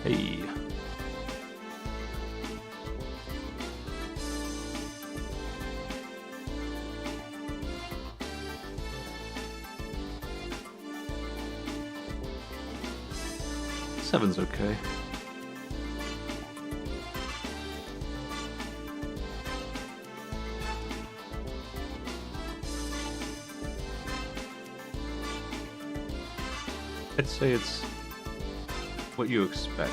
Hey. Seven's okay. I'd say it's what you expect.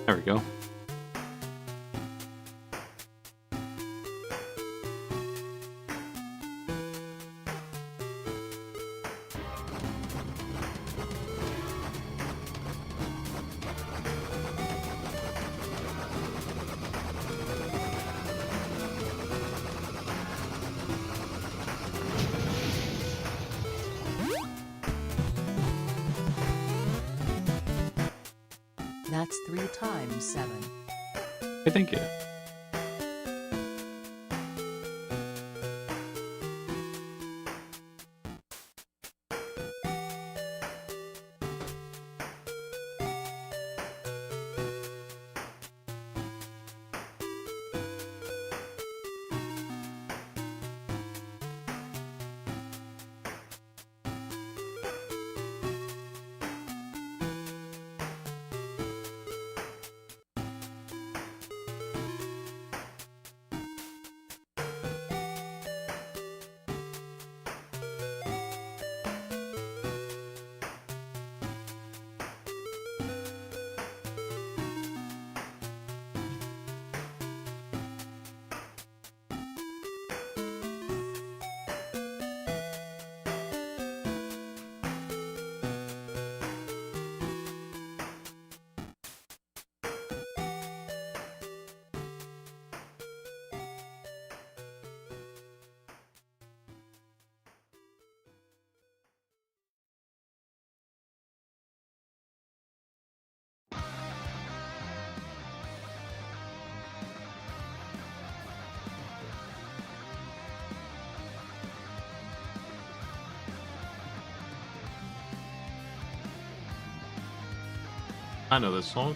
There we go. That's 3 times 7. Hey, thank you. I know this song.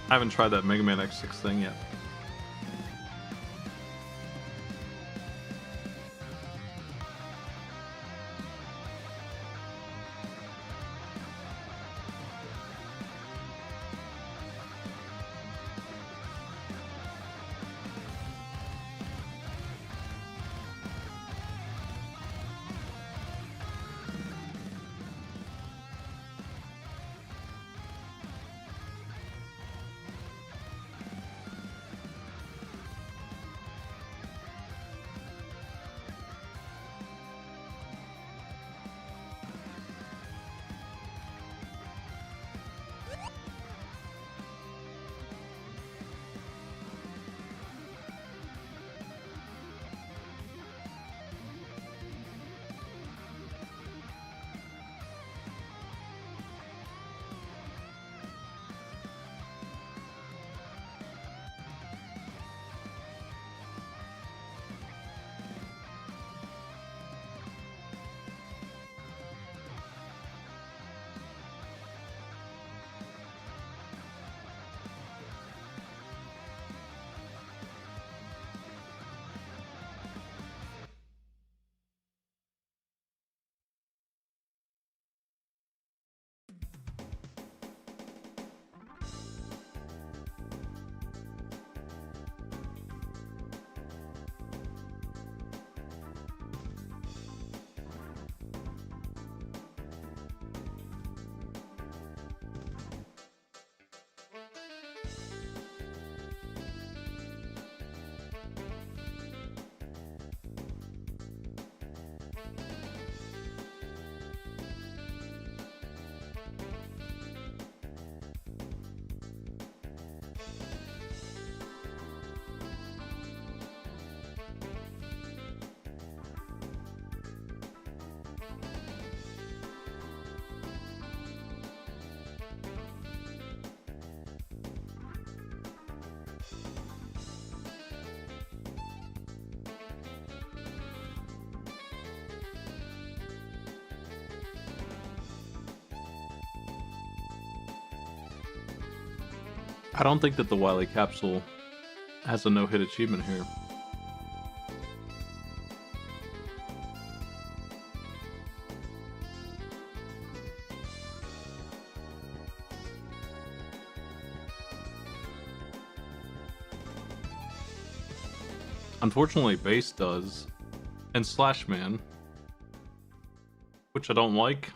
I haven't tried that Mega Man X6 thing yet. I don't think that the Wily capsule has a no-hit achievement here. Unfortunately, Bass does, and Slashman, which I don't like.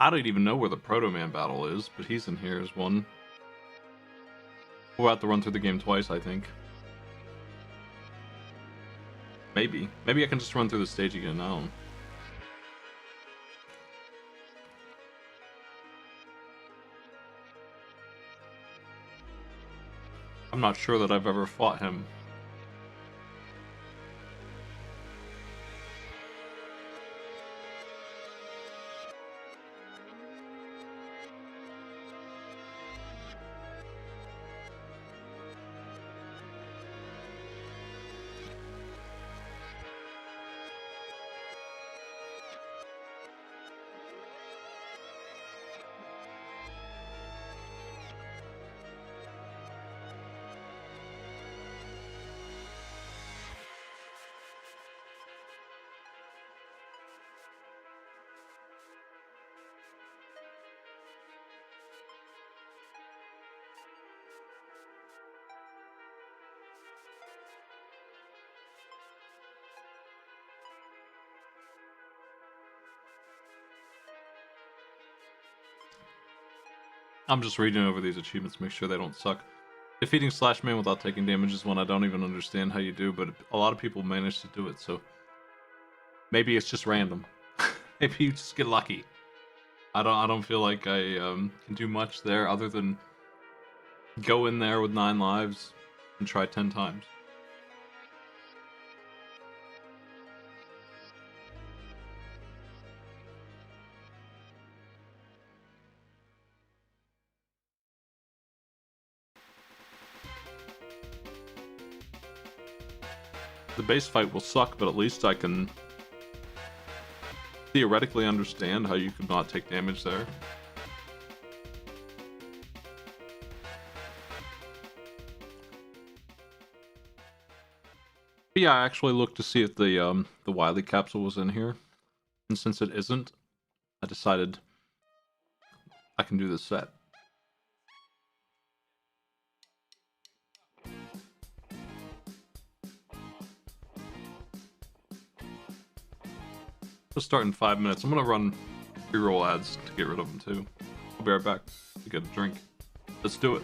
I don't even know where the Proto Man battle is, but he's in here as one. We'll have to run through the game twice, I think. Maybe. Maybe I can just run through the stage again now. I'm not sure that I've ever fought him. I'm just reading over these achievements, make sure they don't suck. Defeating Slash Man without taking damage is one I don't even understand how you do, but a lot of people manage to do it, so maybe it's just random. Maybe you just get lucky. I don't feel like I can do much there other than go in there with 9 lives and try 10 times. The base fight will suck, but at least I can theoretically understand how you could not take damage there. But yeah, I actually looked to see if the Wily capsule was in here, and since it isn't, I decided I can do this set. We'll start in 5 minutes. I'm gonna run pre-roll ads to get rid of them too. I'll be right back to get a drink. Let's do it.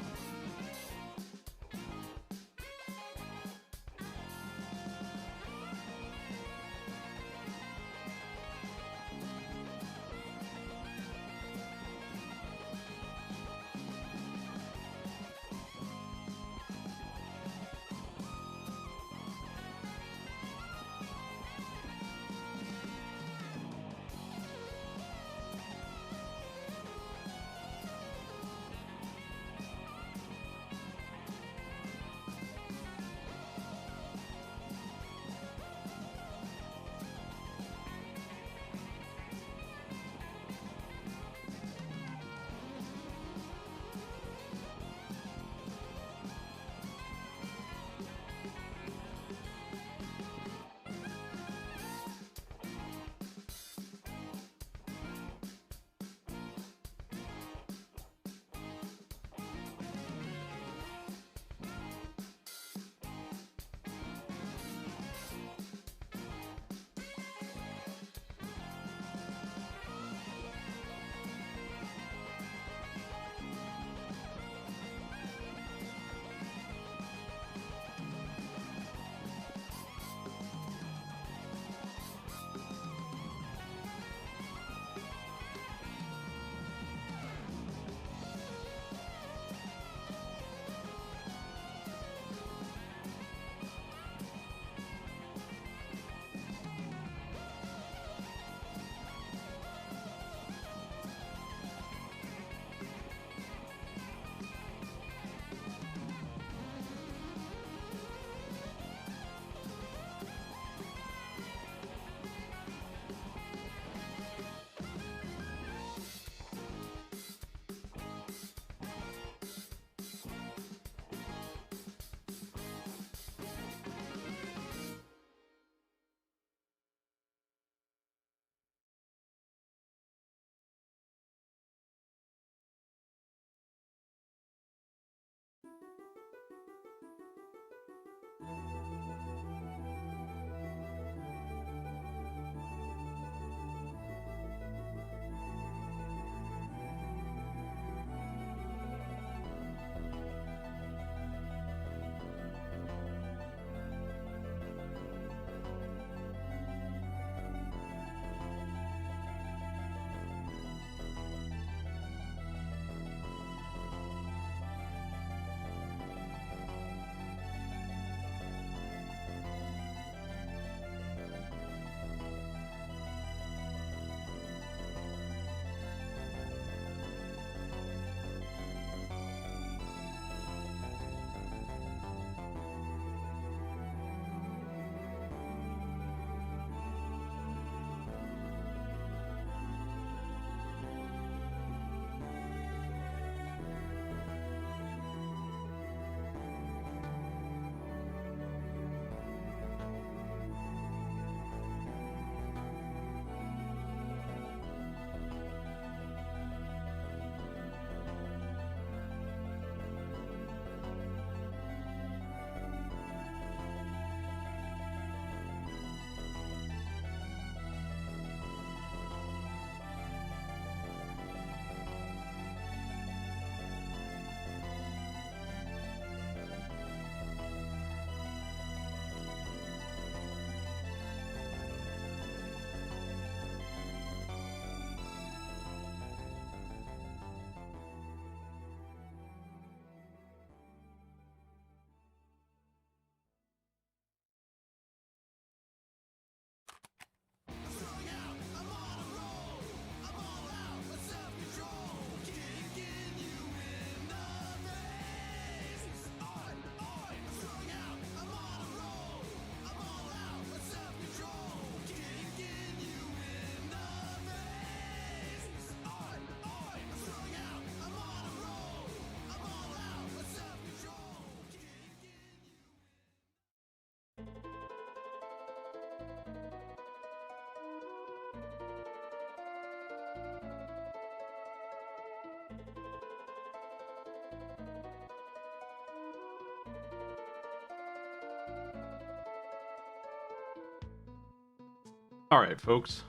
Alright, folks.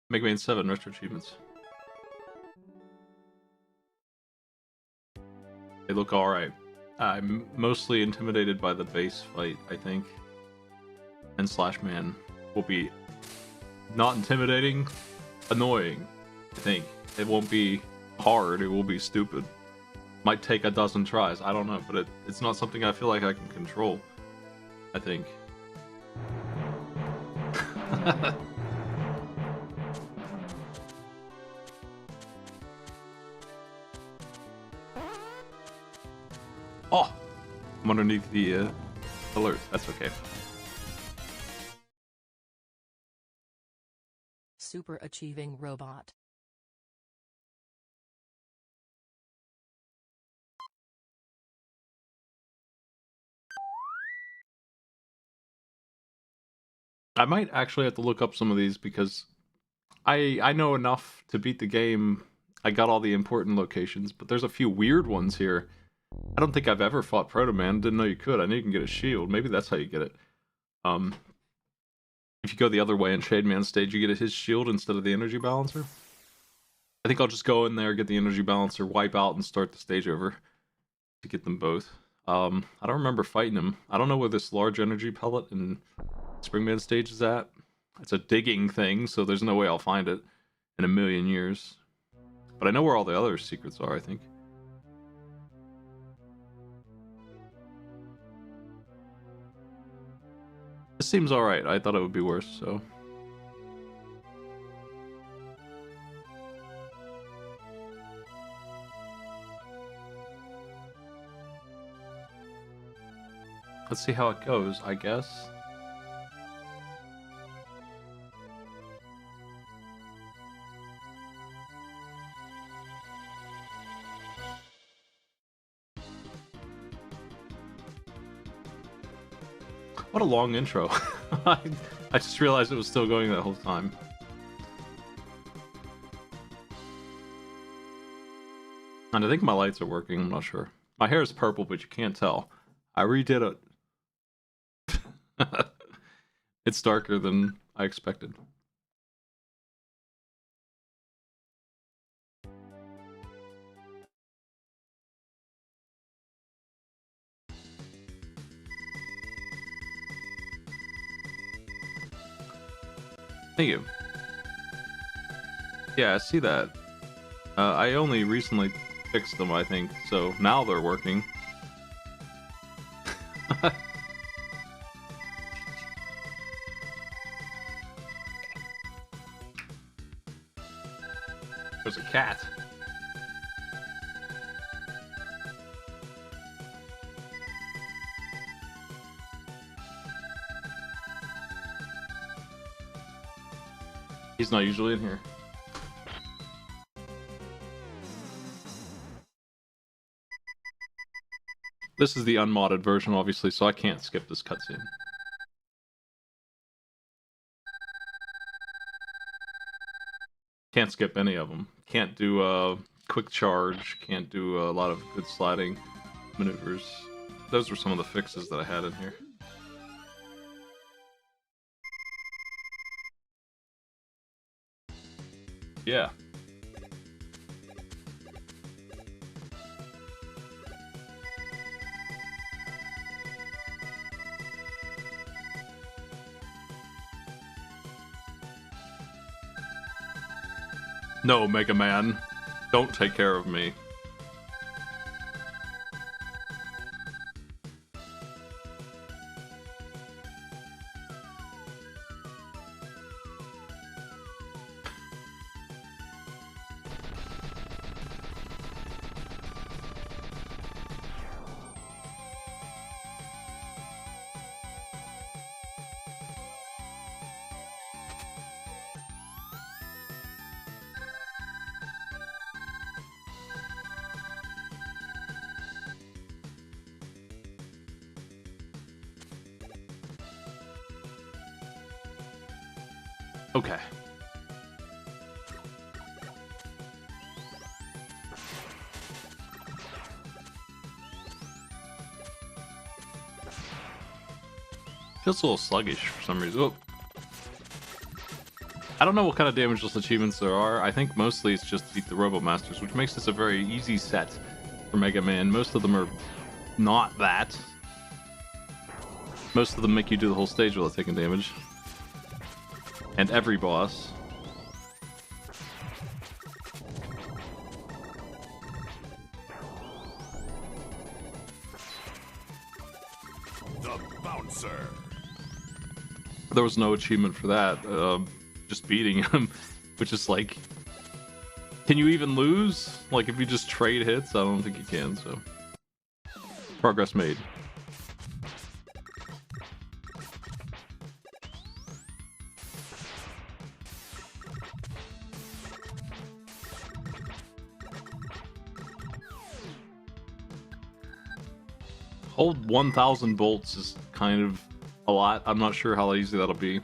Mega Man 7 retro achievements. They look alright. I'm mostly intimidated by the base fight, I think. And Slash Man will be not intimidating, annoying, I think. It won't be hard, it will be stupid. Might take a dozen tries, I don't know, but it's not something I feel like I can control, I think. Oh! I'm underneath the alert. That's okay. Super achieving robot. I might actually have to look up some of these because I know enough to beat the game. I got all the important locations, but there's a few weird ones here. I don't think I've ever fought Proto Man. Didn't know you could. I know you can get a shield. Maybe that's how you get it. If you go the other way in Shade Man stage, you get his shield instead of the energy balancer. I think I'll just go in there, get the energy balancer, wipe out, and start the stage over to get them both. I don't remember fighting him. I don't know where this large energy pellet in Springman stage is at. It's a digging thing, so there's no way I'll find it in a million years. But I know where all the other secrets are, I think. This seems alright. I thought it would be worse, so... Let's see how it goes, I guess. What a long intro. I just realized it was still going that whole time. And I think my lights are working, I'm not sure. My hair is purple, but you can't tell. I redid it. It's darker than I expected. Thank you. Yeah, I see that. I only recently fixed them, I think, so now they're working. There's a cat. He's not usually in here. This is the unmodded version, obviously, so I can't skip this cutscene. Can't skip any of them. Can't do a quick charge. Can't do a lot of good sliding maneuvers. Those were some of the fixes that I had in here. Yeah. No, Mega Man. Don't take care of me. Okay. Feels a little sluggish for some reason. Oh. I don't know what kind of damageless achievements there are. I think mostly it's just beat the Robo Masters, which makes this a very easy set for Mega Man. Most of them are not that. Most of them make you do the whole stage without taking damage. And every boss. The Bouncer. There was no achievement for that. Just beating him, which is like, can you even lose? Like if you just trade hits, I don't think you can. So progress made. Hold 1,000 bolts is kind of a lot. I'm not sure how easy that'll be.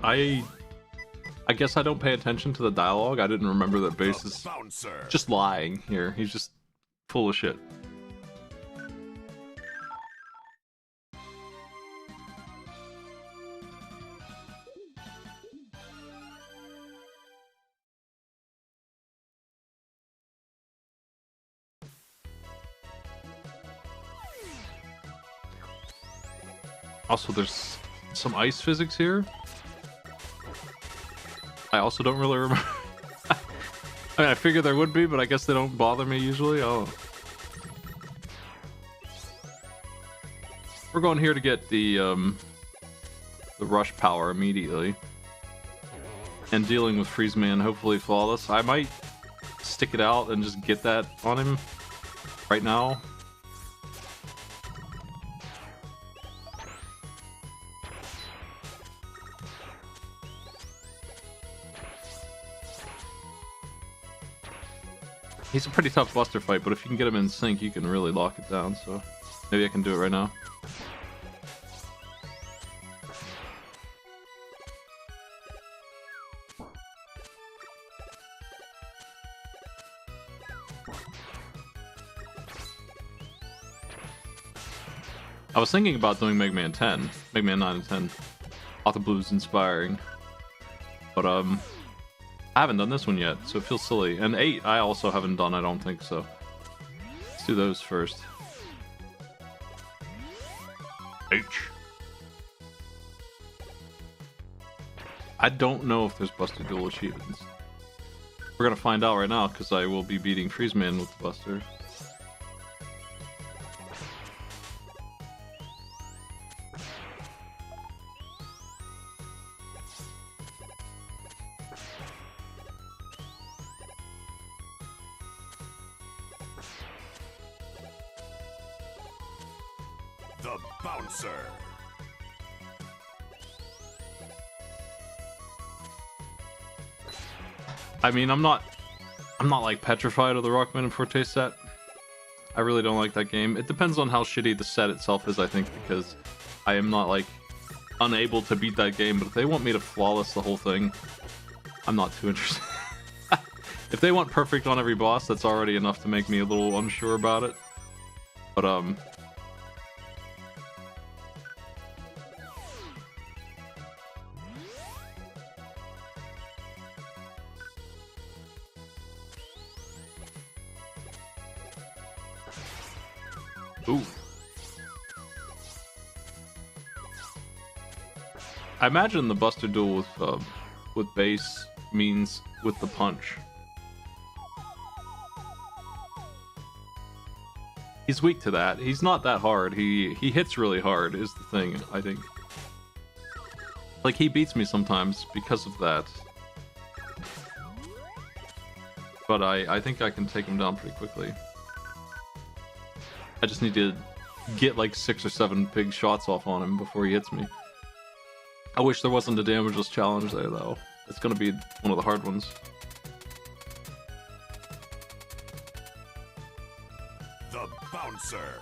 I guess I don't pay attention to the dialogue. I didn't remember that Bass is just lying here. He's just full of shit. Also, there's some ice physics here. I also don't really remember. I mean, I figured there would be, but I guess they don't bother me usually. Oh. We're going here to get the rush power immediately. And dealing with Freeze Man, hopefully flawless. I might stick it out and just get that on him right now. He's a pretty tough Buster fight, but if you can get him in sync, you can really lock it down, so maybe I can do it right now. I was thinking about doing Mega Man 10, Mega Man 9 and 10. Auto Blue's inspiring. But, I haven't done this one yet, so it feels silly. And 8, I also haven't done, I don't think so. Let's do those first. H. I don't know if there's Buster Duel achievements. We're gonna find out right now, because I will be beating Freeze Man with the Buster. The Bouncer. I mean, I'm not like petrified of the Rockman and Forte set. I really don't like that game. It depends on how shitty the set itself is, I think, because I am not like unable to beat that game. But if they want me to flawless the whole thing, I'm not too interested. If they want perfect on every boss, that's already enough to make me a little unsure about it. But ooh. I imagine the Buster Duel with Bass means with the punch. He's weak to that. He's not that hard. He hits really hard is the thing, I think. Like, he beats me sometimes because of that. But I think I can take him down pretty quickly. I just need to get like 6 or 7 big shots off on him before he hits me. I wish there wasn't a damageless challenge there, though. It's gonna be one of the hard ones. The Bouncer.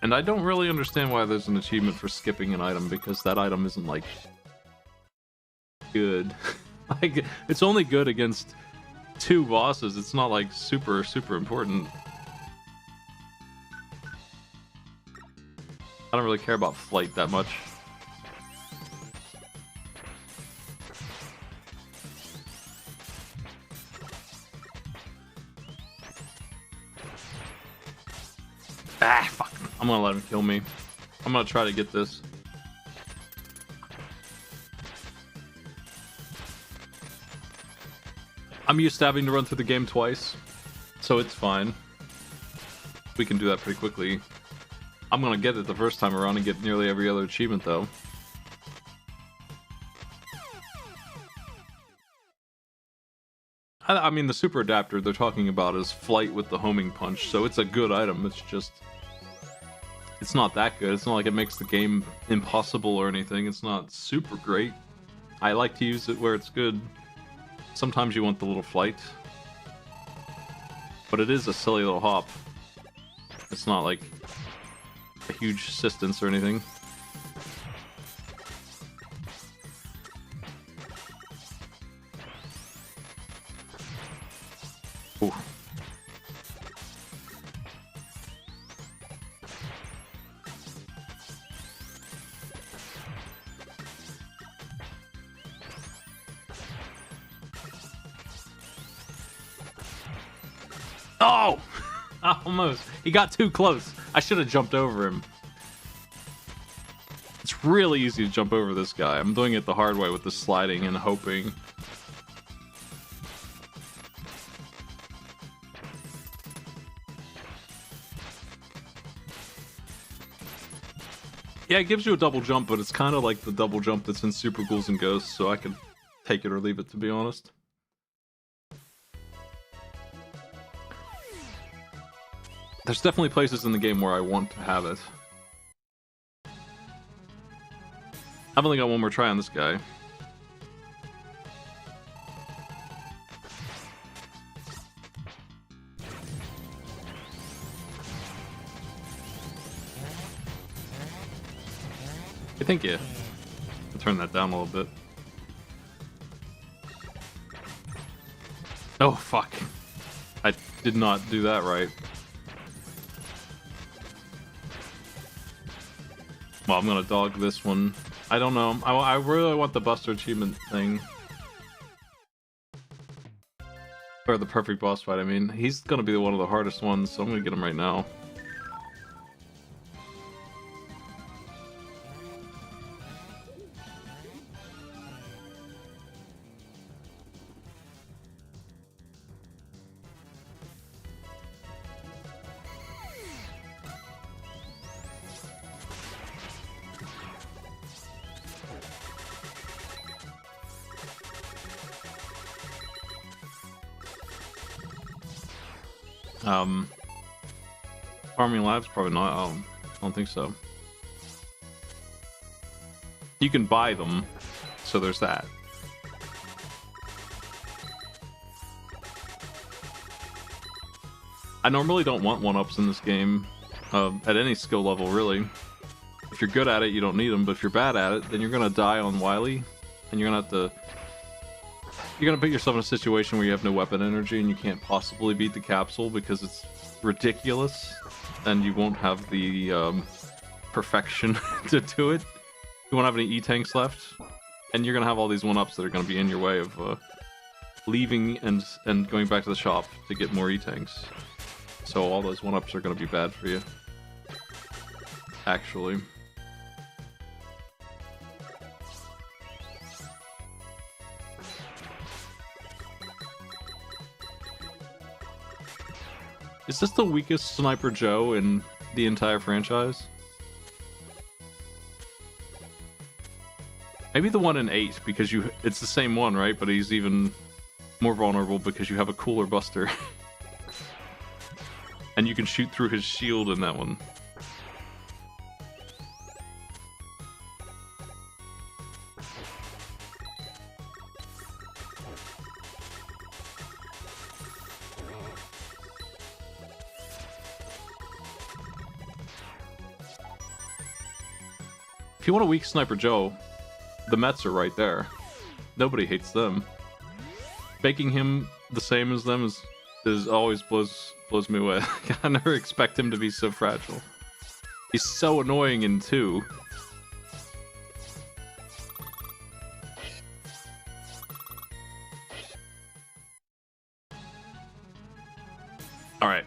And I don't really understand why there's an achievement for skipping an item, because that item isn't like good. Like, it's only good against 2 bosses. It's not like super important. I don't really care about flight that much. Ah, fuck. I'm gonna let him kill me. I'm gonna try to get this. I'm used to having to run through the game twice, so it's fine. We can do that pretty quickly. I'm gonna get it the first time around and get nearly every other achievement, though. I mean, the super adapter they're talking about is flight with the homing punch, so it's a good item. It's just... it's not that good. It's not like it makes the game impossible or anything. It's not super great. I like to use it where it's good. Sometimes you want the little flight. But it is a silly little hop. It's not like a huge assistance or anything. Ooh. Oh! Almost. He got too close. I should have jumped over him. It's really easy to jump over this guy. I'm doing it the hard way with the sliding and hoping. Yeah, it gives you a double jump, but it's kind of like the double jump that's in Super Ghouls and Ghosts, so I can take it or leave it, to be honest. There's definitely places in the game where I want to have it. I've only got one more try on this guy. I think, yeah. I'll turn that down a little bit. Oh, fuck. I did not do that right. Well, I'm gonna dog this one. I don't know. I really want the Buster achievement thing. Or the perfect boss fight, I mean. He's gonna be one of the hardest ones, so I'm gonna get him right now. Farming Labs? Probably not. I don't think so. You can buy them, so there's that. I normally don't want 1-ups in this game, at any skill level, really. If you're good at it, you don't need them, but if you're bad at it, then you're gonna die on Wily, and you're gonna have to... You're gonna put yourself in a situation where you have no weapon energy and you can't possibly beat the capsule because it's ridiculous, and you won't have the perfection to do it. You won't have any E-tanks left, and you're gonna have all these 1-ups that are gonna be in your way of leaving and going back to the shop to get more E-tanks. So all those 1-ups are gonna be bad for you. Actually. Is this the weakest Sniper Joe in the entire franchise? Maybe the one in 8, because it's the same one, right? But he's even more vulnerable because you have a cooler Buster. And you can shoot through his shield in that one. If you want a weak Sniper Joe, the Mets are right there. Nobody hates them. Making him the same as them is always blows me away. I never expect him to be so fragile. He's so annoying in 2. All right.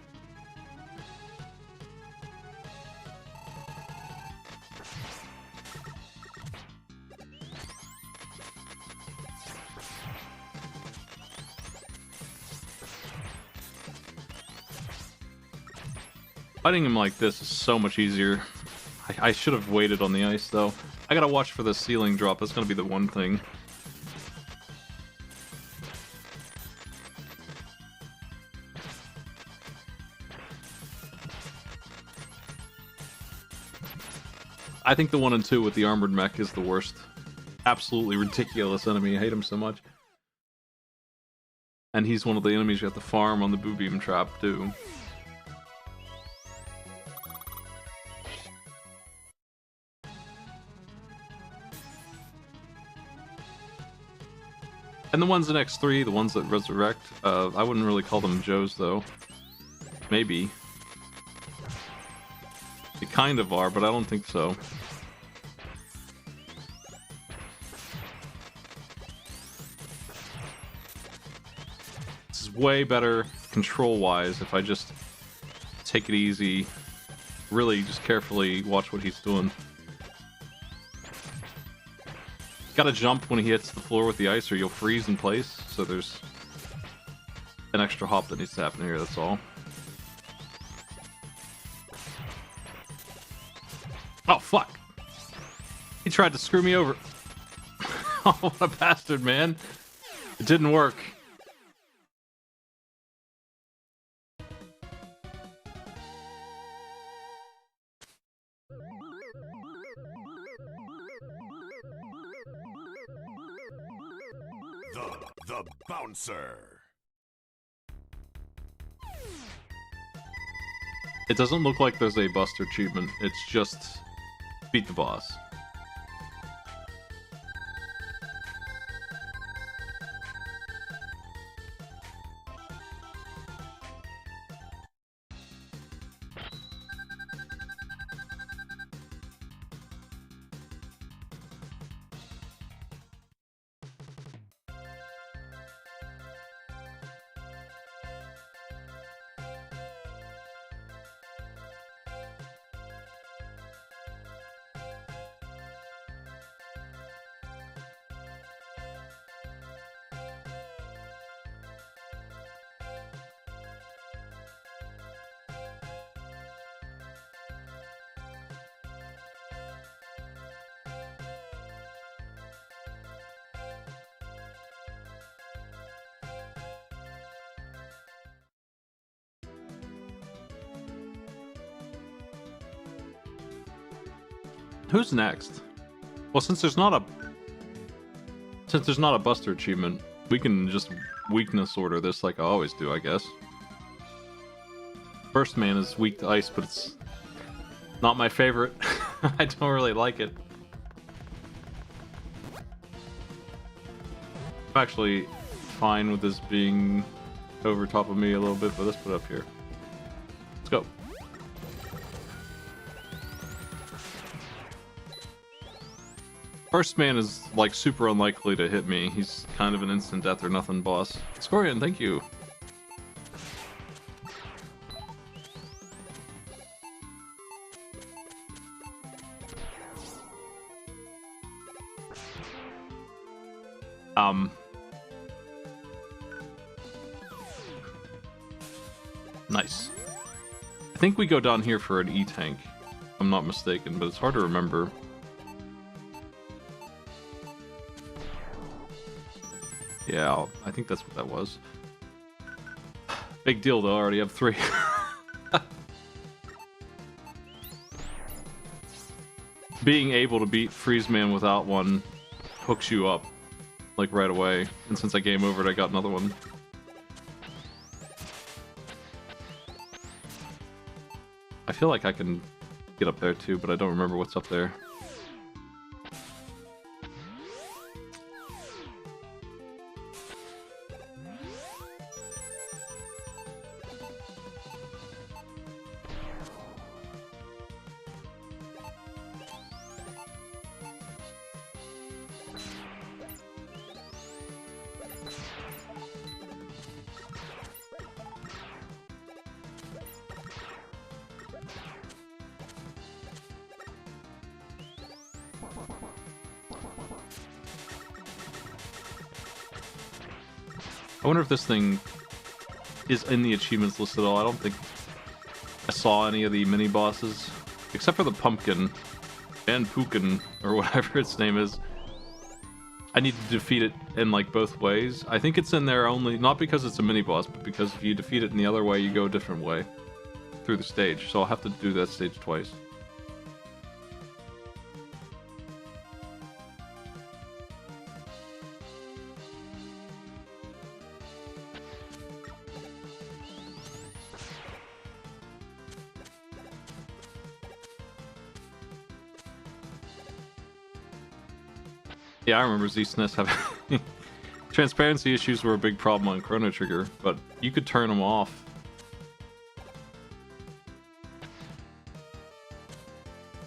Fighting him like this is so much easier. I should have waited on the ice, though. I gotta watch for the ceiling drop. That's gonna be the one thing. I think the 1 and 2 with the armored mech is the worst. Absolutely ridiculous enemy. I hate him so much. And he's one of the enemies you have to farm on the Boo Beam trap, too. And the ones in X3, the ones that resurrect, I wouldn't really call them Joes, though. Maybe. They kind of are, but I don't think so. This is way better control-wise if I just take it easy, really just carefully watch what he's doing. Gotta jump when he hits the floor with the ice or you'll freeze in place, so there's an extra hop that needs to happen here, that's all. Oh, fuck! He tried to screw me over. Oh, what a bastard, man. It didn't work. The Bouncer. It doesn't look like there's a Buster achievement, it's just beat the boss. Who's next? Well, since there's not a Buster achievement, we can just weakness order this like I always do, I guess. First man is weak to ice, but it's not my favorite. I don't really like it. I'm actually fine with this being over top of me a little bit, but let's put it up here. Let's go. First man is like super unlikely to hit me. He's kind of an instant death or nothing boss. Scorian, thank you. Nice. I think we go down here for an E-tank. If I'm not mistaken, but it's hard to remember. Yeah, I think that's what that was. Big deal though, I already have 3. Being able to beat Freeze Man without one hooks you up, like right away. And since I game overed, I got another one. I feel like I can get up there too, but I don't remember what's up there. I wonder if this thing is in the achievements list at all. I don't think I saw any of the mini bosses, except for the pumpkin and Pukin, or whatever its name is. I need to defeat it in like both ways. I think it's in there only, not because it's a mini boss, but because if you defeat it in the other way, you go a different way through the stage. So I'll have to do that stage twice. Yeah, I remember Z-SNES having transparency issues were a big problem on Chrono Trigger, but you could turn them off.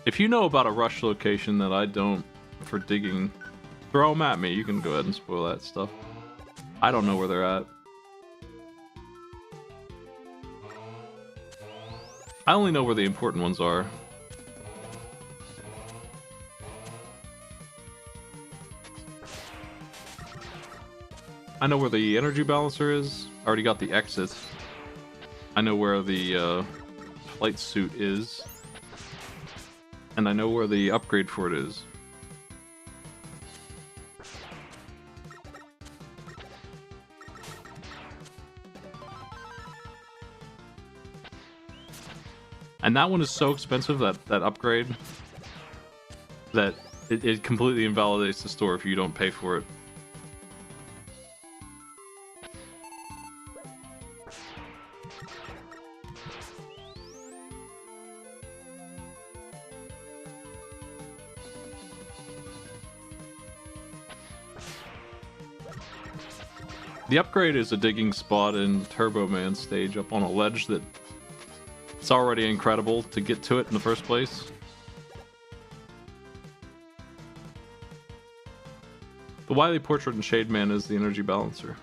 If you know about a rush location that I don't for digging, throw them at me. You can go ahead and spoil that stuff. I don't know where they're at. I only know where the important ones are. I know where the energy balancer is. I already got the exit. I know where the flight suit is. And I know where the upgrade for it is. And that one is so expensive, that upgrade, that it completely invalidates the store if you don't pay for it. The upgrade is a digging spot in Turbo Man stage up on a ledge that it's already incredible to get to it in the first place. The Wily Portrait and Shade Man is the energy balancer.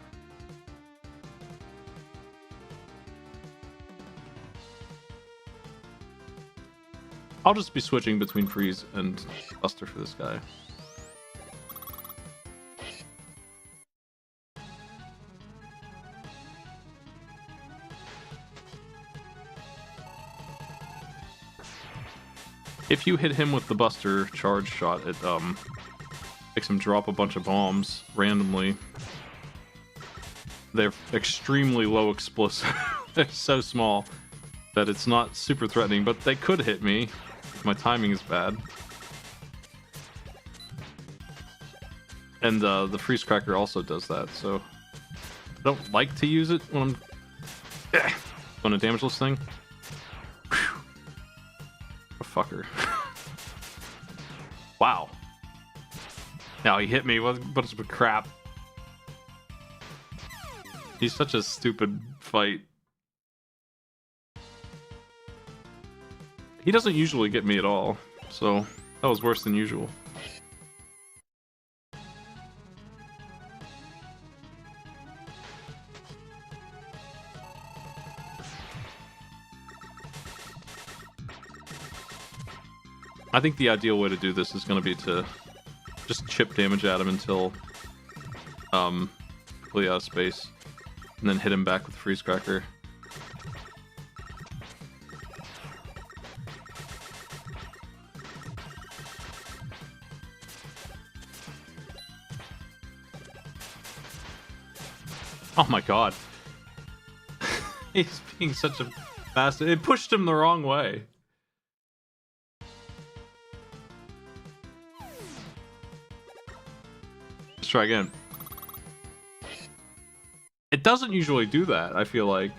I'll just be switching between Freeze and Buster for this guy. If you hit him with the Buster charge shot, it makes him drop a bunch of bombs randomly. They're extremely low explosive. They're so small that it's not super threatening, but they could hit me if my timing is bad. And the Freeze Cracker also does that, so I don't like to use it when I'm on a damageless thing. A fucker. Wow. Now he hit me with a bunch of crap. He's such a stupid fight. He doesn't usually get me at all, so that was worse than usual. I think the ideal way to do this is going to be to just chip damage at him until completely out of space, and then hit him back with Freeze Cracker. Oh my god. He's being such a bastard. It pushed him the wrong way. Let's try again. It doesn't usually do that, I feel like.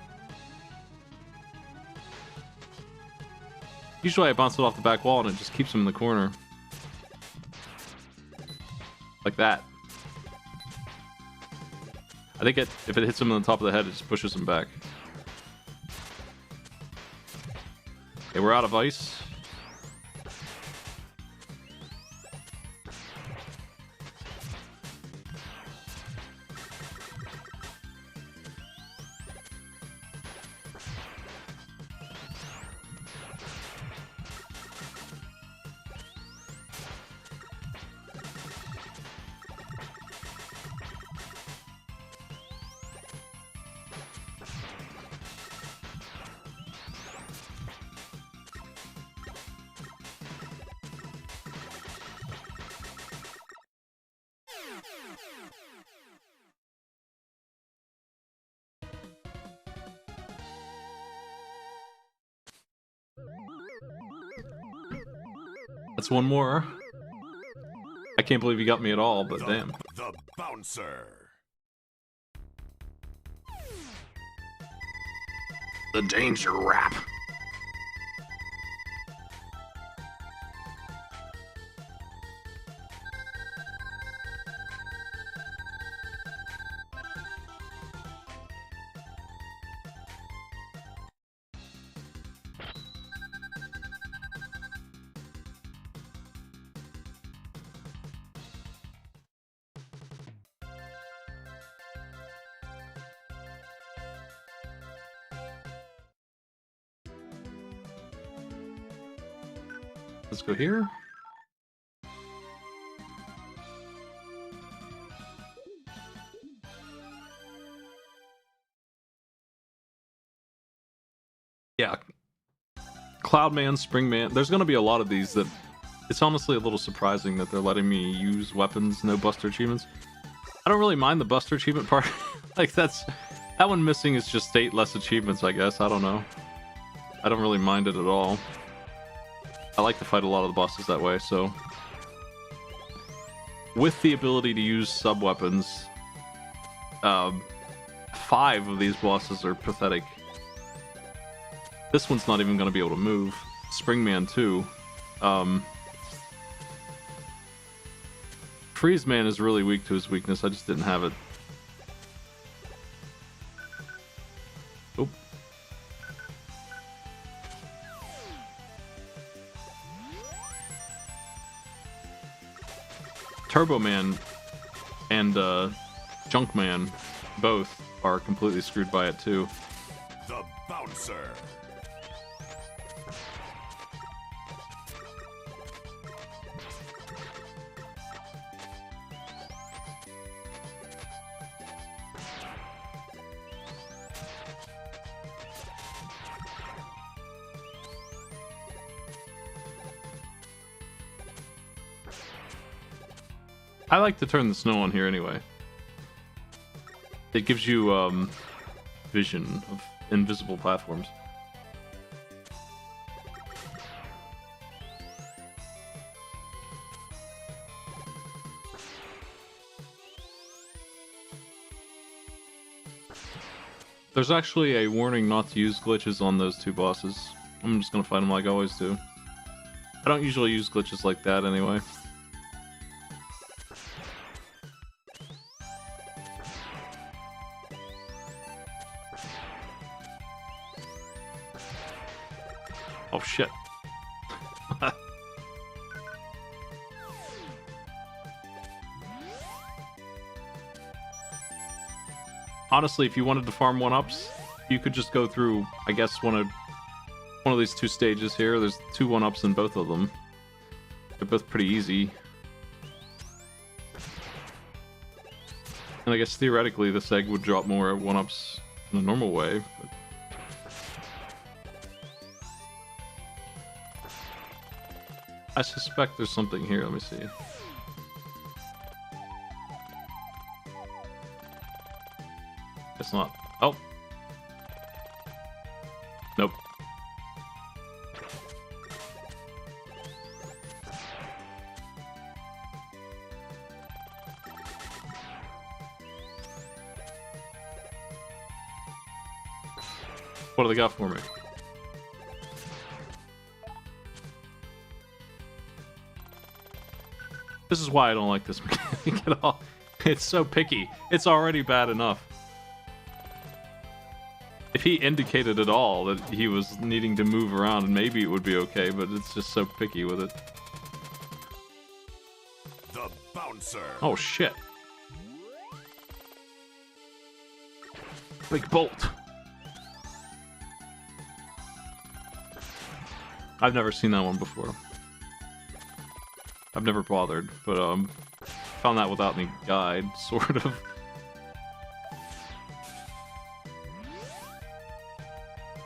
Usually I bounce it off the back wall and it just keeps him in the corner. Like that. I think if it hits him on the top of the head, it just pushes him back. Okay, we're out of ice. That's one more. I can't believe you got me at all, but damn. The Bouncer. The danger rap. Let's go here. Yeah. Cloudman, Springman. There's going to be a lot of these that it's honestly a little surprising that they're letting me use weapons, no Buster achievements. I don't really mind the Buster achievement part. Like that one missing is just 8 less achievements, I guess. I don't know. I don't really mind it at all. I like to fight a lot of the bosses that way, so with the ability to use sub-weapons, 5 of these bosses are pathetic. This one's not even going to be able to move. Springman too. Freeze Man is really weak to his weakness. I just didn't have it. Oop. Turbo Man and Junkman both are completely screwed by it too. The Bouncer. I like to turn the snow on here anyway. It gives you vision of invisible platforms. There's actually a warning not to use glitches on those 2 bosses. I'm just gonna fight them like I always do. I don't usually use glitches like that anyway. Oh shit. Honestly, if you wanted to farm 1-ups, you could just go through, I guess, one of these 2 stages here. There's 2 1-ups in both of them. They're both pretty easy. And I guess theoretically this egg would drop more 1-ups in a normal way, but I suspect there's something here. Let me see. It's not. Oh. Nope. What do they got for me? This is why I don't like this mechanic at all. It's so picky. It's already bad enough. If he indicated at all that he was needing to move around, maybe it would be okay, but it's just so picky with it. The Bouncer. Oh shit. Big bolt. I've never seen that one before. I've never bothered, but found that without any guide, sort of.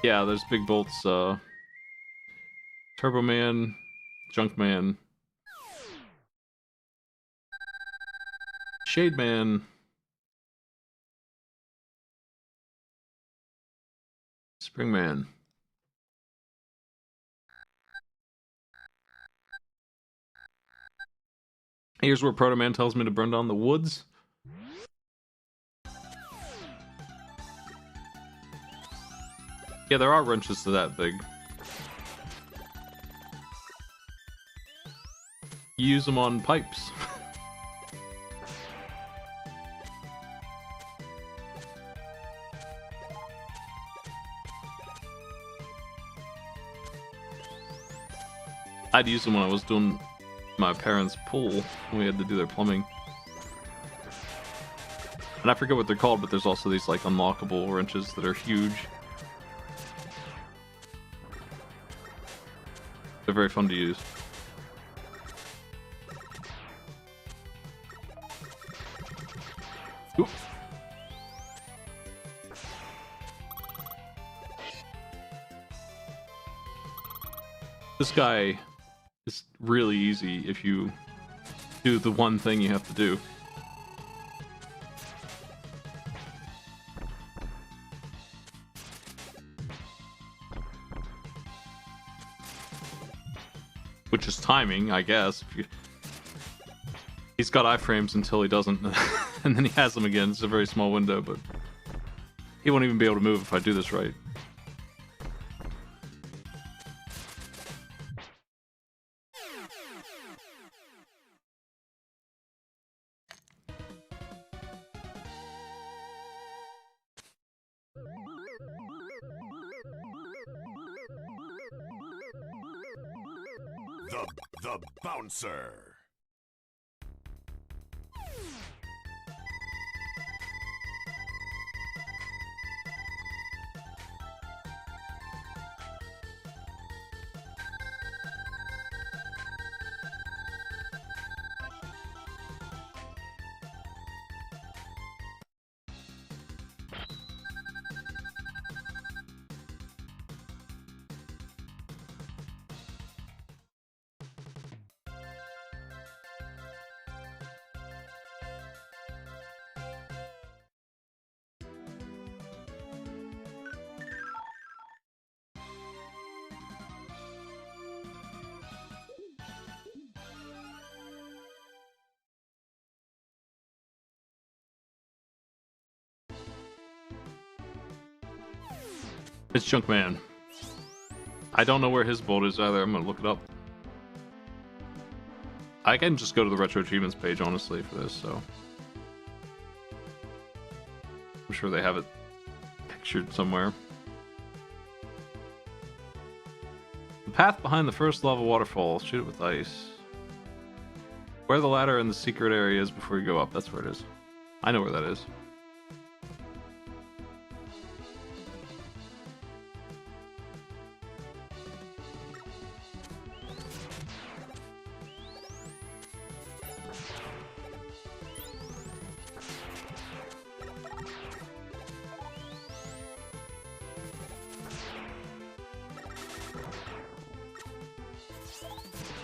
Yeah, there's big bolts, Turbo Man, Junkman, Shade Man, Springman. Here's where Proto Man tells me to burn down the woods. Yeah, there are wrenches to that big. Use them on pipes. I'd use them when I was doing my parents' pool when we had to do their plumbing. And I forget what they're called, but there's also these like unlockable wrenches that are huge. They're very fun to use. Oop. This guy is really easy if you do the one thing you have to do. Which is timing, I guess. He's got iframes until he doesn't, and then he has them again. It's a very small window, but he won't even be able to move if I do this right. The bouncer. It's Junkman. I don't know where his bolt is either. I'm gonna look it up. I can just go to the Retro Achievements page, honestly, for this, so... I'm sure they have it pictured somewhere. The path behind the first lava waterfall. Shoot it with ice. Where the ladder in the secret area is before you go up. That's where it is. I know where that is.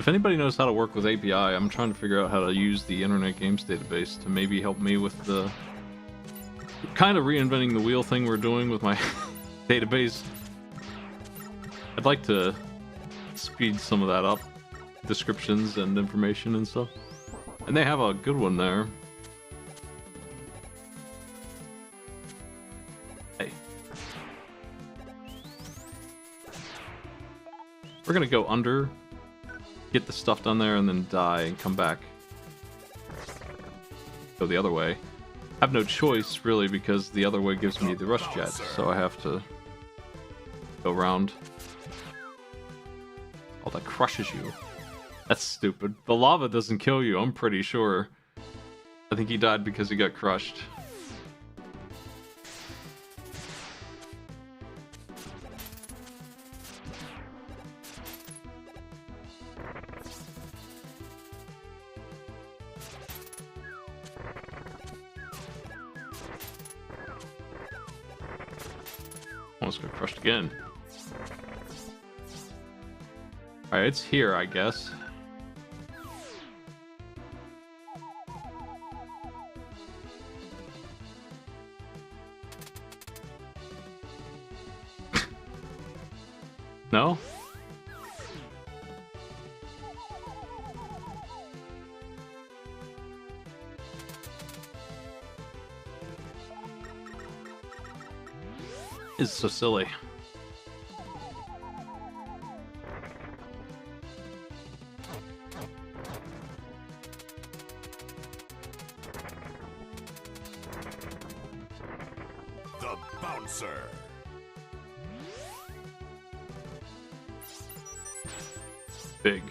If anybody knows how to work with API, I'm trying to figure out how to use the Internet Games Database to maybe help me with the kind of reinventing the wheel thing we're doing with my database. I'd like to speed some of that up, descriptions and information and stuff. And they have a good one there. Hey. We're gonna go under, get the stuff done there, and then die and come back. Go the other way. I have no choice, really, because the other way gives me the rush jet, so I have to go around. Oh, that crushes you. That's stupid. The lava doesn't kill you, I'm pretty sure. I think he died because he got crushed. Almost got crushed again. Alright, it's here, I guess. No? is so silly. The Bouncer. Big.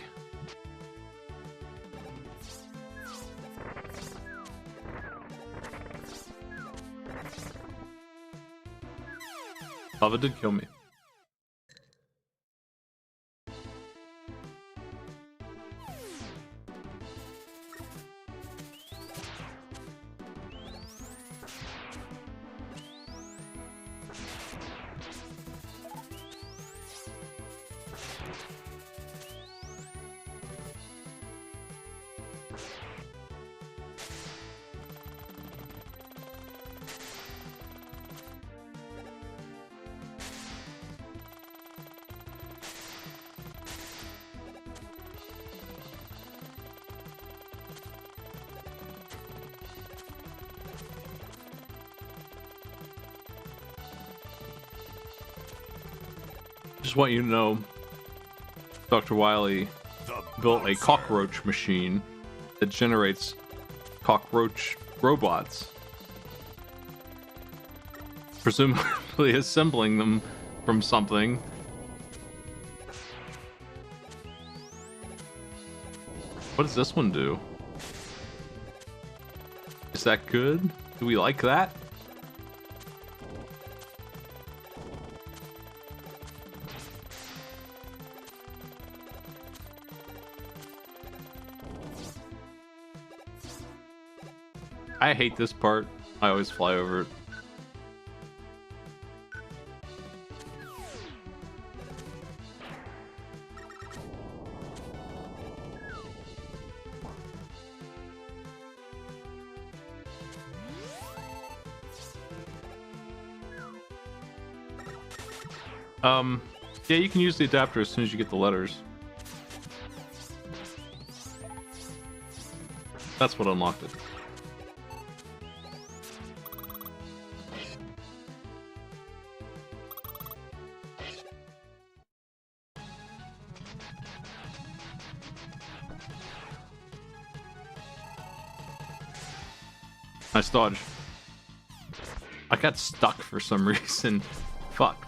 Lava did kill me. Just want you to know, Dr. Wily The built a Bouncer. cockroach machine that generates cockroach robots. Presumably assembling them from something. What does this one do? Is that good? Do we like that? I hate this part. I always fly over it. Yeah, you can use the adapter as soon as you get the letters. That's what unlocked it. Nice dodge. I got stuck for some reason. Fuck.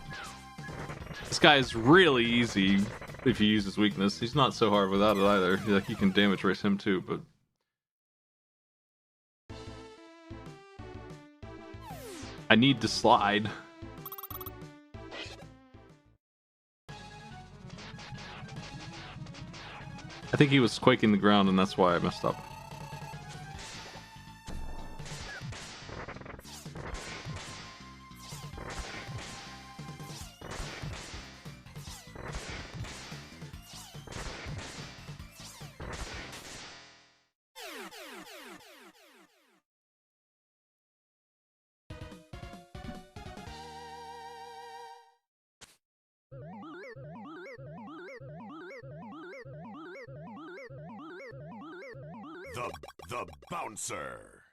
This guy is really easy if you use his weakness. He's not so hard without it either. Like, you can damage race him too, but... I need to slide. I think he was quaking the ground and that's why I messed up. The Bouncer.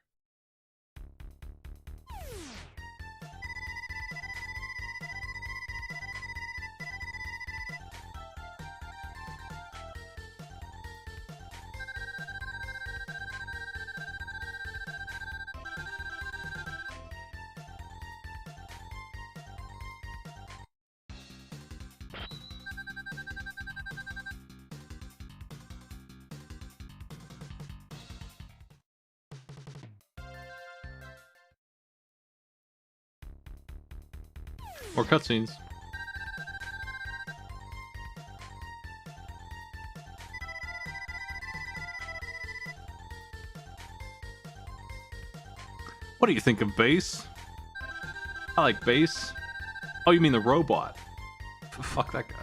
More cutscenes. What do you think of bass? I like bass. Oh, you mean the robot? Fuck that guy.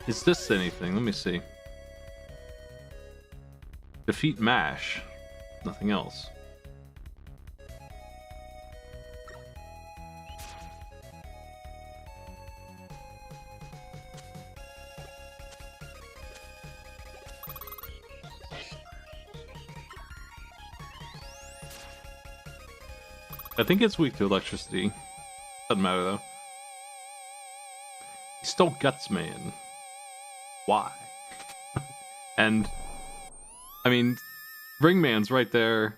Is this anything? Let me see. Defeat MASH. Nothing else. I think it's weak to electricity. Doesn't matter though. He's still Guts Man. Why? And I mean, Ringman's right there.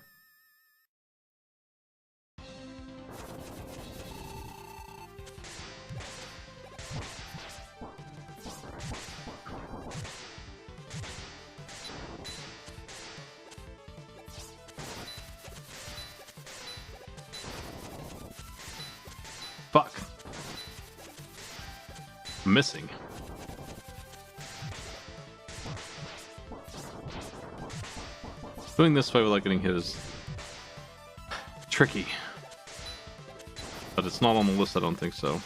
Fuck. I'm missing. Doing this way without getting hit is tricky. But it's not on the list, I don't think so.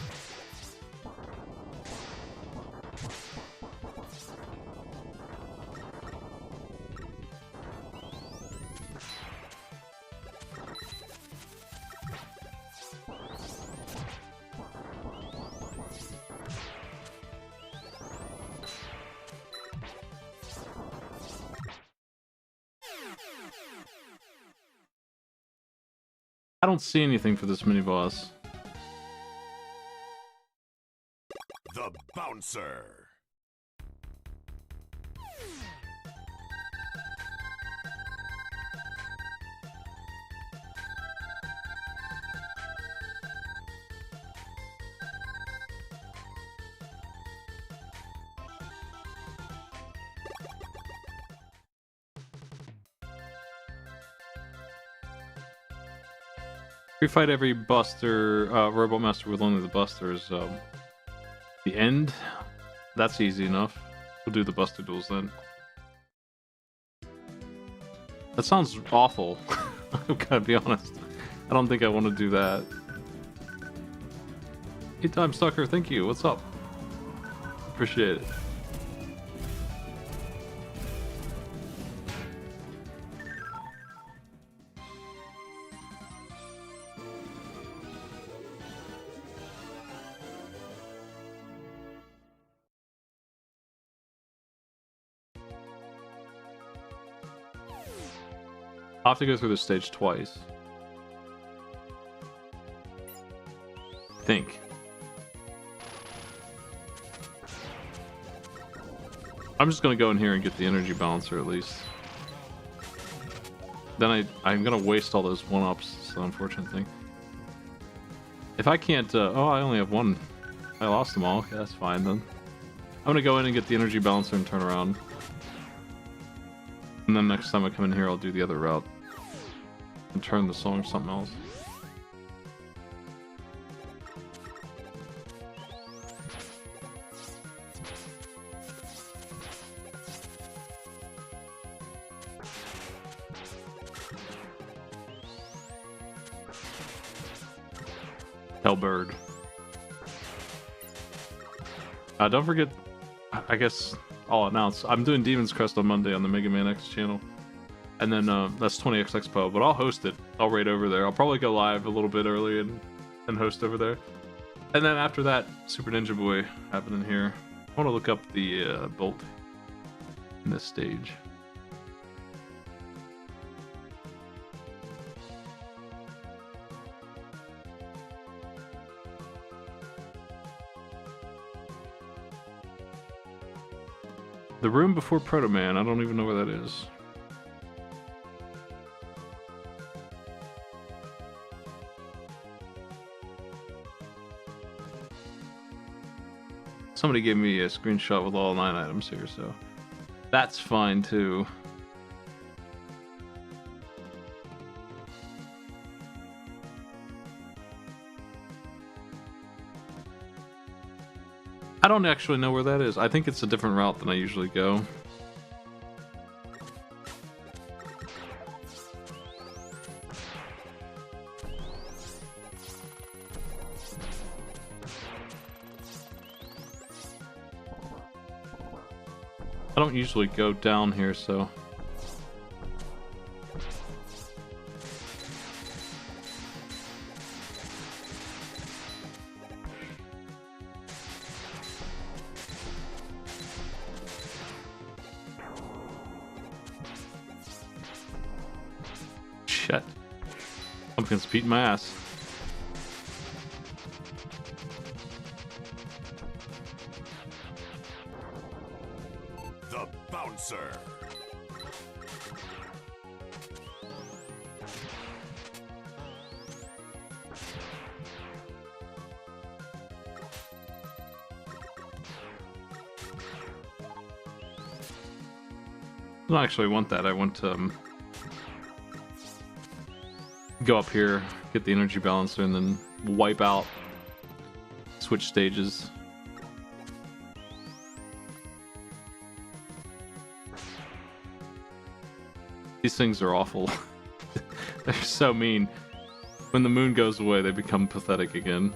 I don't see anything for this mini boss. The Bouncer. We fight every Buster, Robot Master with only the Busters. The end? That's easy enough. We'll do the Buster duels then. That sounds awful. I'm gonna be honest. I don't think I want to do that. Hey, Time Sucker, thank you. What's up? Appreciate it. I'll have to go through this stage twice. I think. I'm just gonna go in here and get the energy balancer at least. Then I'm gonna waste all those one-ups, it's the unfortunate thing. If I can't, oh, I only have one. I lost them all. Okay, that's fine then. I'm gonna go in and get the energy balancer and turn around. And then next time I come in here, I'll do the other route. And turn the song to something else. Hellbird. Don't forget, I guess I'll announce, I'm doing Demon's Crest on Monday on the Mega Man X channel. And then that's 20X Expo, but I'll host it. I'll raid over there. I'll probably go live a little bit early and host over there. And then after that, Super Ninja Boy happening here. I want to look up the bolt in this stage. The room before Proto Man, I don't even know where that is. Somebody gave me a screenshot with all 9 items here, so that's fine too. I don't actually know where that is. I think it's a different route than I usually go. I don't usually go down here, so... Shit. Pumpkin's beating my ass. The Bouncer. I don't actually want that. I want to go up here, get the energy balancer, and then wipe out, switch stages. These things are awful. They're so mean. When the moon goes away, they become pathetic again.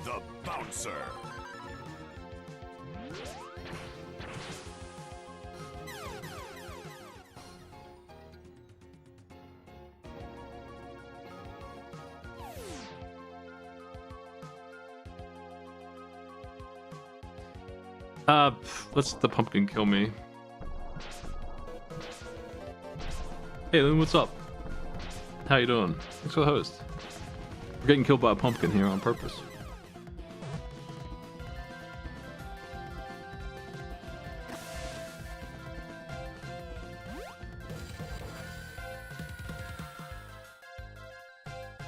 The Bouncer. Let's the pumpkin kill me. Hey, Loon, what's up? How you doing? Thanks for the host. We're getting killed by a pumpkin here on purpose.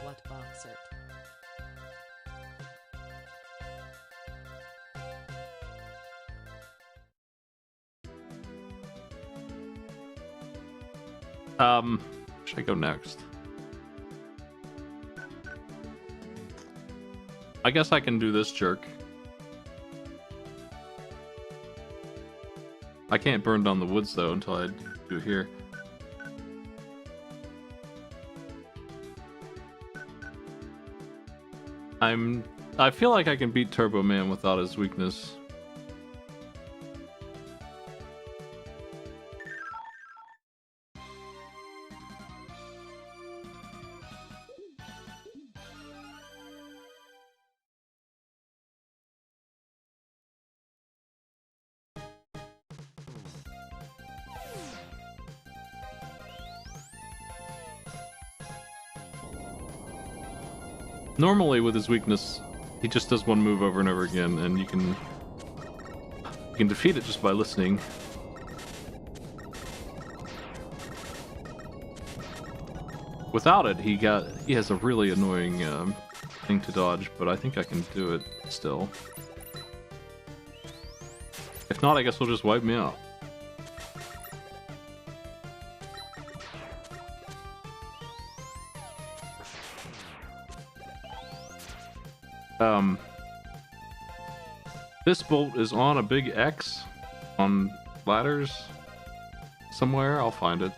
What boxer? Should I go next? I guess I can do this jerk. I can't burn down the woods though until I do it here. I feel like I can beat Turbo Man without his weakness. Normally with his weakness, he just does one move over and over again, and you can defeat it just by listening. Without it, he has a really annoying thing to dodge, but I think I can do it still. If not, I guess he'll just wipe me out. This bolt is on a big X on ladders somewhere. I'll find it.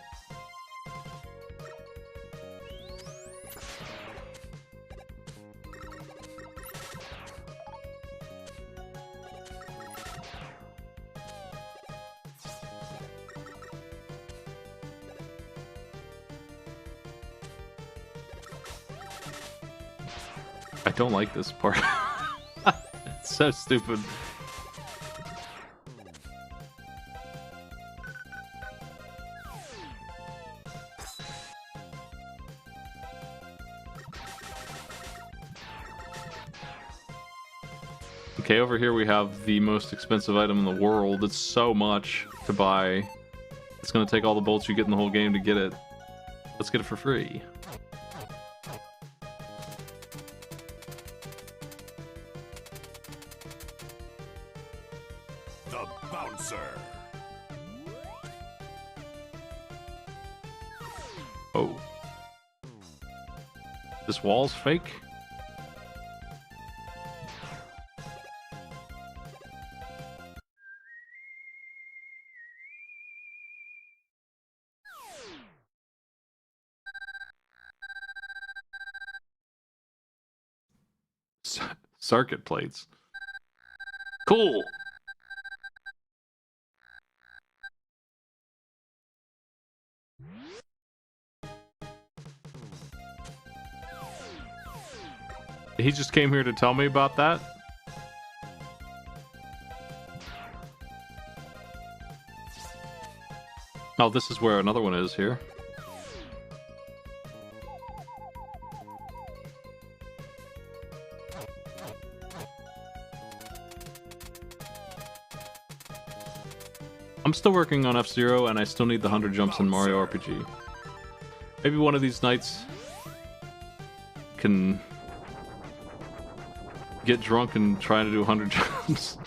I don't like this part. It's so stupid. Okay, over here we have the most expensive item in the world. It's so much to buy. It's gonna take all the bolts you get in the whole game to get it. Let's get it for free. The Bouncer. Oh. This wall's fake? Circuit plates. Cool. He just came here to tell me about that? Oh, this is where another one is here. I'm still working on F-Zero, and I still need the 100 jumps in Mario RPG. Maybe one of these nights can get drunk and try to do 100 jumps.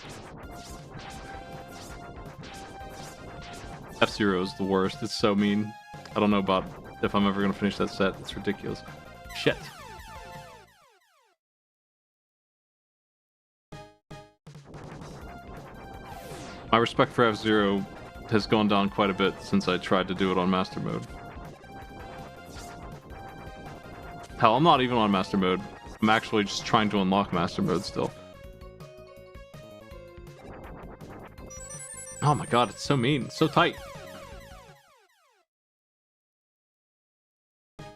F-Zero is the worst. It's so mean. I don't know about if I'm ever going to finish that set. It's ridiculous. Shit. My respect for F-Zero has gone down quite a bit since I tried to do it on Master Mode. Hell, I'm not even on Master Mode. I'm actually just trying to unlock Master Mode still. Oh my god, it's so mean. It's so tight.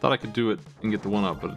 Thought I could do it and get the one up, but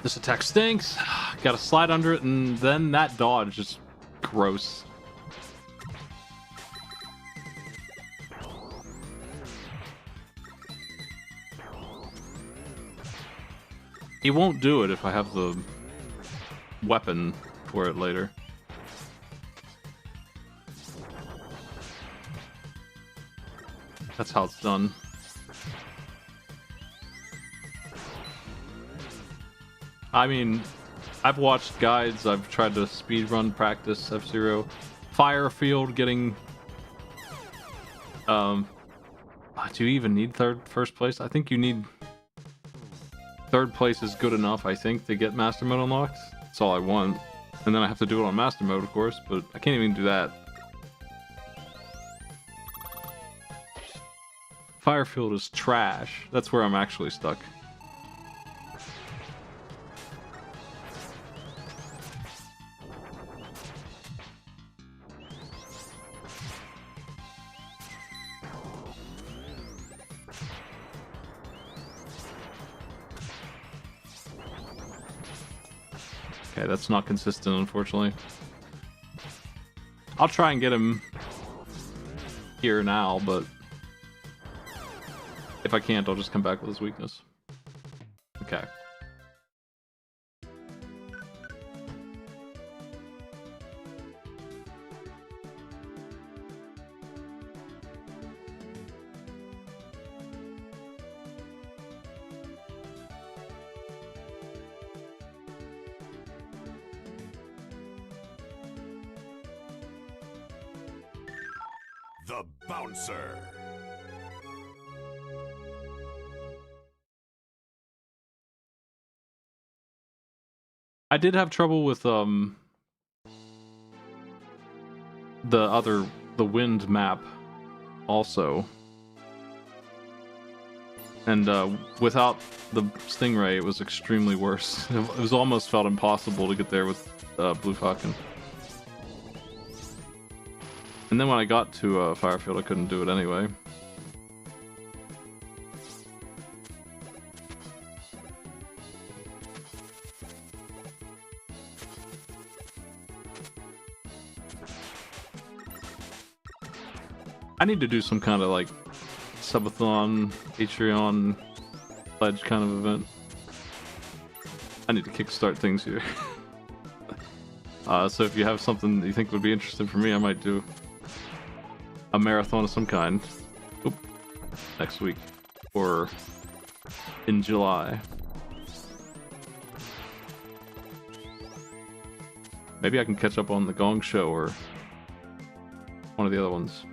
this attack stinks. Gotta slide under it, and then that dodge is gross. He won't do it if I have the weapon for it later. That's how it's done. I mean, I've watched guides, I've tried to speedrun practice F-Zero. Firefield getting... do you even need first place? I think you need... Third place is good enough, I think, to get Master Mode unlocked. That's all I want. And then I have to do it on Master Mode, of course, but I can't even do that. Firefield is trash. That's where I'm actually stuck. Okay, that's not consistent, unfortunately. I'll try and get him here now, but if I can't, I'll just come back with his weakness. Okay. The Bouncer. I did have trouble with the wind map also. And without the Stingray, it was extremely worse. It was almost felt impossible to get there with Blue Falcon. And then when I got to Firefield, I couldn't do it anyway. I need to do some kind of like subathon, Patreon pledge kind of event. I need to kickstart things here. So if you have something that you think would be interesting for me, I might do a marathon of some kind. Oop. Next week. Or in July. Maybe I can catch up on the Gong Show or one of the other ones.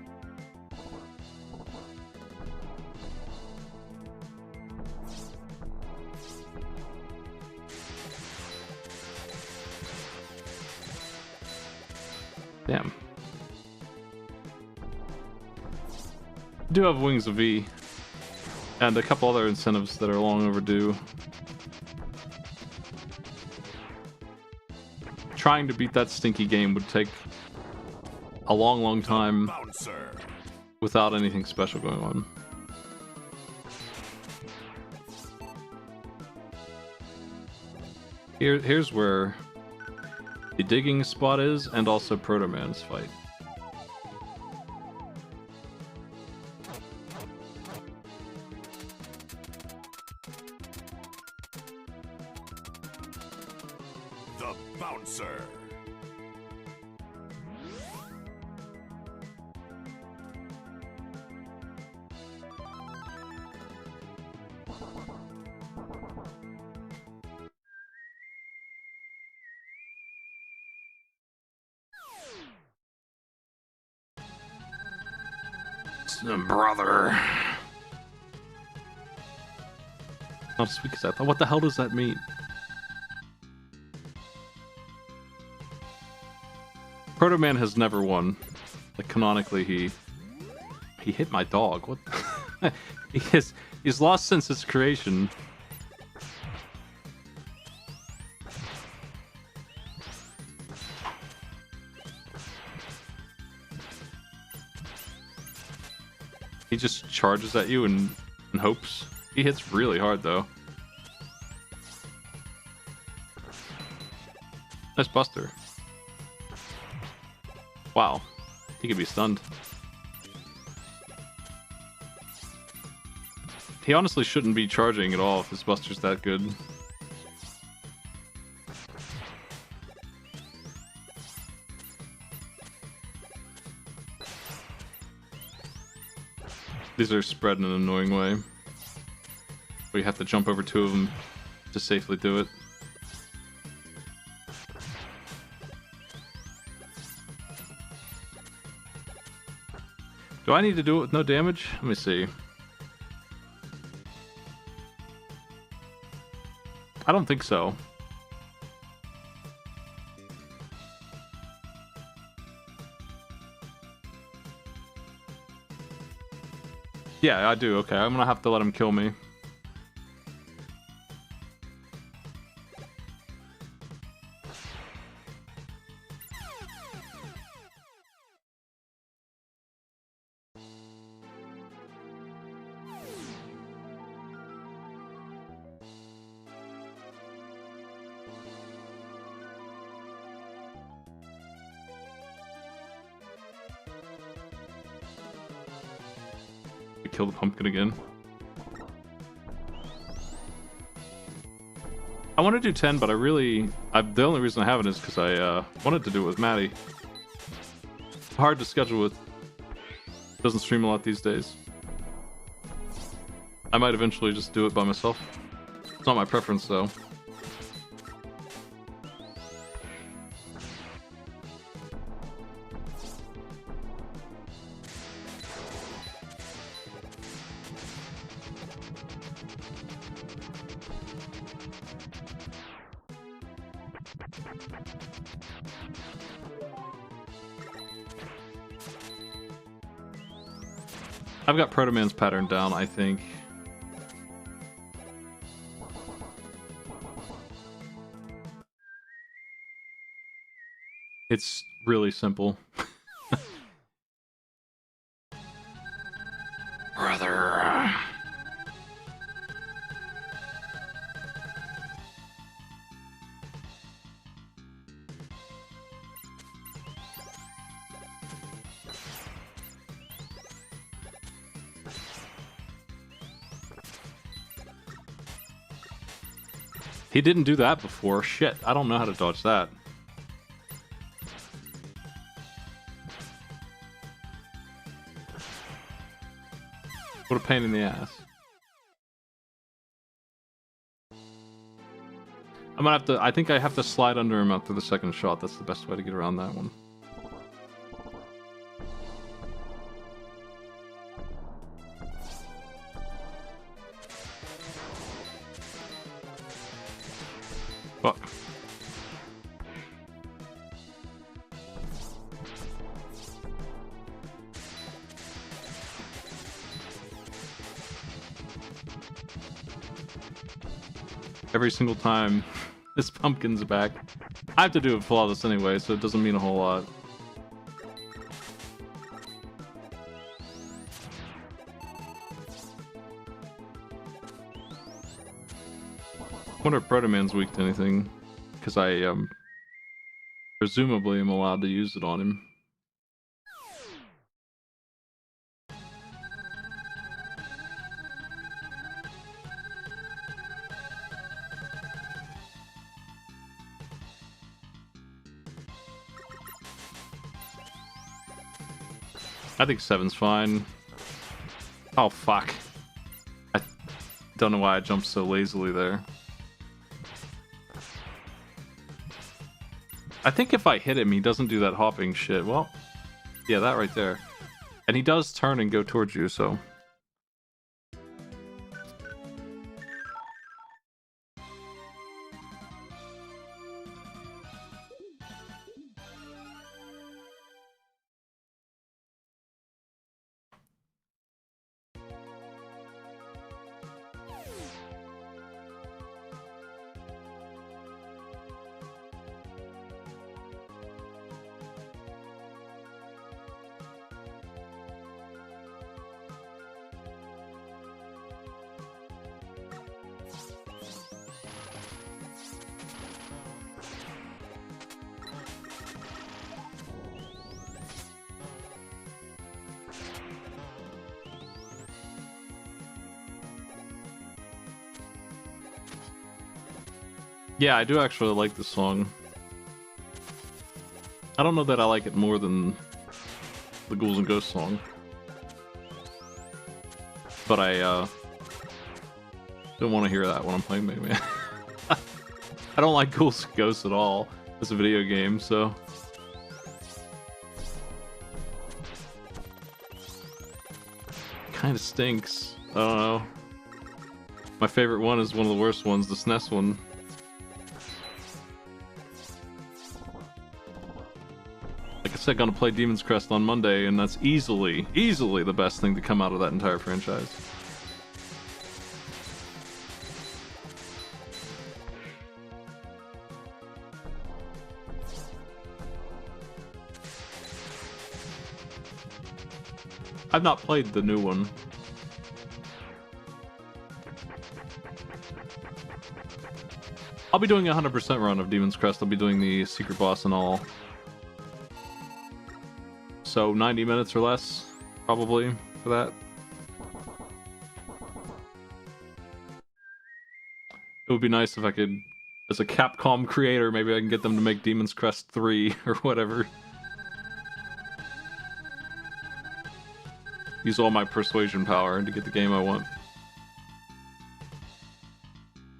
Damn. I do have Wings of V and a couple other incentives that are long overdue. Trying to beat that stinky game would take a long time Bouncer. without anything special going on. Here's where the digging spot is, and also Proto Man's fight. The Bouncer. Brother. Not as weak as I thought. What the hell does that mean? Proto Man has never won. Like canonically, he hit my dog. What? He's lost since its creation. He just charges at you and hopes. He hits really hard though. Nice Buster. Wow. He could be stunned. He honestly shouldn't be charging at all if his Buster's that good. These are spread in an annoying way. We have to jump over two of them to safely do it. Do I need to do it with no damage? Let me see. I don't think so. Yeah, I do. Okay, I'm gonna have to let him kill me. Kill the pumpkin again. I want to do 10, but the only reason I haven't is because I wanted to do it with Maddie. Hard to schedule with. Doesn't stream a lot these days. I might eventually just do it by myself. It's not my preference though. I've got Proto Man's pattern down, I think. It's really simple. Brother. He didn't do that before. Shit, I don't know how to dodge that. What a pain in the ass. I'm gonna have to, I think I have to slide under him after the second shot. That's the best way to get around that one. Fuck. Every single time this pumpkin's back. I have to do it flawless anyway, so it doesn't mean a whole lot. I wonder if Proto Man's weak to anything, because I presumably am allowed to use it on him. I think 7's fine. Oh fuck. I don't know why I jumped so lazily there. I think if I hit him, he doesn't do that hopping shit. Well, yeah, that right there. And he does turn and go towards you, so... Yeah, I do actually like this song. I don't know that I like it more than the Ghouls and Ghosts song. But I don't want to hear that when I'm playing Mega Man. I don't like Ghouls and Ghosts at all as a video game, so... Kinda stinks. I don't know. My favorite one is one of the worst ones, the SNES one. Like I said, gonna play Demon's Crest on Monday, and that's easily the best thing to come out of that entire franchise. I've not played the new one. I'll be doing a 100% run of Demon's Crest. I'll be doing the secret boss and all. So 90 minutes or less, probably, for that. It would be nice if I could, as a Capcom creator, maybe I can get them to make Demon's Crest 3 or whatever. Use all my persuasion power to get the game I want.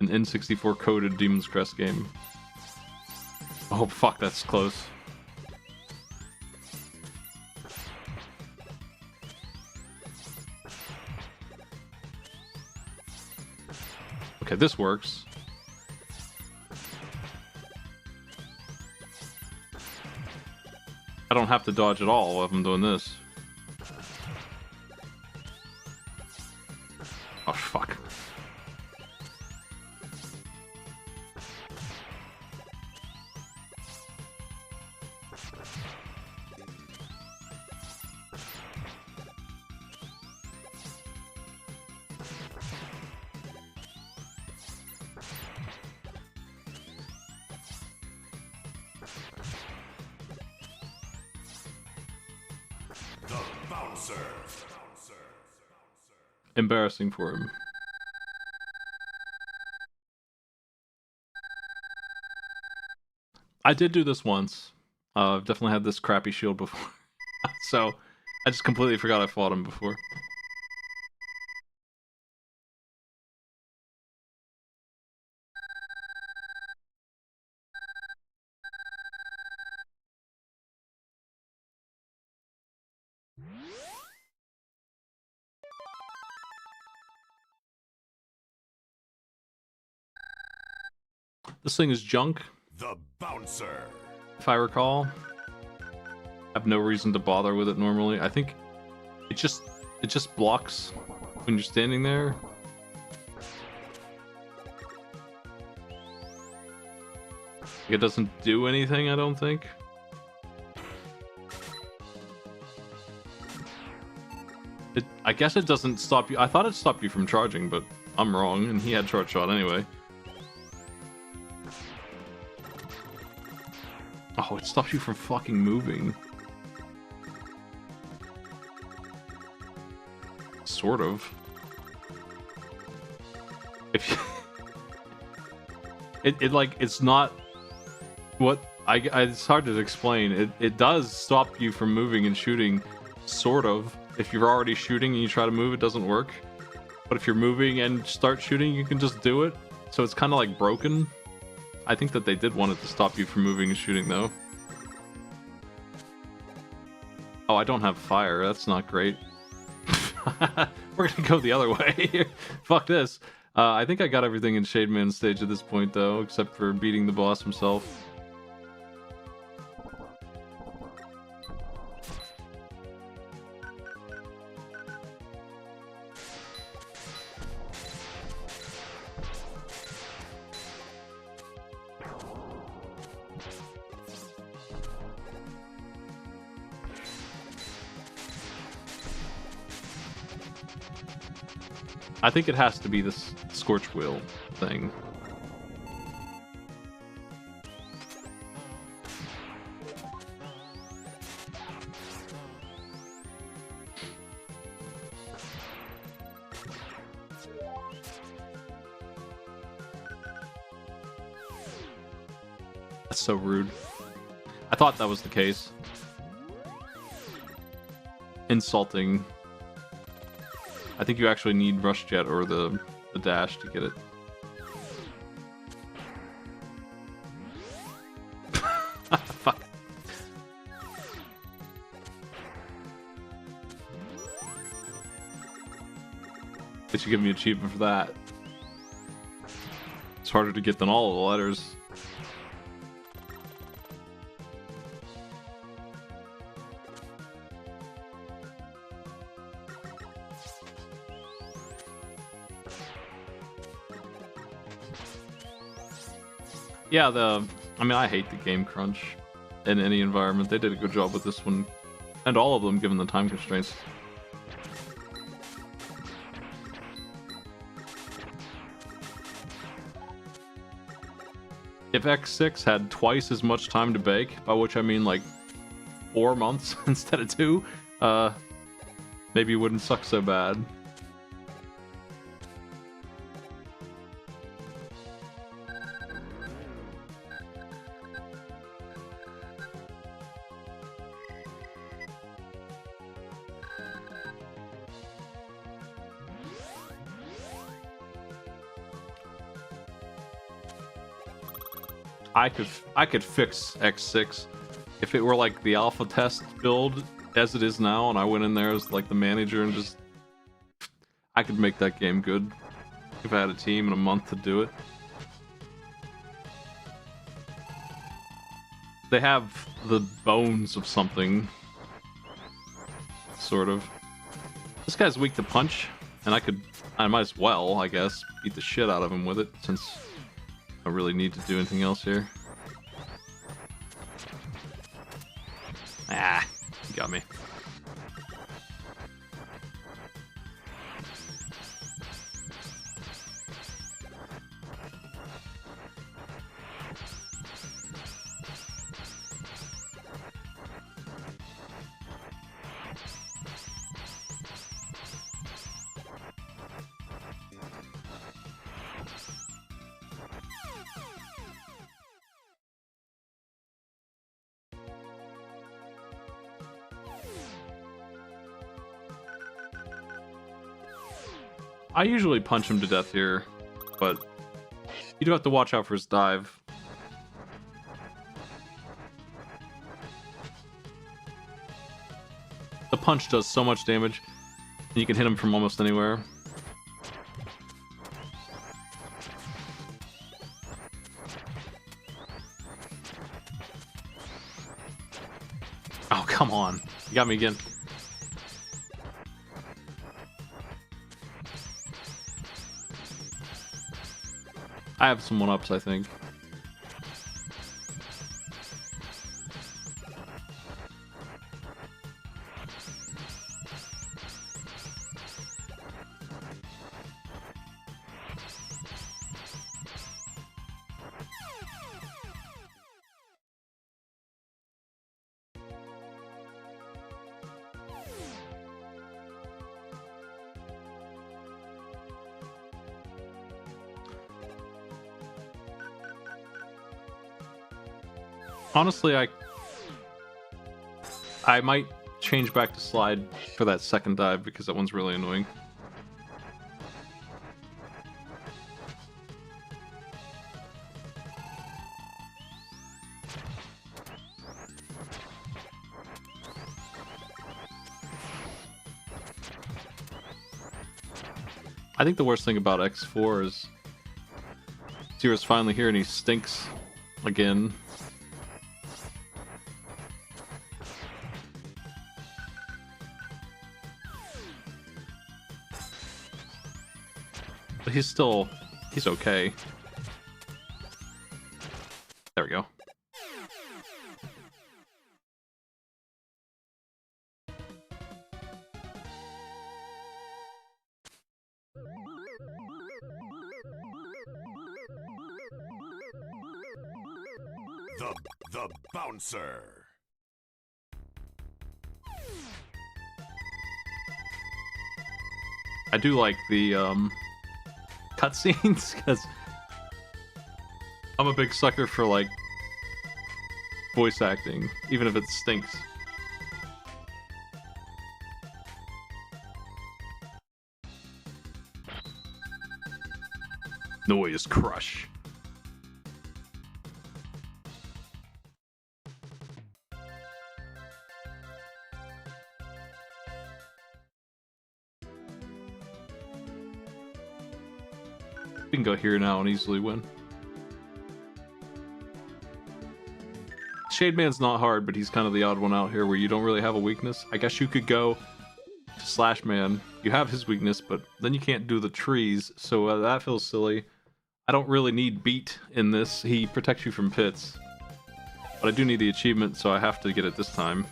An N64 coded Demon's Crest game. Oh fuck, that's close. Okay, this works. I don't have to dodge at all if I'm doing this. Oh, fuck. The Bouncer. Embarrassing for him. I did do this once. I've definitely had this crappy shield before. So, I just completely forgot I fought him before. This thing is junk, The Bouncer. if I recall. I have no reason to bother with it normally. I think it just blocks when you're standing there. It doesn't do anything, I don't think. I guess it doesn't stop you. I thought it stopped you from charging, but I'm wrong, and he had charge shot anyway. Oh, it stops you from fucking moving. Sort of. If you... it's not what it's hard to explain. It does stop you from moving and shooting, sort of. If you're already shooting and you try to move, it doesn't work. But if you're moving and start shooting, you can just do it. So it's kind of like broken. I think that they did want it to stop you from moving and shooting, though. Oh, I don't have fire. That's not great. We're gonna go the other way. Fuck this. I think I got everything in Shademan stage at this point, though, except for beating the boss himself. I think it has to be this Scorch Wheel thing. That's so rude. I thought that was the case. Insulting. I think you actually need Rush Jet or the dash to get it. Fuck. They should give me an achievement for that. It's harder to get than all of the letters. Yeah, I mean, I hate the game crunch in any environment. They did a good job with this one, and all of them, given the time constraints. If X6 had twice as much time to bake, by which I mean like 4 months instead of 2, maybe it wouldn't suck so bad. I could fix X6 if it were like the alpha test build as it is now, and I went in there as like the manager and just I could make that game good if I had a team and a month to do it. they have the bones of something. Sort of. This guy's weak to punch, and I might as well, I guess, beat the shit out of him with it, since I don't really need to do anything else here. Ah, you got me. I usually punch him to death here, but you do have to watch out for his dive. The punch does so much damage, and you can hit him from almost anywhere. Oh, come on. You got me again. I have some 1-ups, I think. Honestly, I might change back to slide for that second dive because that one's really annoying. I think the worst thing about X4 is Zero's finally here and he stinks again. But he's okay. There we go. The bouncer. I do like the cutscenes because I'm a big sucker for like voice acting, even if it stinks. Noise crush. We can go here now and easily win. Shade Man's not hard, but he's kind of the odd one out here where you don't really have a weakness. I guess you could go to Slash Man. You have his weakness, but then you can't do the trees, so that feels silly. I don't really need Beat in this. He protects you from pits. But I do need the achievement, so I have to get it this time.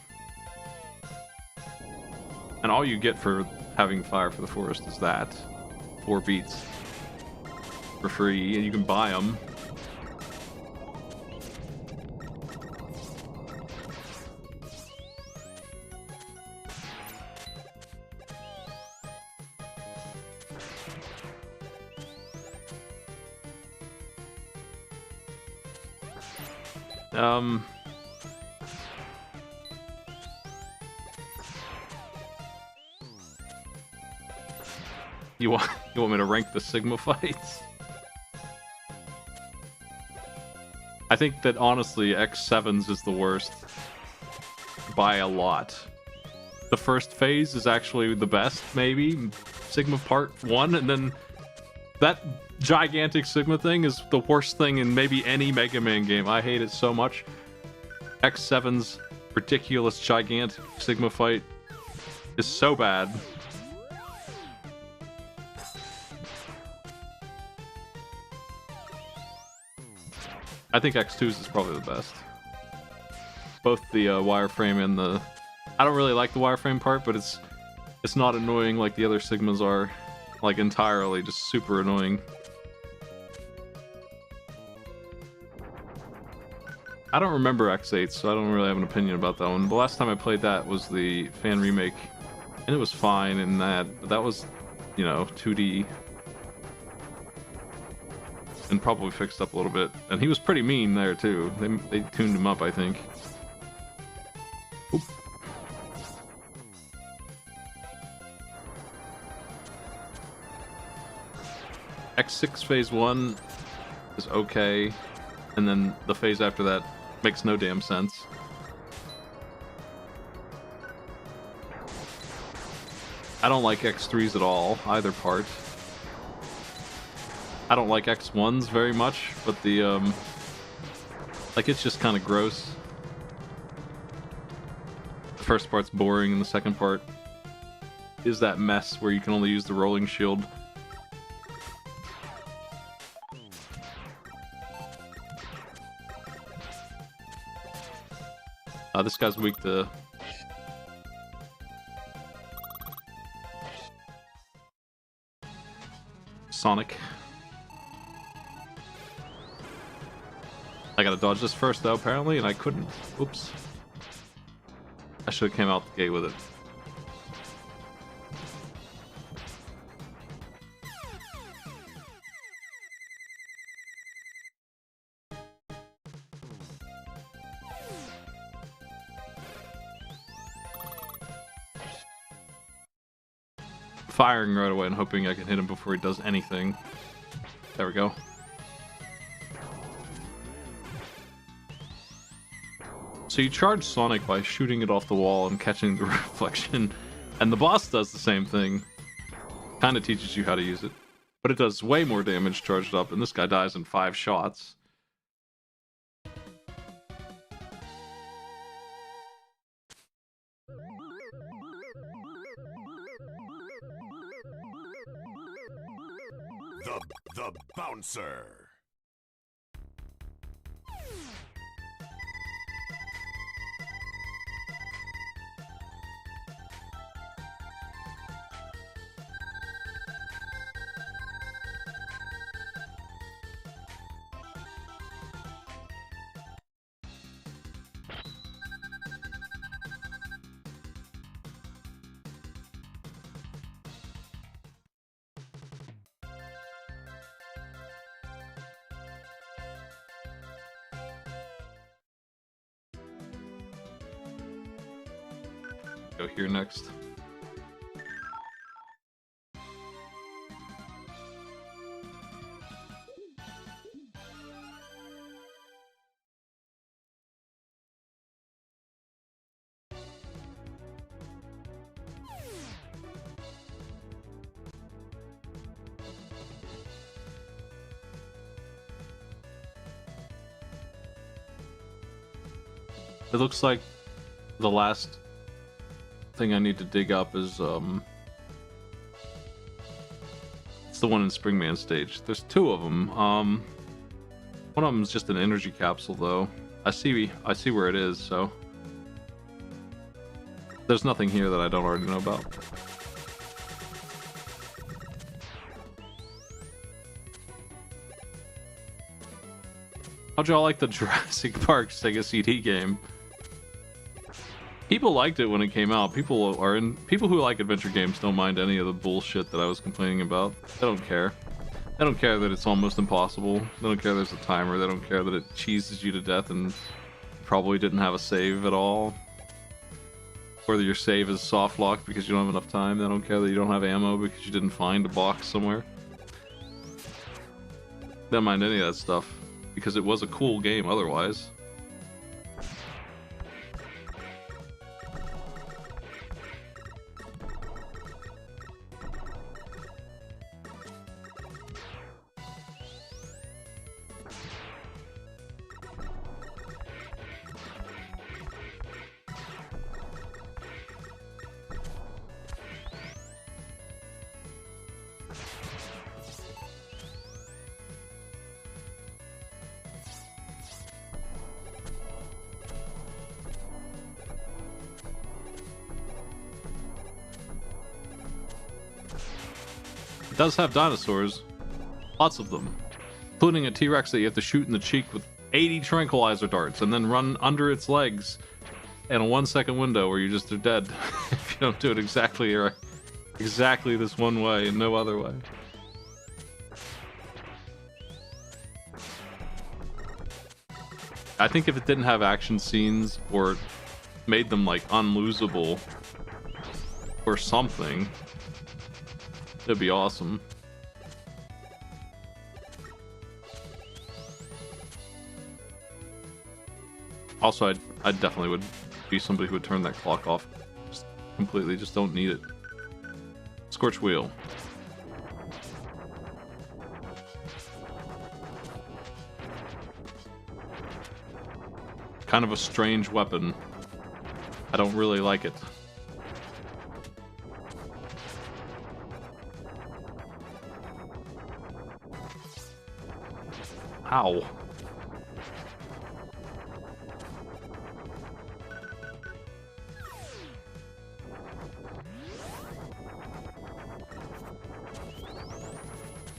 And all you get for having Fire for the Forest is that. 4 beats. For free, and you can buy them. You want me to rank the Sigma fights? I think that honestly X7's is the worst by a lot. The first phase is actually the best, maybe Sigma Part 1, and then that gigantic Sigma thing is the worst thing in maybe any Mega Man game. I hate it so much. X7's ridiculous gigantic Sigma fight is so bad. I think X2's is probably the best. Both the wireframe and the... I don't really like the wireframe part, but it's not annoying like the other Sigmas are. Like entirely, just super annoying. I don't remember X8, so I don't really have an opinion about that one. The last time I played that was the fan remake, and it was fine in that, but that was, you know, 2D. And probably fixed up a little bit. And he was pretty mean there, too. They tuned him up, I think. Oop. X6 phase 1 is okay. And then the phase after that makes no damn sense. I don't like X3s at all, either part. I don't like X1s very much, but the, like, it's just kind of gross. The first part's boring, and the second part is that mess where you can only use the rolling shield. This guy's weak to... Sonic. I gotta dodge this first though, apparently, and I couldn't. Oops. I should have came out the gate with it. Firing right away and hoping I can hit him before he does anything. There we go. So you charge Sonic by shooting it off the wall and catching the reflection, and the boss does the same thing. Kind of teaches you how to use it. But it does way more damage charged up, and this guy dies in 5 shots. The Bouncer. Go here next. It looks like the last thing I need to dig up is it's the one in Springman stage. There's 2 of them. One of them is just an energy capsule though. I see where it is, so there's nothing here that I don't already know about. How'd y'all like the Jurassic Park Sega CD game? People liked it when it came out. People who like adventure games don't mind any of the bullshit that I was complaining about. They don't care. They don't care that it's almost impossible. They don't care there's a timer. They don't care that it cheeses you to death and probably didn't have a save at all. Whether your save is soft locked because you don't have enough time. They don't care that you don't have ammo because you didn't find a box somewhere. They don't mind any of that stuff because it was a cool game otherwise. It does have dinosaurs. Lots of them. Including a T-Rex that you have to shoot in the cheek with 80 tranquilizer darts and then run under its legs in a 1-second window where you just are dead if you don't do it exactly this one way and no other way. I think if it didn't have action scenes or made them like unlosable or something, it'd be awesome. Also, I definitely would be somebody who would turn that clock off just completely. Just don't need it. Scorch wheel. Kind of a strange weapon. I don't really like it. Ow.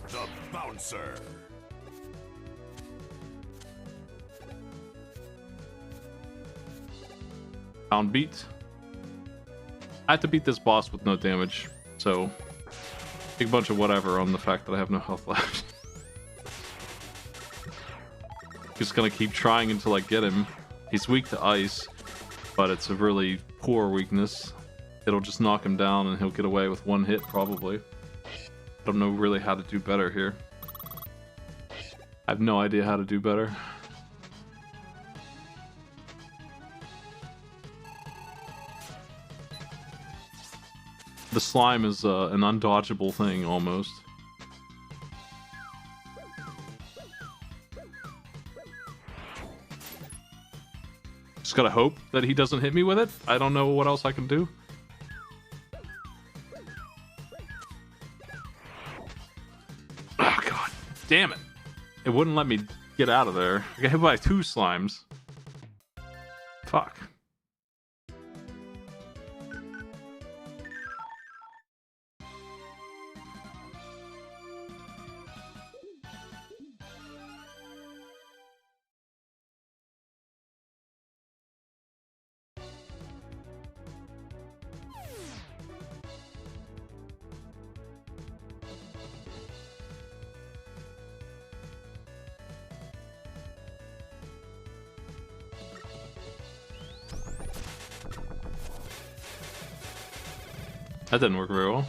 The Bouncer. Pound beat. I have to beat this boss with no damage, so big bunch of whatever on the fact that I have no health left. Just gonna keep trying until I get him. He's weak to ice, but it's a really poor weakness. It'll just knock him down and he'll get away with one hit probably. Don't know really how to do better here. I have no idea how to do better. The slime is an undodgeable thing almost. Just gotta hope that he doesn't hit me with it. I don't know what else I can do. Oh god damn it. It wouldn't let me get out of there. I got hit by 2 slimes. Fuck. That didn't work very well.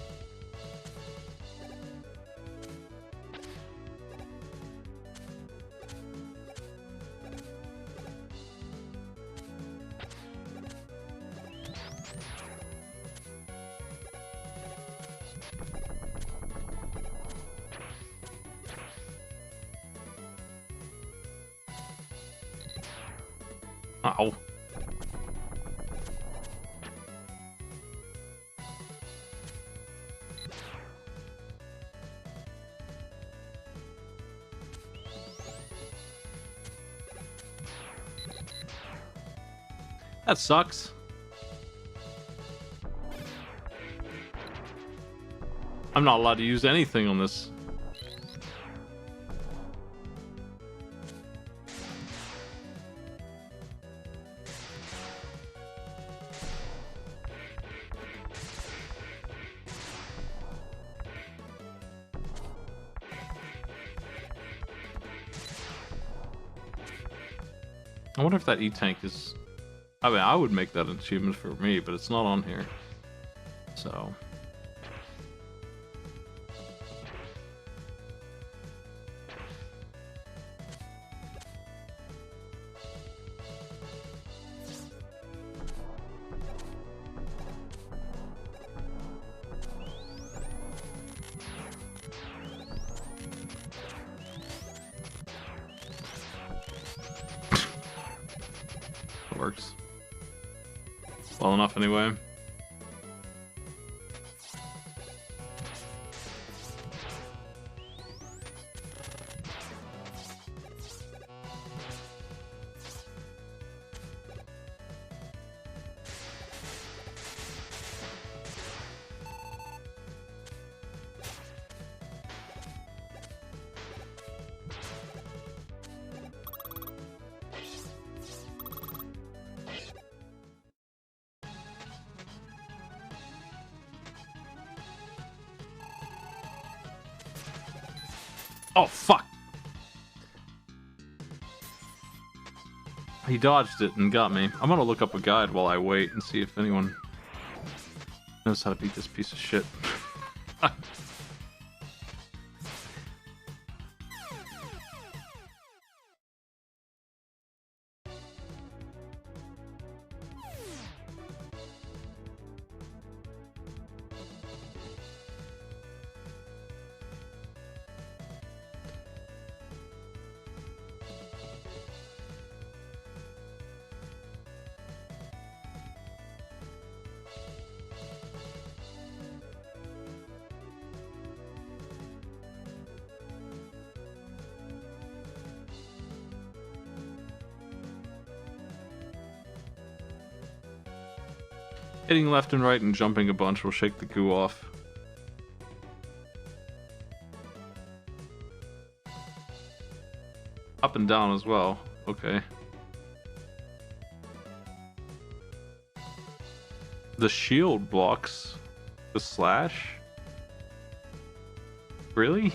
Ow. That sucks. I'm not allowed to use anything on this. I wonder if that E-Tank is... I mean, I would make that an achievement for me, but it's not on here. So... works. Well enough anyway. Oh, fuck! He dodged it and got me. I'm gonna look up a guide while I wait and see if anyone knows how to beat this piece of shit. Hitting left and right and jumping a bunch will shake the goo off. Up and down as well. Okay. The shield blocks the slash? Really?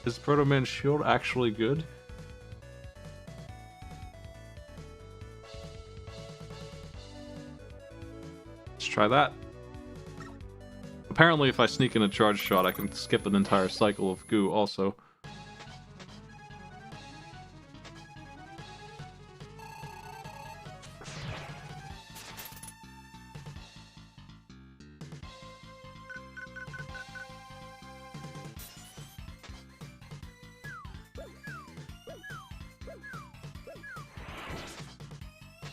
Is Proto Man's shield actually good? Try that. Apparently if I sneak in a charge shot I can skip an entire cycle of goo also.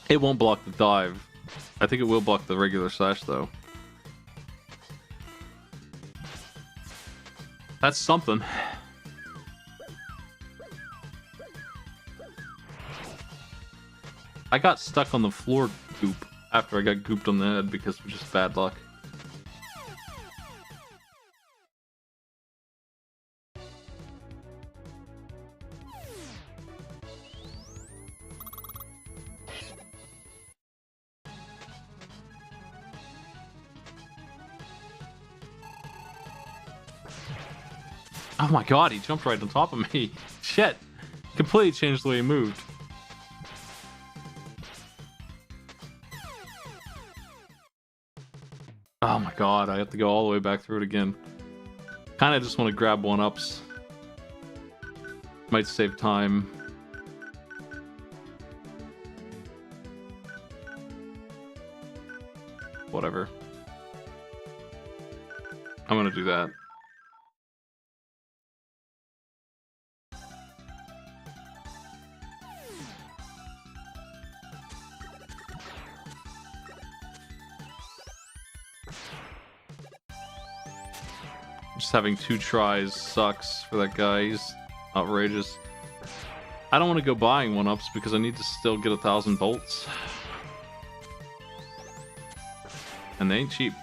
It won't block the dive. I think it will block the regular slash, though. That's something. I got stuck on the floor goop after I got gooped on the head because of just bad luck. Oh my god, he jumped right on top of me. Shit. Completely changed the way he moved. Oh my god, I have to go all the way back through it again. Kinda just want to grab one-ups. Might save time. Whatever. I'm gonna do that. Just having 2 tries sucks for that guy. He's outrageous. I don't want to go buying 1-ups because I need to still get 1,000 bolts. And they ain't cheap.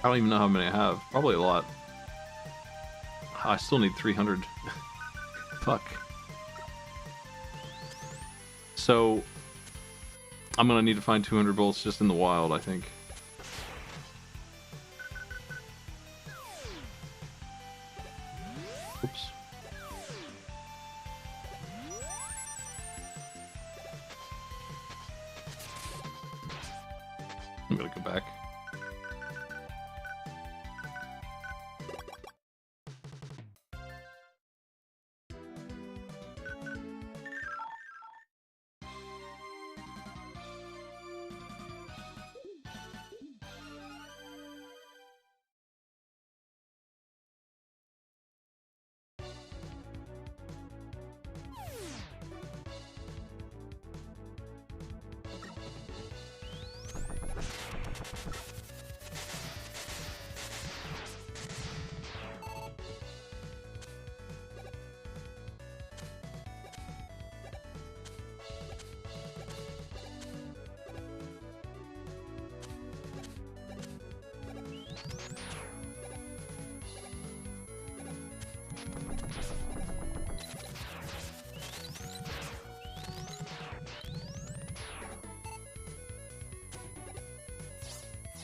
I don't even know how many I have. Probably a lot. I still need 300. Fuck. So, I'm gonna need to find 200 bolts just in the wild, I think. Oops. I'm gonna go back.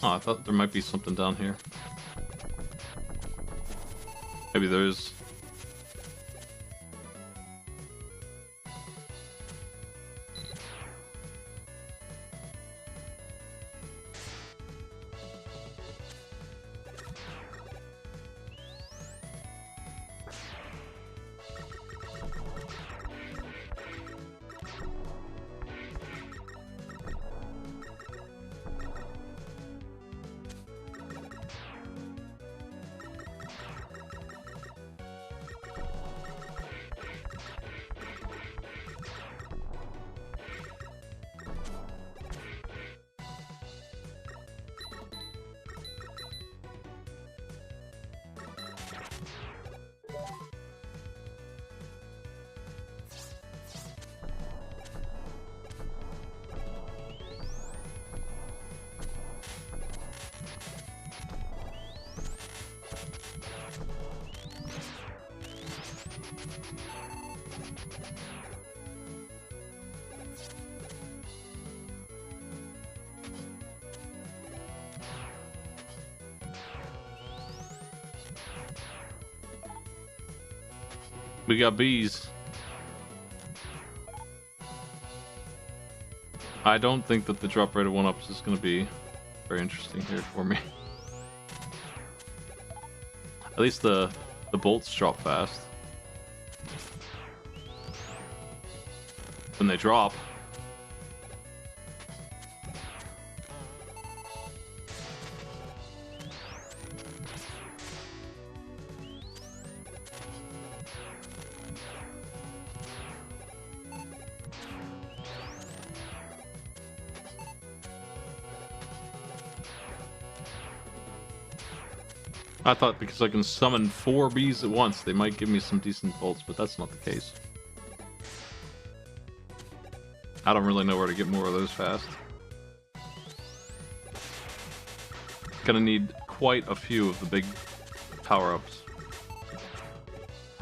Oh, I thought there might be something down here. Maybe there is. We got bees. I don't think that the drop rate of 1-ups is going to be very interesting here for me. At least the bolts drop fast. When they drop. I thought because I can summon 4 bees at once, they might give me some decent bolts, but that's not the case. I don't really know where to get more of those fast. Gonna need quite a few of the big power-ups.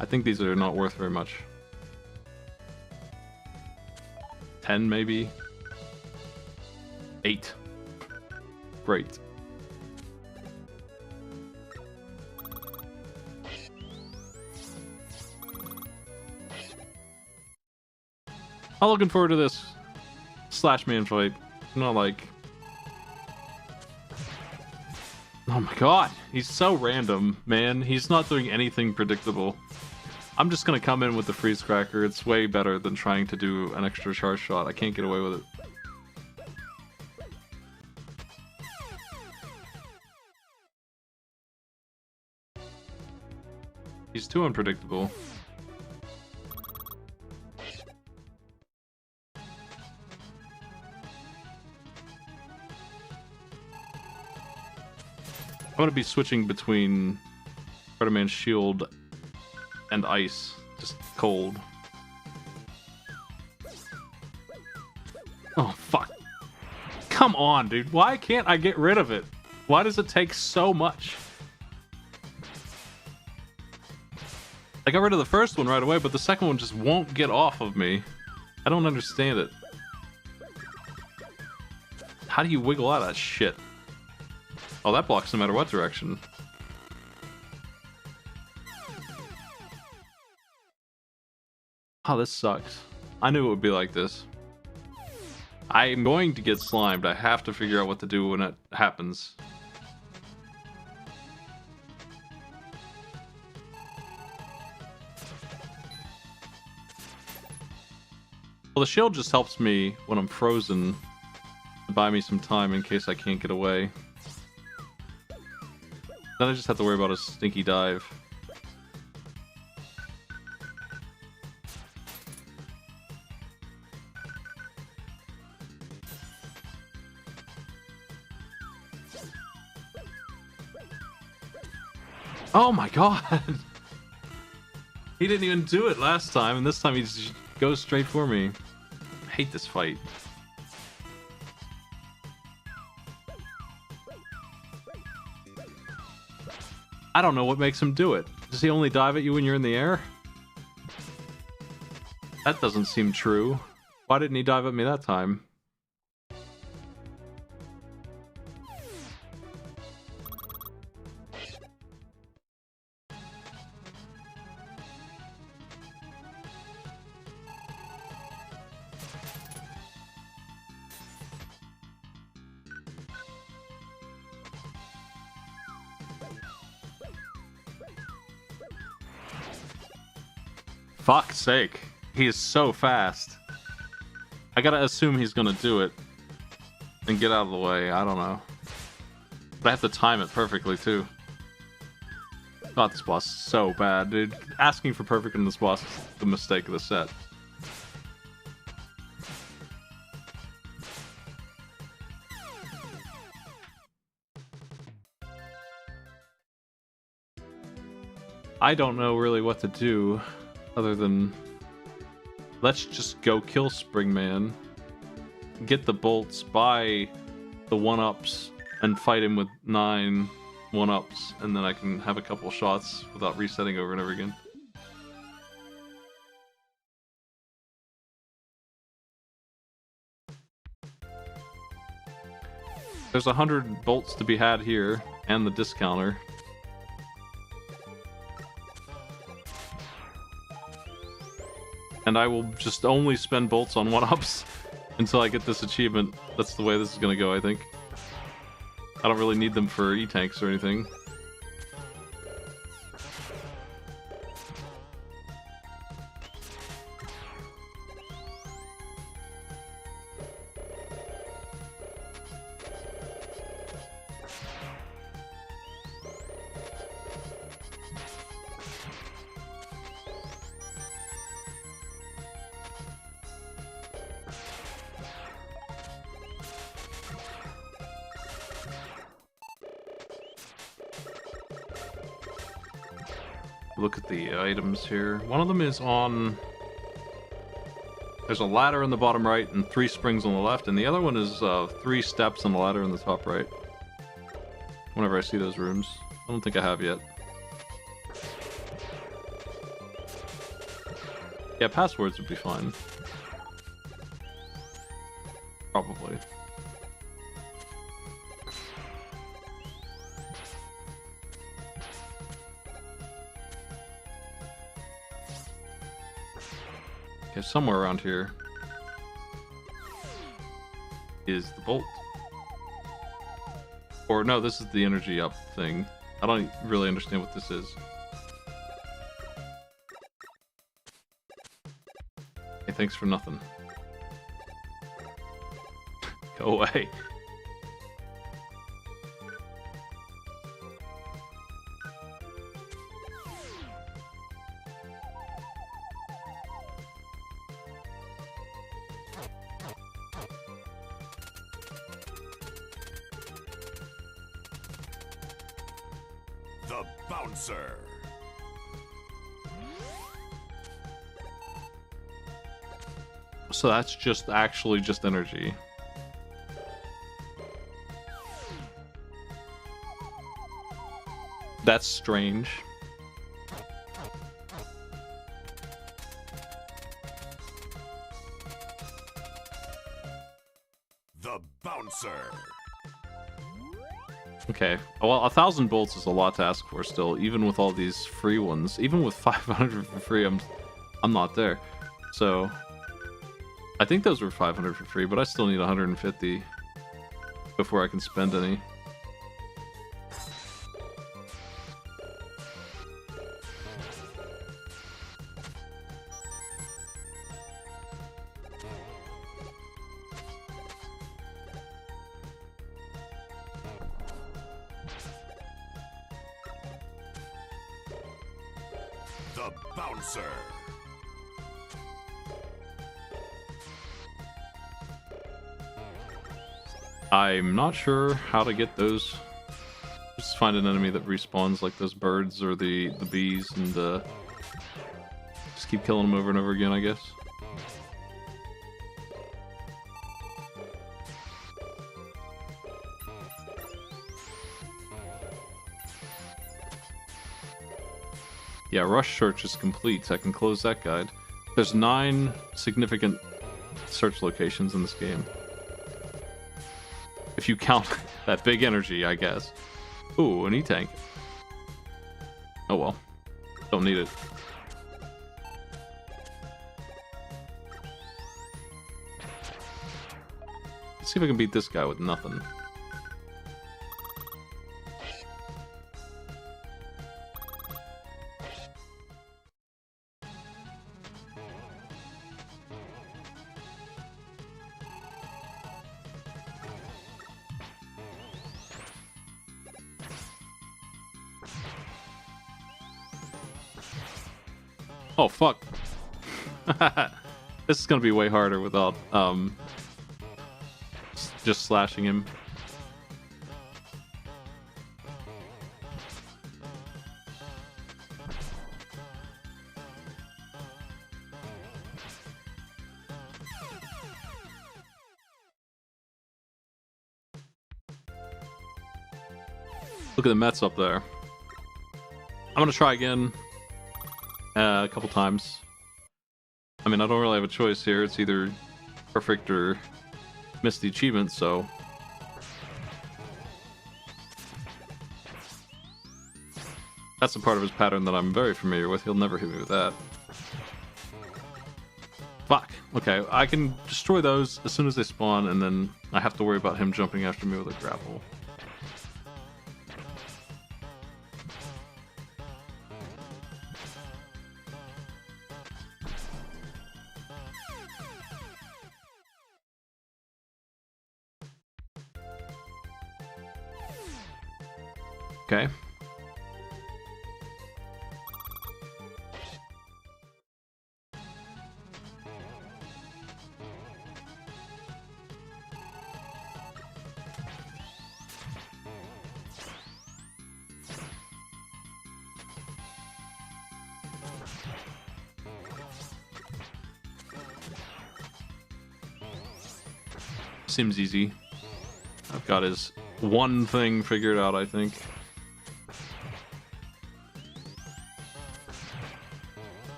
I think these are not worth very much. 10 maybe? 8. Great. I'm looking forward to this Slash Man fight. Not like... Oh my god, he's so random, man. He's not doing anything predictable. I'm just gonna come in with the Freeze Cracker. It's way better than trying to do an extra charge shot. I can't get away with it. He's too unpredictable. I'm gonna be switching between Spider-Man's shield and ice. Just cold. Oh, fuck. Come on, dude. Why can't I get rid of it? Why does it take so much? I got rid of the first one right away, but the second one just won't get off of me. I don't understand it. How do you wiggle out of that shit? Oh, that blocks no matter what direction. Oh, this sucks. I knew it would be like this. I am going to get slimed. I have to figure out what to do when it happens. Well, the shield just helps me when I'm frozen to buy me some time in case I can't get away. Then I just have to worry about a stinky dive. Oh my god! He didn't even do it last time, and this time he just goes straight for me. I hate this fight. I don't know what makes him do it. Does he only dive at you when you're in the air? That doesn't seem true. Why didn't he dive at me that time? Fuck's sake. He is so fast. I gotta assume he's gonna do it. And get out of the way. I don't know. But I have to time it perfectly, too. God, this boss is so bad, dude. Asking for perfect in this boss is the mistake of the set. I don't know really what to do other than let's just go kill Springman, get the bolts, buy the 1-ups, and fight him with 9 1-ups, and then I can have a couple shots without resetting over and over again. There's 100 bolts to be had here, and the discounter. And I will just only spend bolts on 1-ups until I get this achievement. That's the way this is gonna go, I think. I don't really need them for E-tanks or anything. Look at the items here. One of them is on... There's a ladder in the bottom right and 3 springs on the left, and the other one is 3 steps on the ladder in the top right. Whenever I see those rooms. I don't think I have yet. Yeah, passwords would be fine. Probably. Okay, somewhere around here is the bolt. Or no, this is the energy up thing. I don't really understand what this is. Hey, thanks for nothing. Go away. The Bouncer. So that's just actually just energy. That's strange. The Bouncer. Okay, well, 1,000 bolts is a lot to ask for still, even with all these free ones. Even with 500 for free, I'm not there. So, I think those were 500 for free, but I still need 150 before I can spend any. The Bouncer. I'm not sure how to get those. Just find an enemy that respawns like those birds or the bees and just keep killing them over and over again, I guess. Yeah, Rush Search is complete. I can close that guide. There's 9 significant search locations in this game. If you count that big energy, I guess. Ooh, an E-tank. Oh well. Don't need it. Let's see if I can beat this guy with nothing. Oh fuck. This is gonna be way harder without just slashing him. Look at the Mets up there. I'm gonna try again a couple times. I mean, I don't really have a choice here. It's either perfect or miss the achievement, so... That's a part of his pattern that I'm very familiar with. He'll never hit me with that. Fuck. Okay, I can destroy those as soon as they spawn, and then I have to worry about him jumping after me with a grapple. Okay. Seems easy. I've got his one thing figured out, I think.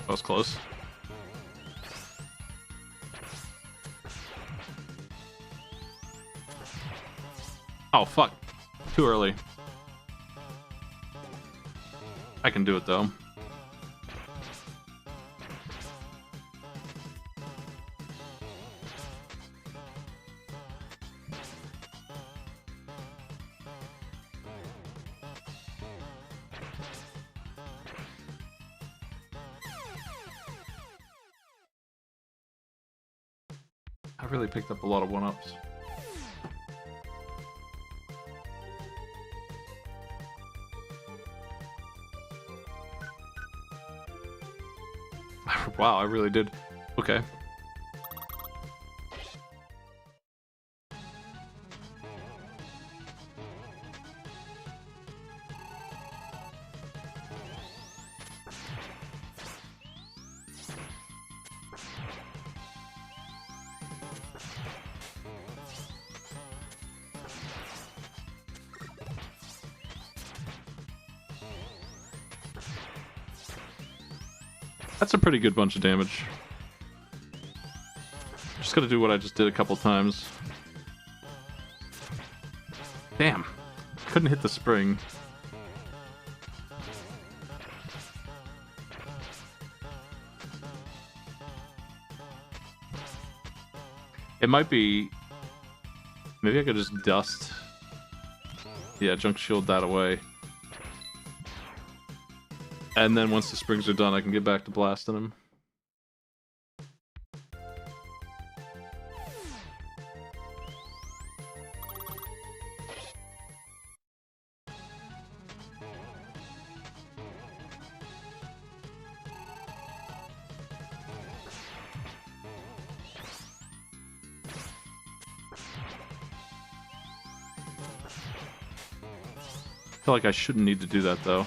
That was close. Oh, fuck. Too early. I can do it, though. I really picked up a lot of one-ups. Wow, I really did. Okay. That's a pretty good bunch of damage. Just gotta do what I just did a couple times. Damn. Couldn't hit the spring. It might be... Maybe I could just dust... Yeah, junk shield that away. And then once the springs are done, I can get back to blasting him. I feel like I shouldn't need to do that, though.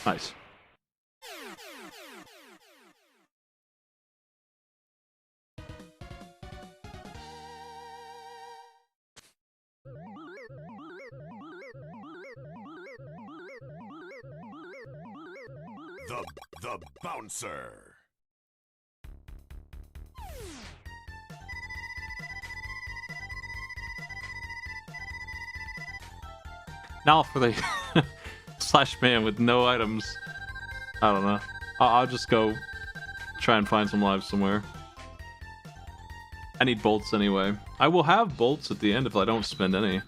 Nice. The Bouncer. Now for the slash man with no items. I don't know. I'll just go try and find some lives somewhere. I need bolts anyway. I will have bolts at the end if I don't spend any.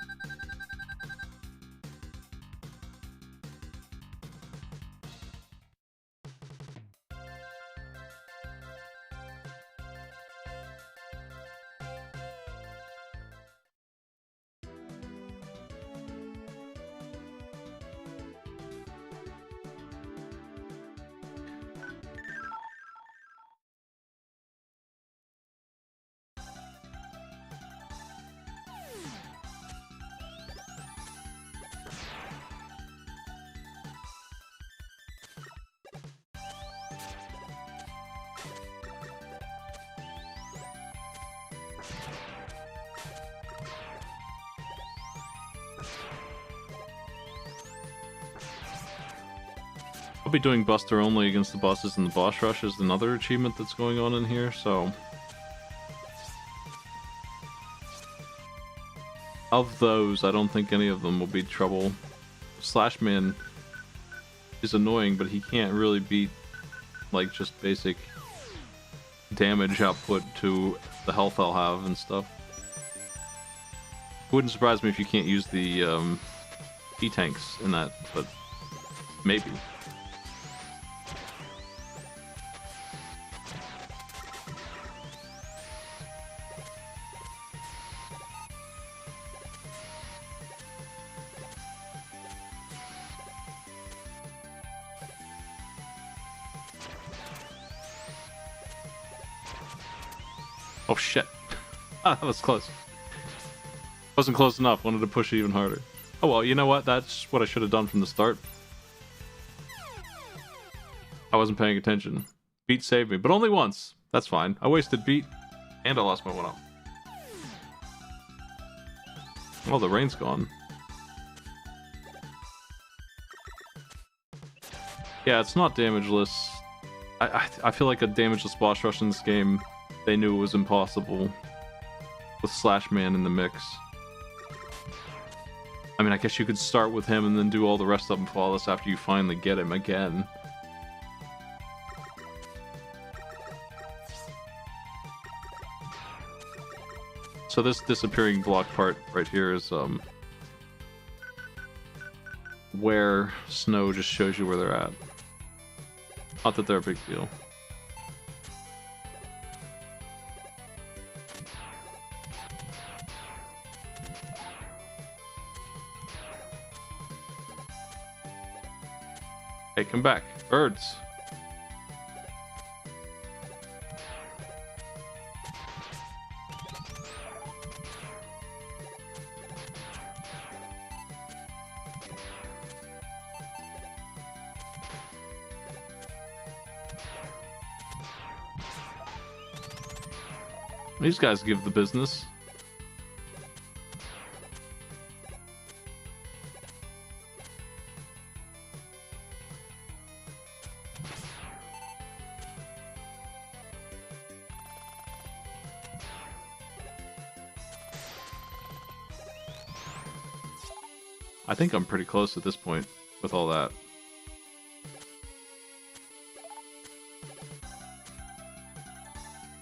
I'll be doing Buster only against the bosses, and the boss rush is another achievement that's going on in here, so... Of those, I don't think any of them will be trouble. Slashman is annoying, but he can't really beat, like, just basic damage output to the health I'll have and stuff. It wouldn't surprise me if you can't use the E-tanks in that, but maybe. Oh shit. That was close. Wasn't close enough, wanted to push it even harder. Oh well, you know what? That's what I should have done from the start. I wasn't paying attention. Beat saved me, but only once. That's fine. I wasted beat, and I lost my 1-up. Oh, the rain's gone. Yeah, it's not damageless. I feel like a damageless boss rush in this game, they knew it was impossible with Slashman in the mix. I mean, I guess you could start with him and then do all the rest of them flawless after you finally get him again. So this disappearing block part right here is where snow just shows you where they're at. Not that they're a big deal. Hey, come back. Birds. These guys give the business. I think I'm pretty close at this point with all that.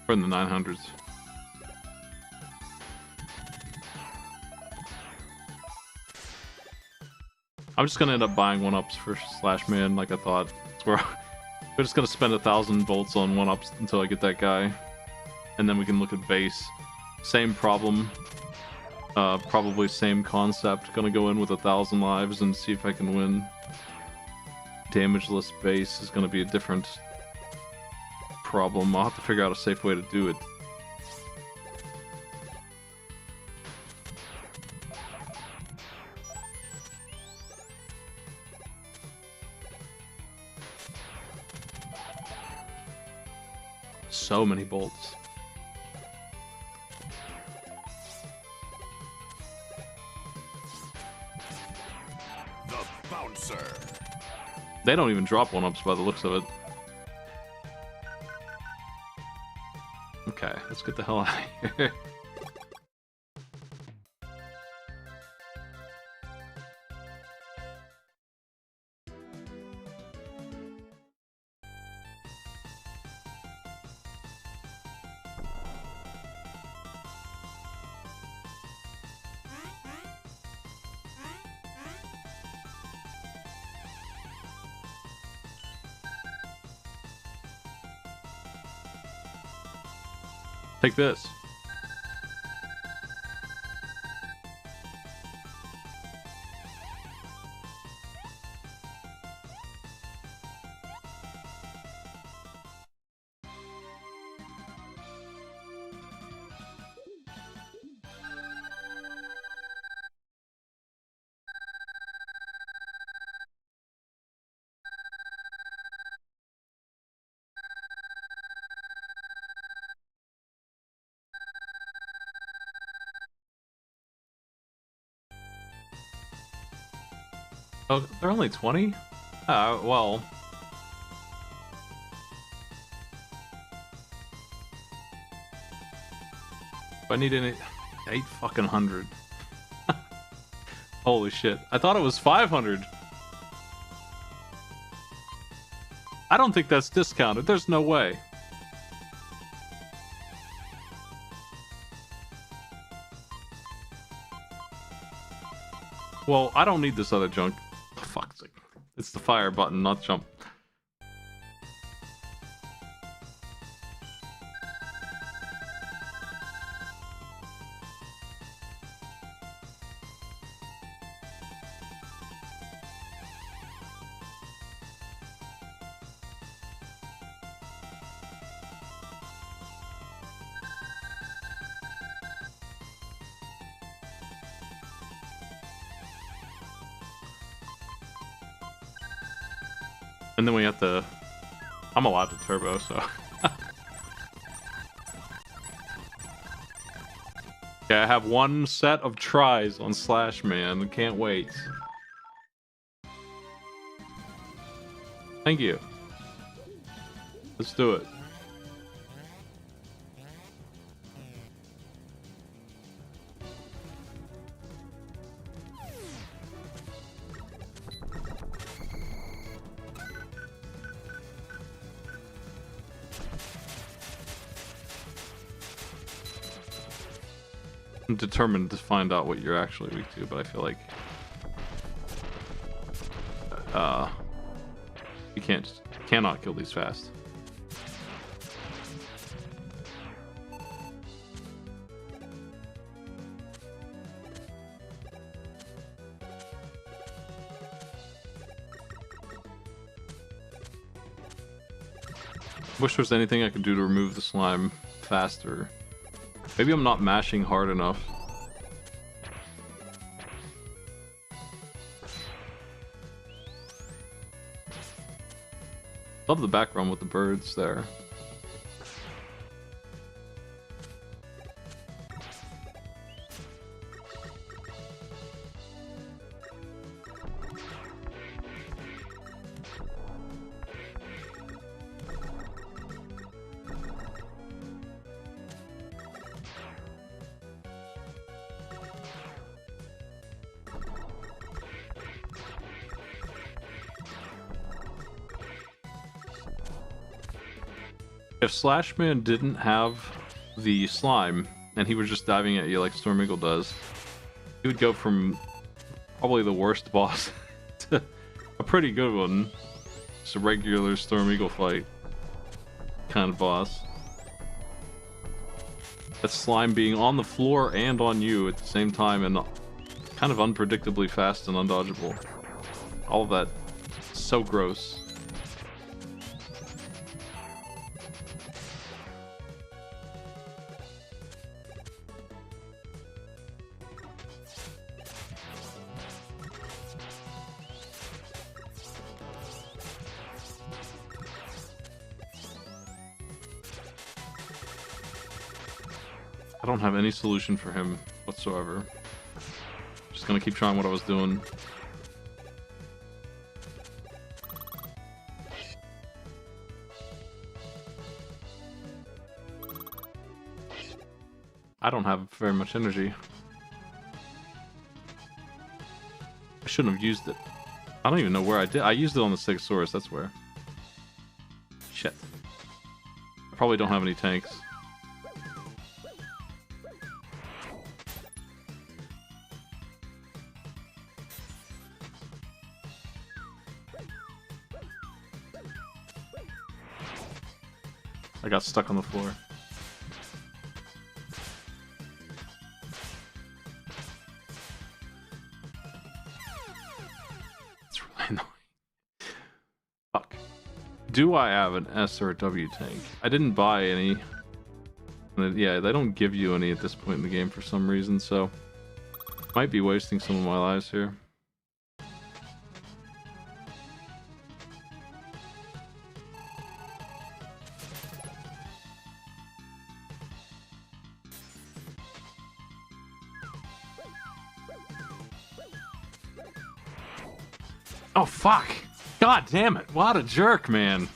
We're in the 900s. I'm just gonna end up buying 1-ups for Slashman like I thought. It's where we're just gonna spend 1,000 volts on 1-ups until I get that guy. And then we can look at base. Same problem. Probably same concept. Gonna go in with 1,000 lives and see if I can win. Damageless base is gonna be a different problem. I'll have to figure out a safe way to do it. So many bolts. The Bouncer. They don't even drop 1-ups by the looks of it. Okay, let's get the hell out of here. Take this. Oh, they're only 20? Well. If I need any 8 fucking hundred. Holy shit. I thought it was 500. I don't think that's discounted. There's no way. Well, I don't need this other junk. Oh, fuck's sake. It's the fire button, not jump. And then we have to... I'm allowed to turbo, so... Okay, I have one set of tries on Slash Man. Can't wait. Thank you. Let's do it. I'm determined to find out what you're actually weak to, but I feel like you cannot kill these fast. Wish there was anything I could do to remove the slime faster. Maybe I'm not mashing hard enough. Love the background with the birds there. If Slashman didn't have the slime, and he was just diving at you like Storm Eagle does, he would go from probably the worst boss to a pretty good one. Just a regular Storm Eagle fight kind of boss. That slime being on the floor and on you at the same time, and kind of unpredictably fast and undodgeable. All of that, so gross. I don't have any solution for him whatsoever. Just gonna keep trying what I was doing. I don't have very much energy. I shouldn't have used it. I don't even know where I did. I used it on the Stegosaurus, that's where. Shit. I probably don't have any tanks. I got stuck on the floor. I know. Fuck. Do I have an S or a W tank? I didn't buy any. Yeah, they don't give you any at this point in the game for some reason, so might be wasting some of my lives here. Oh, fuck! God damn it! What a jerk, man!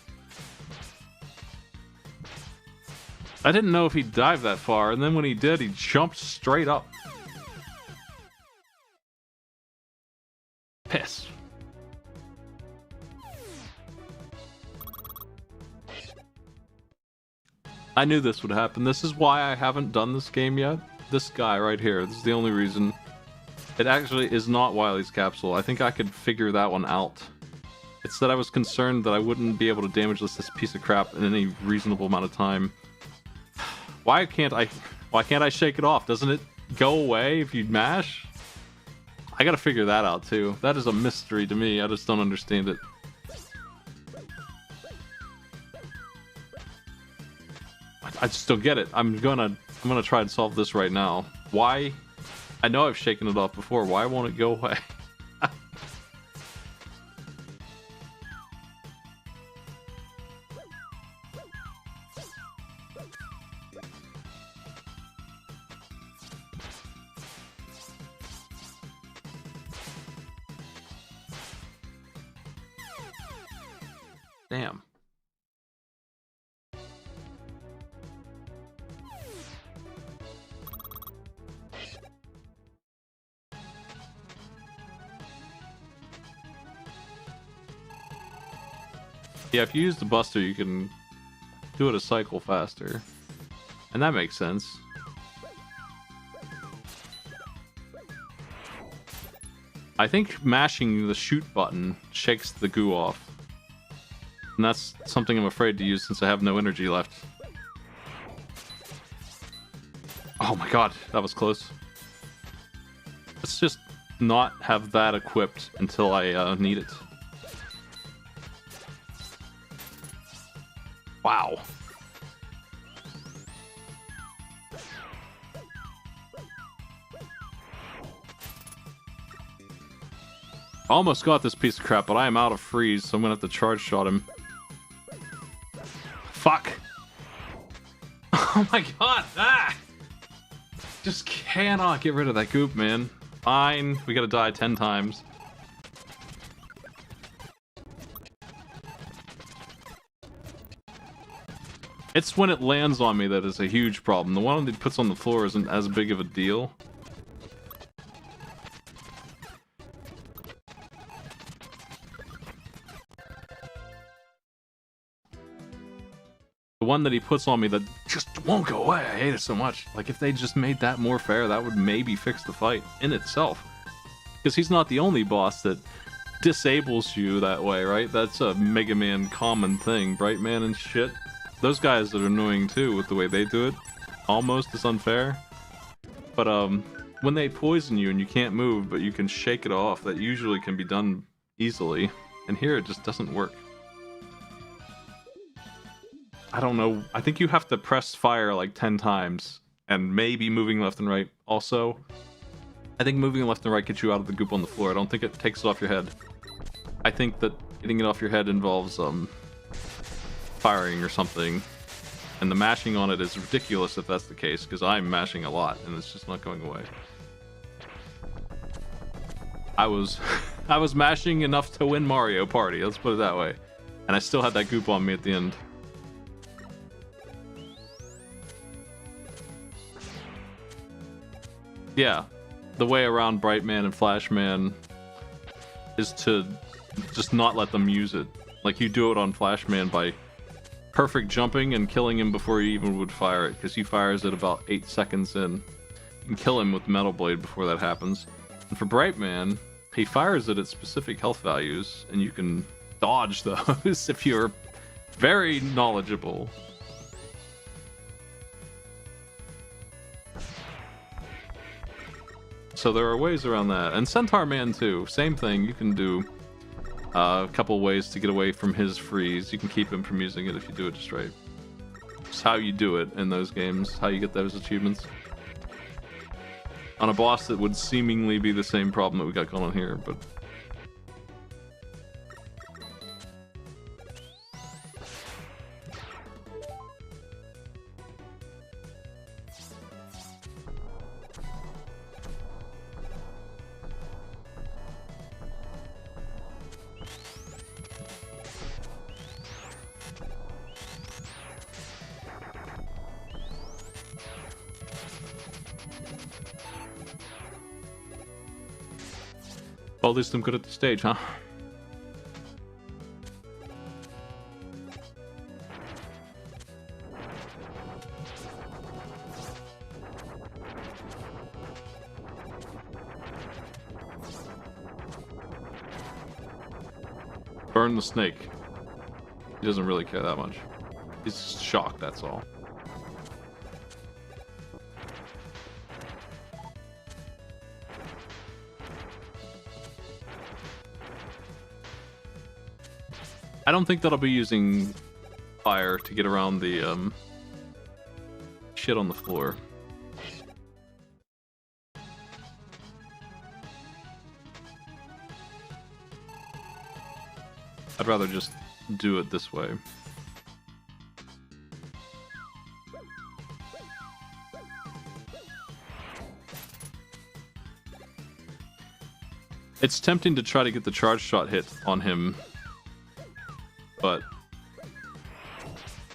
I didn't know if he'd dive that far, and then when he did, he jumped straight up. Piss. I knew this would happen. This is why I haven't done this game yet. This guy right here. This is the only reason. It actually is not Wily's capsule. I think I could figure that one out. It's that I was concerned that I wouldn't be able to damage this piece of crap in any reasonable amount of time. Why can't I shake it off? Doesn't it go away if you mash? I gotta figure that out too. That is a mystery to me. I just don't understand it. I just don't get it. I'm gonna try and solve this right now. Why? I know I've shaken it off before. Why won't it go away? Damn. Yeah, if you use the Buster, you can do it a cycle faster. And that makes sense. I think mashing the shoot button shakes the goo off. And that's something I'm afraid to use since I have no energy left. Oh my god, that was close. Let's just not have that equipped until I need it. Wow. Almost got this piece of crap, but I am out of freeze, so I'm gonna have to charge shot him. Fuck. Oh my god, ah! Just cannot get rid of that goop, man. Fine, we gotta die 10 times. It's when it lands on me that is a huge problem. The one that he puts on the floor isn't as big of a deal. The one that he puts on me that just won't go away. I hate it so much. Like, if they just made that more fair, that would maybe fix the fight in itself. Because he's not the only boss that disables you that way, right? That's a Mega Man common thing. Bright Man and shit. Those guys are annoying too with the way they do it. Almost as unfair. But when they poison you and you can't move, but you can shake it off, that usually can be done easily. And here it just doesn't work. I don't know. I think you have to press fire like 10 times. And maybe moving left and right also. I think moving left and right gets you out of the goop on the floor. I don't think it takes it off your head. I think that getting it off your head involves firing or something. And the mashing on it is ridiculous if that's the case, because I'm mashing a lot and it's just not going away. I was mashing enough to win Mario Party, let's put it that way. And I still had that goop on me at the end. Yeah, the way around Bright Man and Flash Man is to just not let them use it. Like, you do it on Flash Man by perfect jumping and killing him before he even would fire it, because he fires it about 8 seconds in. You can kill him with Metal Blade before that happens. And for Bright Man, he fires it at specific health values, and you can dodge those if you're very knowledgeable. So there are ways around that. And Centaur Man too, same thing. You can do A couple ways to get away from his freeze. You can keep him from using it if you do it just right. It's how you do it in those games, how you get those achievements. On a boss that would seemingly be the same problem that we got going on here, but... Well, at least I'm good at the stage, huh? Burn the snake. He doesn't really care that much. He's shocked, that's all. I don't think that I'll be using fire to get around the shit on the floor. I'd rather just do it this way. It's tempting to try to get the charge shot hit on him. But,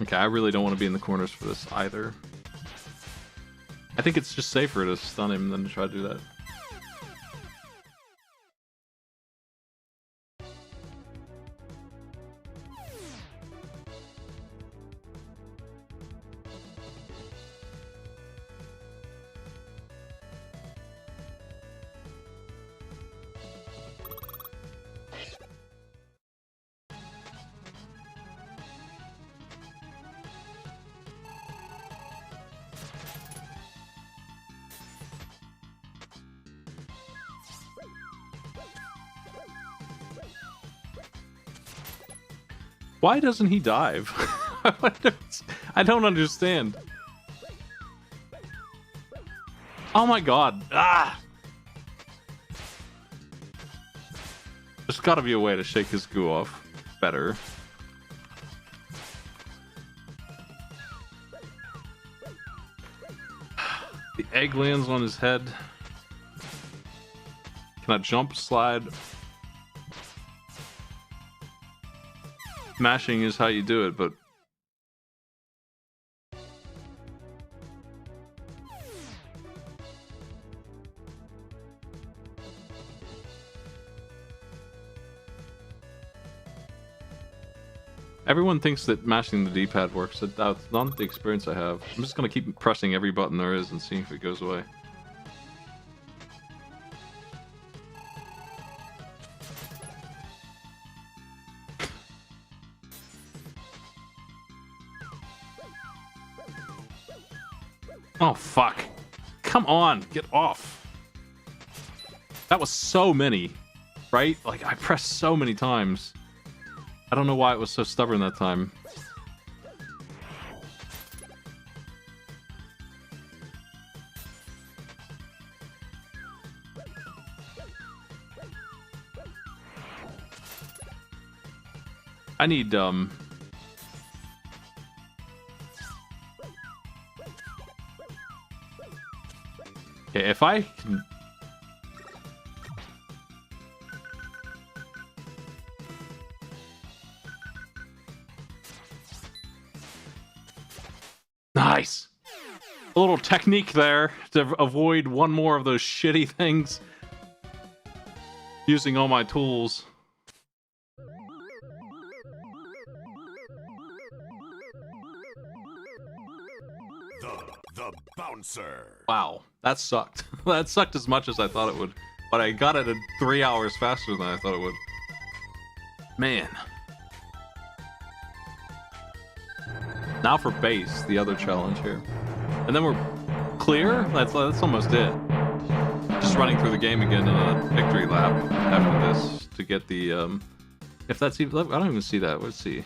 okay, I really don't want to be in the corners for this either. I think it's just safer to stun him than to try to do that. Why doesn't he dive? I don't understand. Oh my god. Ah! There's gotta be a way to shake his goo off better. The egg lands on his head. Can I jump, slide? Mashing is how you do it, but everyone thinks that mashing the D-pad works. That's not the experience I have. I'm just gonna keep pressing every button there is and see if it goes away. Oh, fuck. Come on, get off. That was so many, right? Like, I pressed so many times. I don't know why it was so stubborn that time. I need, okay, if I can... Nice! A little technique there to avoid one more of those shitty things. Using all my tools. The bouncer. Wow, that sucked. That sucked as much as I thought it would. But I got it in 3 hours faster than I thought it would. Man. Now for base, the other challenge here. And then we're clear? That's almost it. Just running through the game again in a victory lap after this to get the If that's even, I don't even see that. Let's see.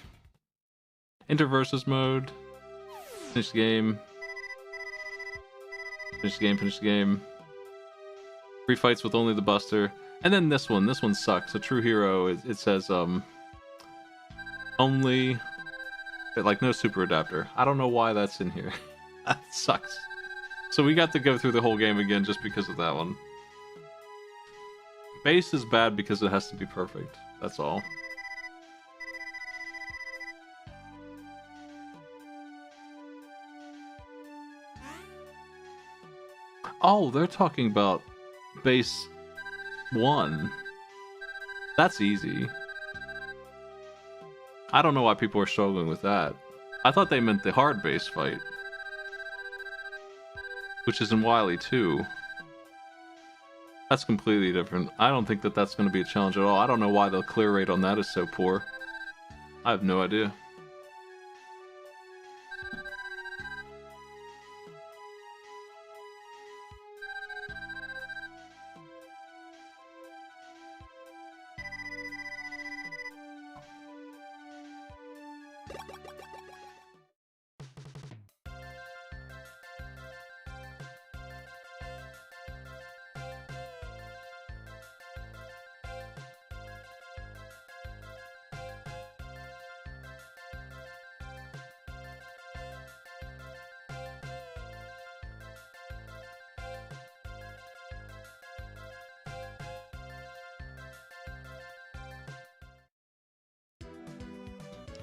Enter versus mode. Finish the game. Finish the game. Finish the game. Free fights with only the Buster. And then this one. This one sucks. A true hero. It says only, like, no super adapter. I don't know why that's in here. That sucks. So we got to go through the whole game again just because of that one. Base is bad because it has to be perfect. That's all. Oh, they're talking about base 1. That's easy. I don't know why people are struggling with that. I thought they meant the hard base fight, which is in Wily 2. That's completely different. I don't think that that's going to be a challenge at all. I don't know why the clear rate on that is so poor. I have no idea.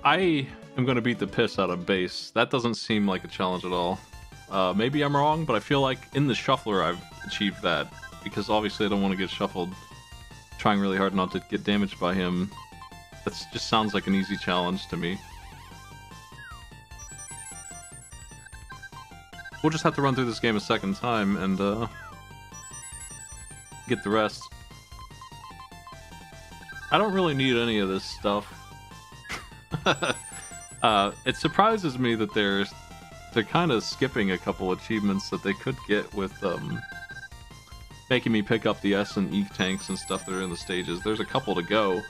I am going to beat the piss out of base. That doesn't seem like a challenge at all. Maybe I'm wrong, but I feel like in the shuffler I've achieved that. Because obviously I don't want to get shuffled. Trying really hard not to get damaged by him. That just sounds like an easy challenge to me. We'll just have to run through this game a second time and get the rest. I don't really need any of this stuff. It surprises me that they're kind of skipping a couple achievements that they could get with making me pick up the S and E tanks and stuff that are in the stages. There's a couple to go,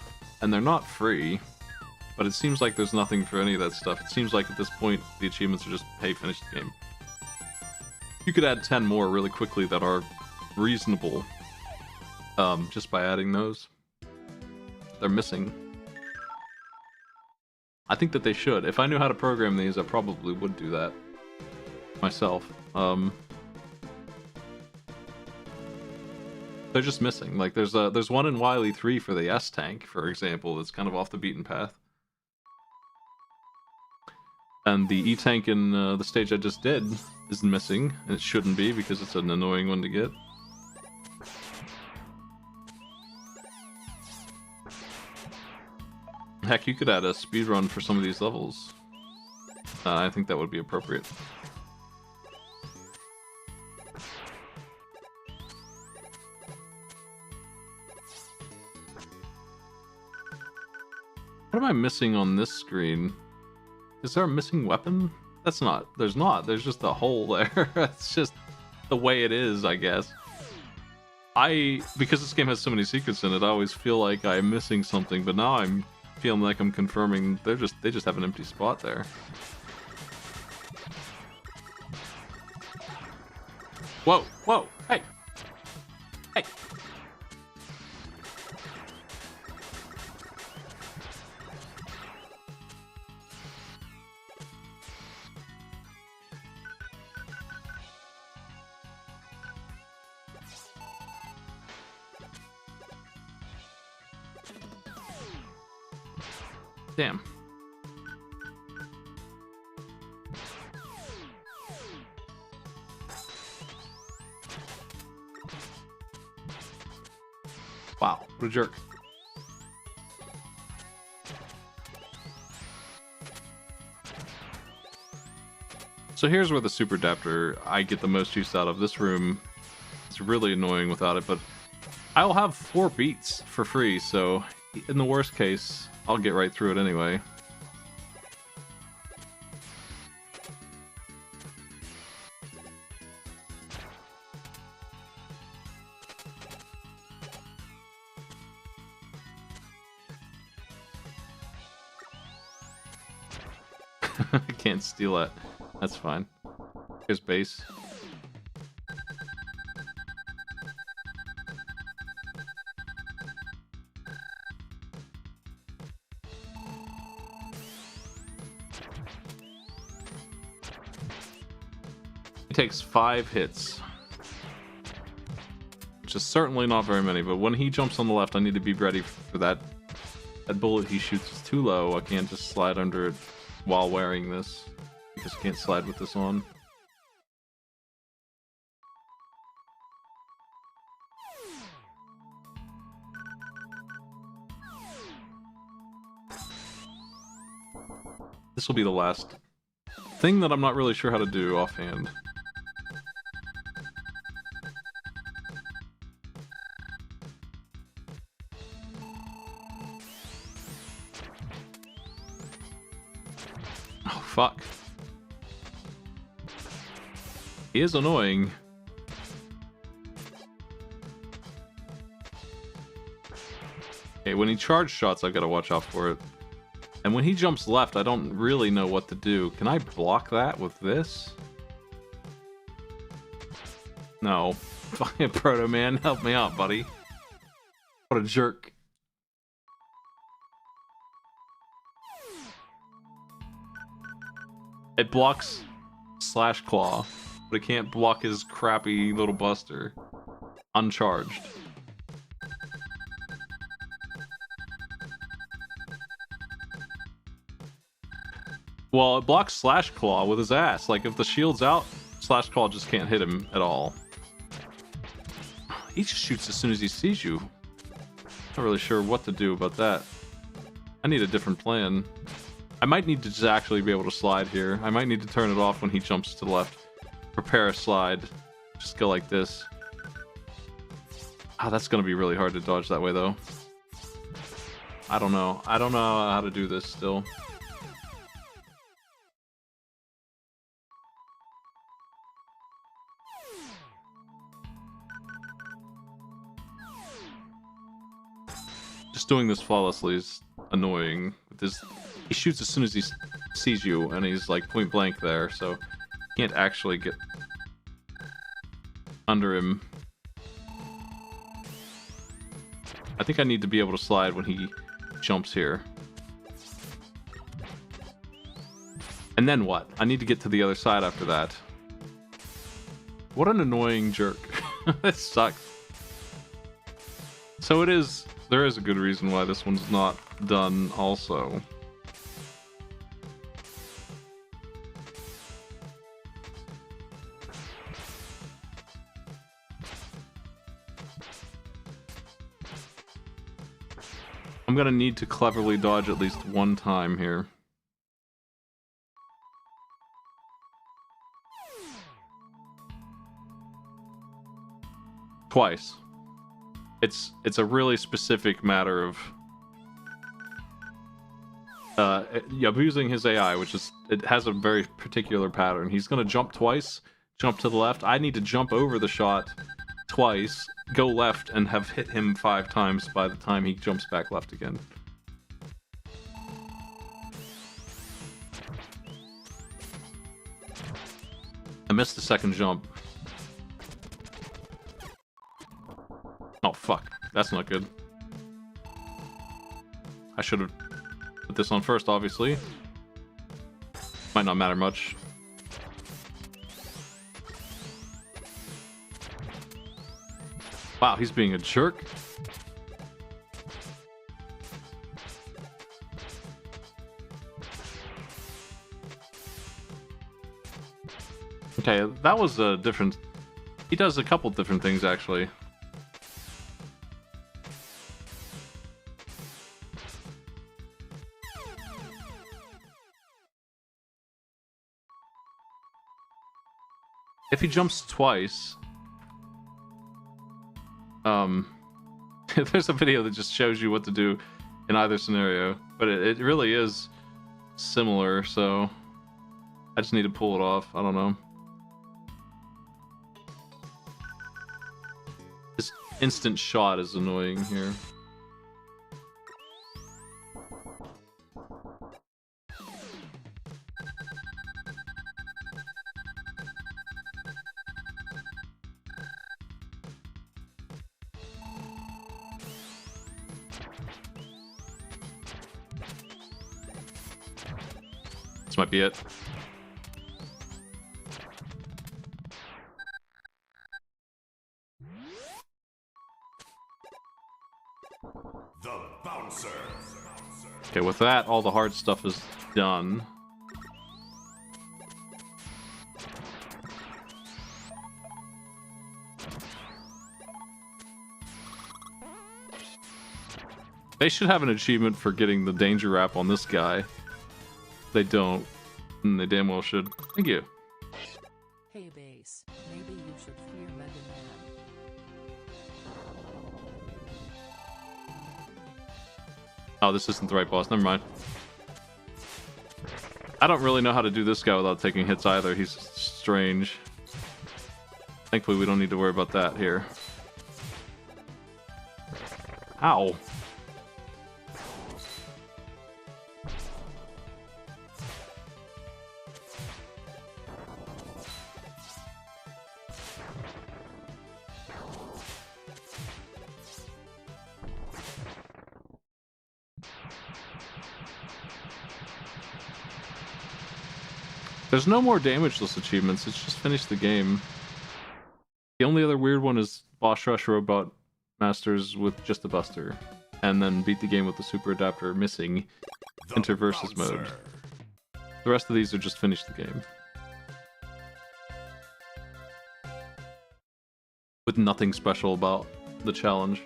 and they're not free, but it seems like there's nothing for any of that stuff. It seems like at this point the achievements are just, hey, finish the game. You could add 10 more really quickly that are reasonable, just by adding those. They're missing. I think that they should. If I knew how to program these, I probably would do that myself. They're just missing. Like there's one in Wily 3 for the S tank, for example, that's kind of off the beaten path. And the E tank in the stage I just did is missing, and it shouldn't be because it's an annoying one to get. Heck, you could add a speedrun for some of these levels. I think that would be appropriate. What am I missing on this screen? Is there a missing weapon? That's not. There's not. There's just a hole there. It's just the way it is, I guess. Because this game has so many secrets in it, I always feel like I'm missing something, but now I'm feeling like I'm confirming they just have an empty spot there. Whoa, whoa, hey! Hey! Damn. Wow, what a jerk. So here's where the super adapter I get the most use out of. This room is really annoying without it, but I'll have 4 beats for free, so in the worst case, I'll get right through it anyway. I can't steal it. That's fine. Here's base. He takes 5 hits. Which is certainly not very many, but when he jumps on the left, I need to be ready for that. That bullet he shoots is too low. I can't just slide under it while wearing this. Because I can't slide with this on. This will be the last thing that I'm not really sure how to do offhand. Oh, fuck. He is annoying. Okay, when he charge shots, I gotta watch out for it. And when he jumps left, I don't really know what to do. Can I block that with this? No. Fucking Proto Man, help me out, buddy. What a jerk. It blocks Slash Claw, but it can't block his crappy little buster. Uncharged. Well, it blocks Slash Claw with his ass. Like, if the shield's out, Slash Claw just can't hit him at all. He just shoots as soon as he sees you. Not really sure what to do about that. I need a different plan. I might need to just actually be able to slide here. I might need to turn it off when he jumps to the left. Prepare a slide. Just go like this. Oh, that's going to be really hard to dodge that way, though. I don't know. I don't know how to do this still. Just doing this flawlessly is annoying. He shoots as soon as he sees you, and he's like point blank there, so you can't actually get under him. I think I need to be able to slide when he jumps here. And then what? I need to get to the other side after that. What an annoying jerk. That sucks. So it is... There is a good reason why this one's not done also. I'm gonna need to cleverly dodge at least one time here. Twice. It's a really specific matter of abusing his AI, which is, it has a very particular pattern. He's gonna jump twice, jump to the left. I need to jump over the shot twice, go left, and have hit him 5 times by the time he jumps back left again. I missed the second jump. Oh, fuck. That's not good. I should have put this on first, obviously. Might not matter much. Wow, he's being a jerk. Okay, that was a different... He does a couple different things, actually. If he jumps twice... there's a video that just shows you what to do in either scenario, but it really is similar, so I just need to pull it off. I don't know. This instant shot is annoying here. This might be it. The Bouncer. Okay, with that, all the hard stuff is done. They should have an achievement for getting the danger wrap on this guy. They don't. And they damn well should. Thank you. Hey Base, maybe you should fear Mega Man. Oh, this isn't the right boss. Never mind. I don't really know how to do this guy without taking hits either. He's strange. Thankfully, we don't need to worry about that here. Ow. There's no more damageless achievements, it's just finish the game. The only other weird one is Boss Rush Robot Masters with just a Buster. And then beat the game with the Super Adapter missing Enter Versus mode. The rest of these are just finish the game. With nothing special about the challenge.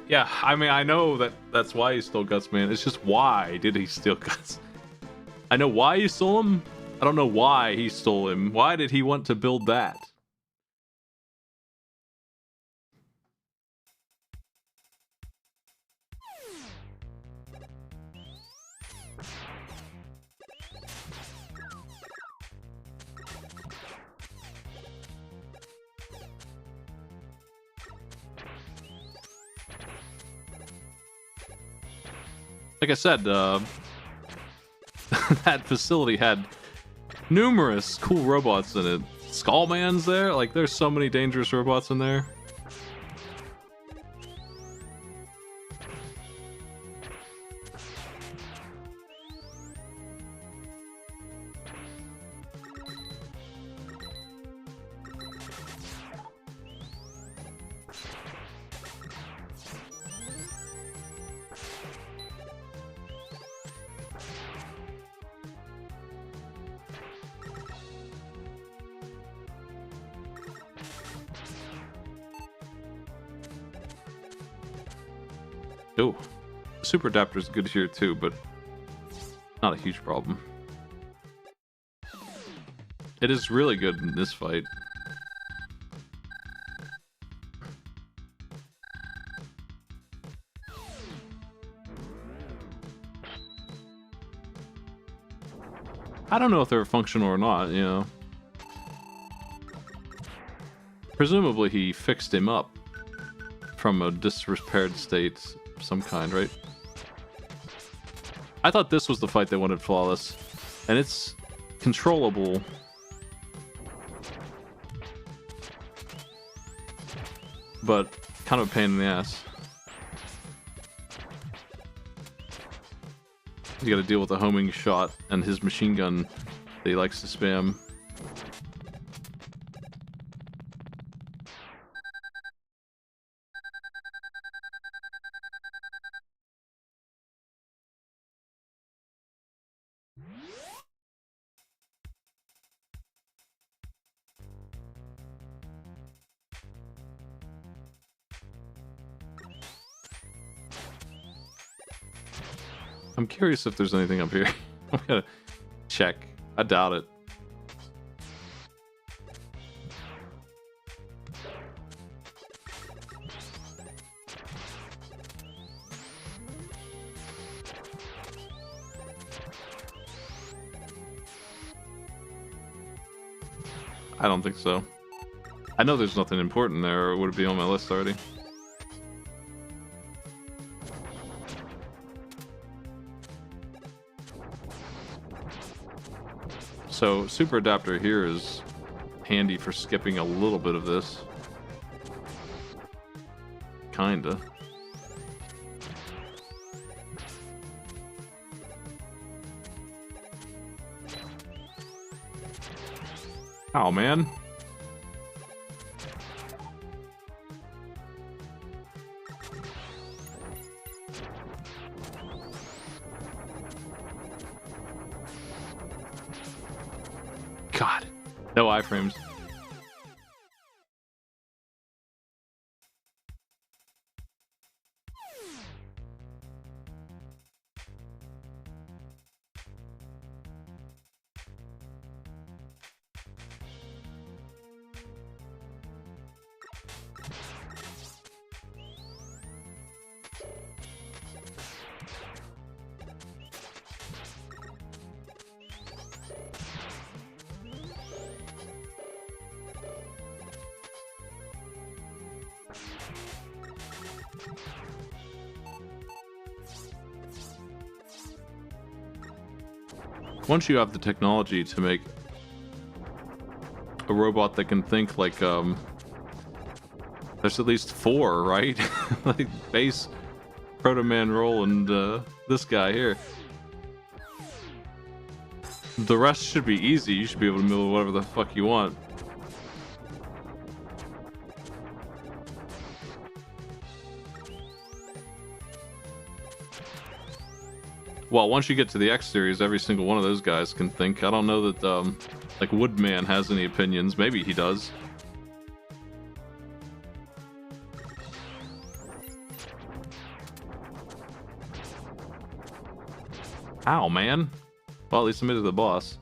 Yeah, I mean, I know that's why he stole Guts, man. It's just why did he steal Guts? I know why he stole him. I don't know why he stole him. Why did he want to build that? Like I said, that facility had numerous cool robots in it. Skullman's there? Like, there's so many dangerous robots in there. Oh, the Super Adapter is good here too, but not a huge problem. It is really good in this fight. I don't know if they're functional or not, you know. Presumably he fixed him up from a disrepaired state of some kind, right? I thought this was the fight they wanted flawless, and it's controllable. But kind of a pain in the ass. You gotta deal with the homing shot and his machine gun that he likes to spam. I'm curious if there's anything up here. I'm gonna check. I doubt it. I don't think so. I know there's nothing important there, or would it be on my list already? So, Super Adapter here is handy for skipping a little bit of this. Kinda. Oh, man. God. No iframes. Once you have the technology to make a robot that can think like there's at least 4, right? Like Base, Proto Man, Roll, and this guy here. The rest should be easy. You should be able to mill whatever the fuck you want. Well, once you get to the X series, every single one of those guys can think. I don't know that, like, Woodman has any opinions. Maybe he does. Ow, man. Well, at least I made it to the boss.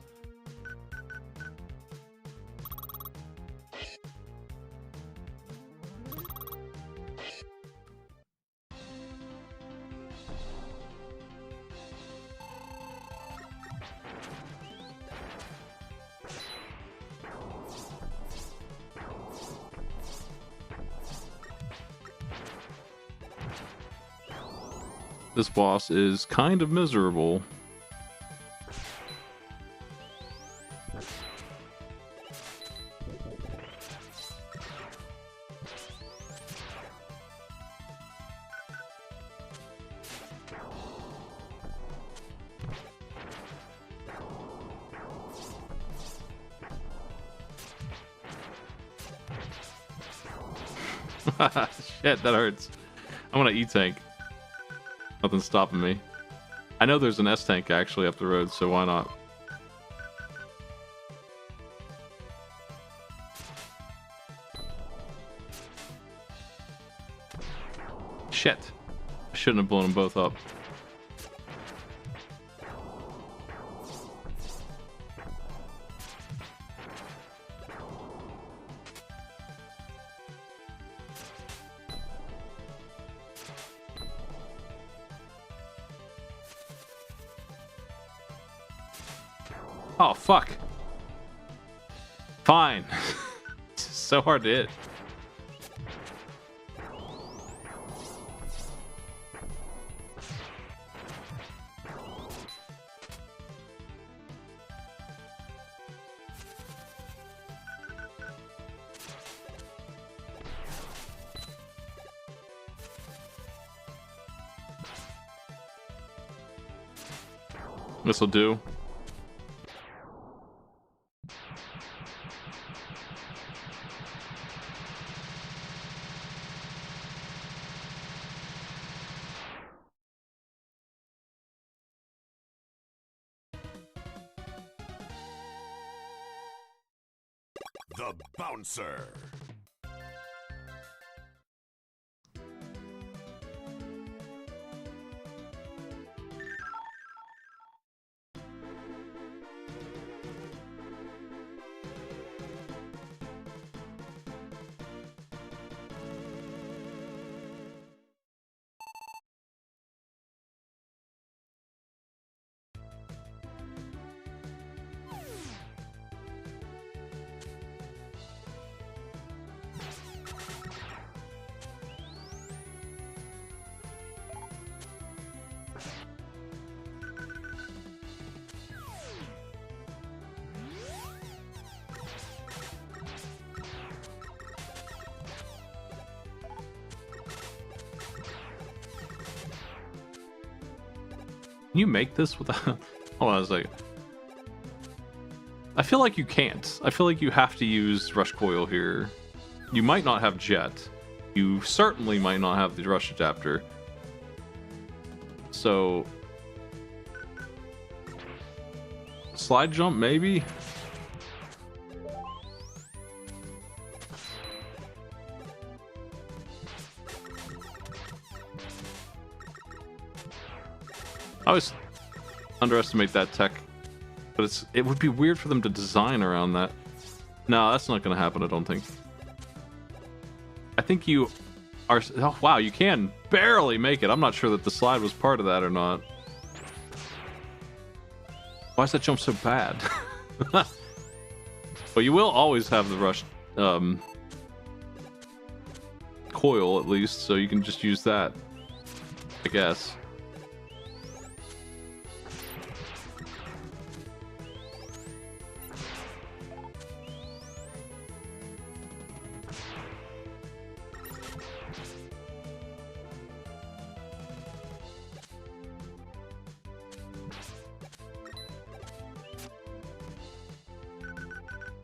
This boss is kind of miserable. Shit, that hurts. I'm gonna E-tank. Nothing's stopping me. I know there's an S-tank actually up the road, so why not? Shit. I shouldn't have blown them both up. Oh, fuck. Fine. It's so hard to hit. This'll do. The Bouncer. Can you make this without... Hold on a second. I feel like you can't. I feel like you have to use Rush Coil here. You might not have Jet. You certainly might not have the Rush Adapter. So... Slide Jump, maybe? I always underestimate that tech, but it would be weird for them to design around that. No, that's not going to happen, I don't think. I think you are... Oh, wow, you can barely make it. I'm not sure that the slide was part of that or not. Why is that jump so bad? But you will always have the rush coil, at least, so you can just use that, I guess.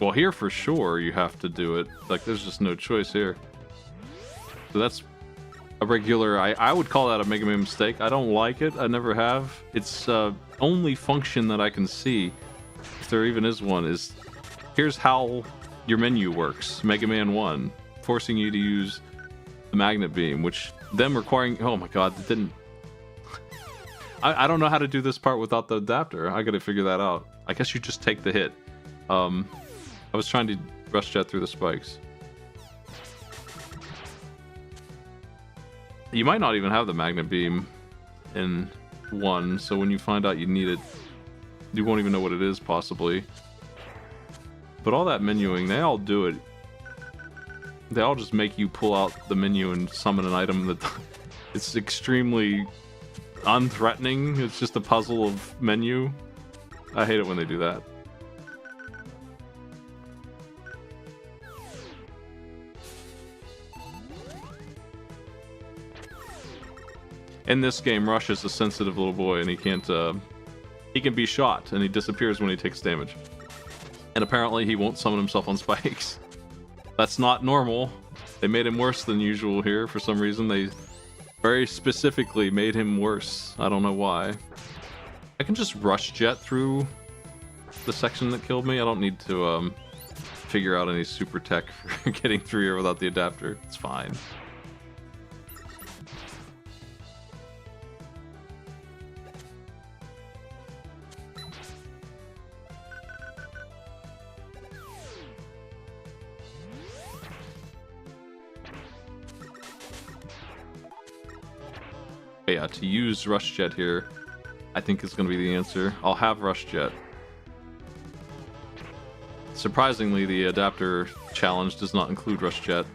Well, here for sure you have to do it. Like, there's just no choice here. So that's a regular... I would call that a Mega Man mistake. I don't like it. I never have. It's only function that I can see, if there even is one, is here's how your menu works. Mega Man 1, forcing you to use the Magnet Beam, which them requiring... Oh my god, that didn't... I don't know how to do this part without the adapter. I gotta figure that out. I guess you just take the hit. I was trying to rush jet through the spikes. You might not even have the Magnet Beam in 1, so when you find out you need it, you won't even know what it is, possibly. But all that menuing, they all do it. They all just make you pull out the menu and summon an item that... It's extremely unthreatening. It's just a puzzle of menu. I hate it when they do that. In this game, Rush is a sensitive little boy, and he can't, he can be shot, and he disappears when he takes damage. And apparently he won't summon himself on spikes. That's not normal. They made him worse than usual here for some reason. They very specifically made him worse. I don't know why. I can just rush jet through the section that killed me. I don't need to, figure out any super tech for getting through here without the adapter. It's fine. Yeah, to use Rush Jet here, I think is going to be the answer. I'll have Rush Jet. Surprisingly, the adapter challenge does not include Rush Jet,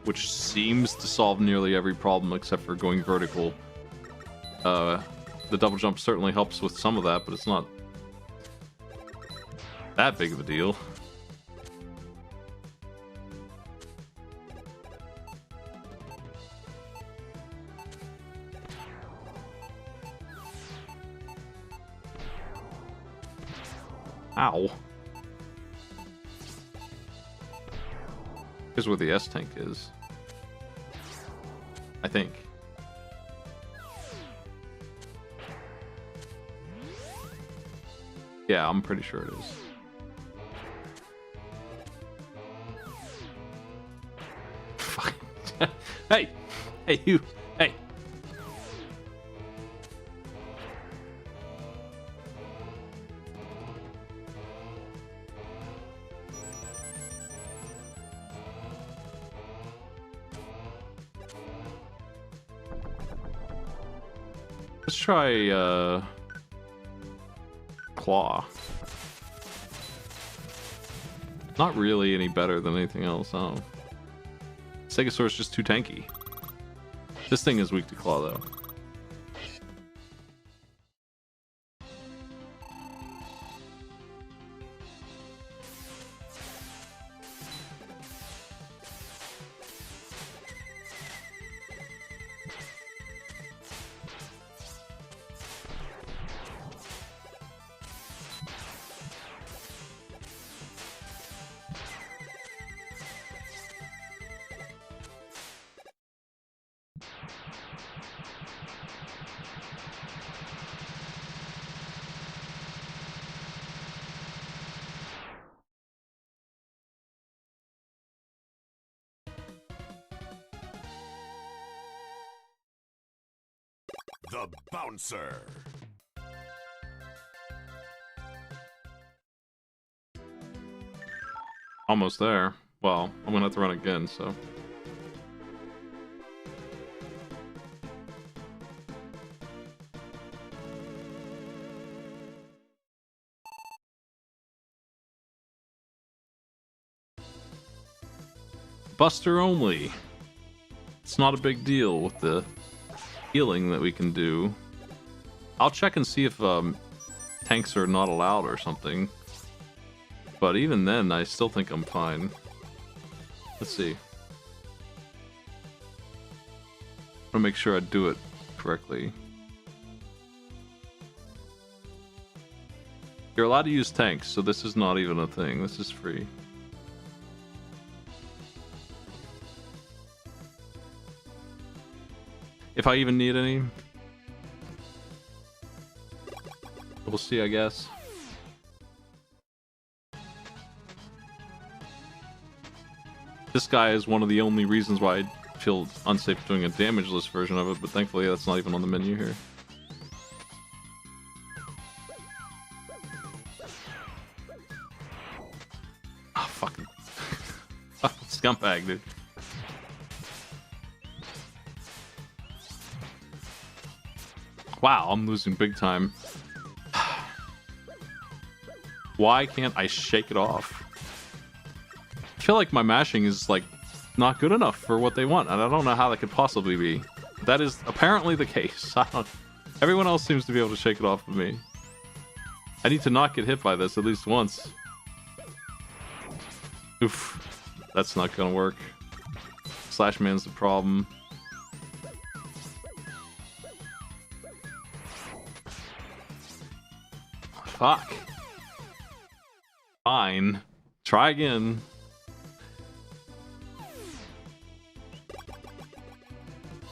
which seems to solve nearly every problem except for going vertical. The double jump certainly helps with some of that, but it's not that big of a deal. Ow. Here's where the S-Tank is. I think. Yeah, I'm pretty sure it is. Fuck. Hey! Hey, you! Hey! Let's try, Claw. Not really any better than anything else, oh. Stegosaurus is just too tanky. This thing is weak to Claw, though. The Bouncer. Almost there. Well, I'm gonna have to run again, so. Buster only. It's not a big deal with the healing that we can do. I'll check and see if tanks are not allowed or something. But even then, I still think I'm fine. Let's see. I want to make sure I do it correctly. You're allowed to use tanks, so this is not even a thing. This is free. If I even need any. We'll see, I guess. This guy is one of the only reasons why I feel unsafe doing a damageless version of it, but thankfully that's not even on the menu here. Oh, fucking scumbag, dude. Wow, I'm losing big time. Why can't I shake it off? I feel like my mashing is, like, not good enough for what they want, and I don't know how that could possibly be. That is apparently the case. Everyone else seems to be able to shake it off with me. I need to not get hit by this at least once. Oof. That's not gonna work. Slash Man's the problem. Fuck. Fine. Try again.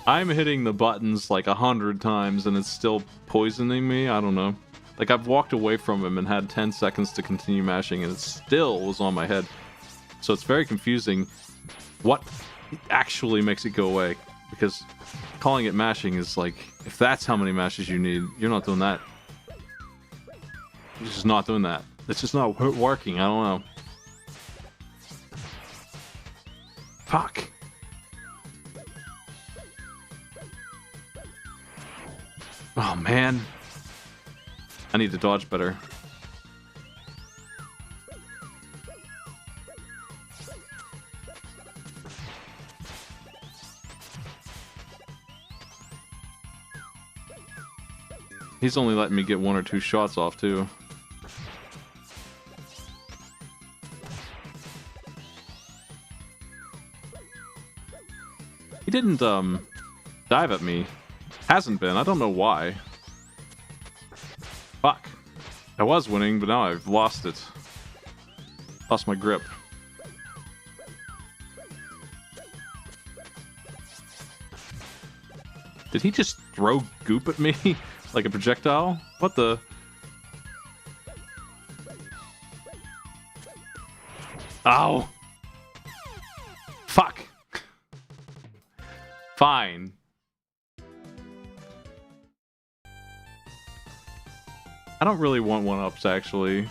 I'm hitting the buttons like 100 times and it's still poisoning me. I don't know. Like, I've walked away from him and had 10 seconds to continue mashing and it still was on my head. So it's very confusing what actually makes it go away. Because calling it mashing is like, if that's how many mashes you need, you're not doing that. You're just not doing that. It's just not working. I don't know. Fuck. Oh, man. I need to dodge better. He's only letting me get 1 or 2 shots off, too. He didn't, dive at me. Hasn't been. I don't know why. Fuck. I was winning, but now I've lost it. Lost my grip. Did he just throw goop at me? Like a projectile? What the? Ow! Fuck! Fine. I don't really want 1-ups, actually.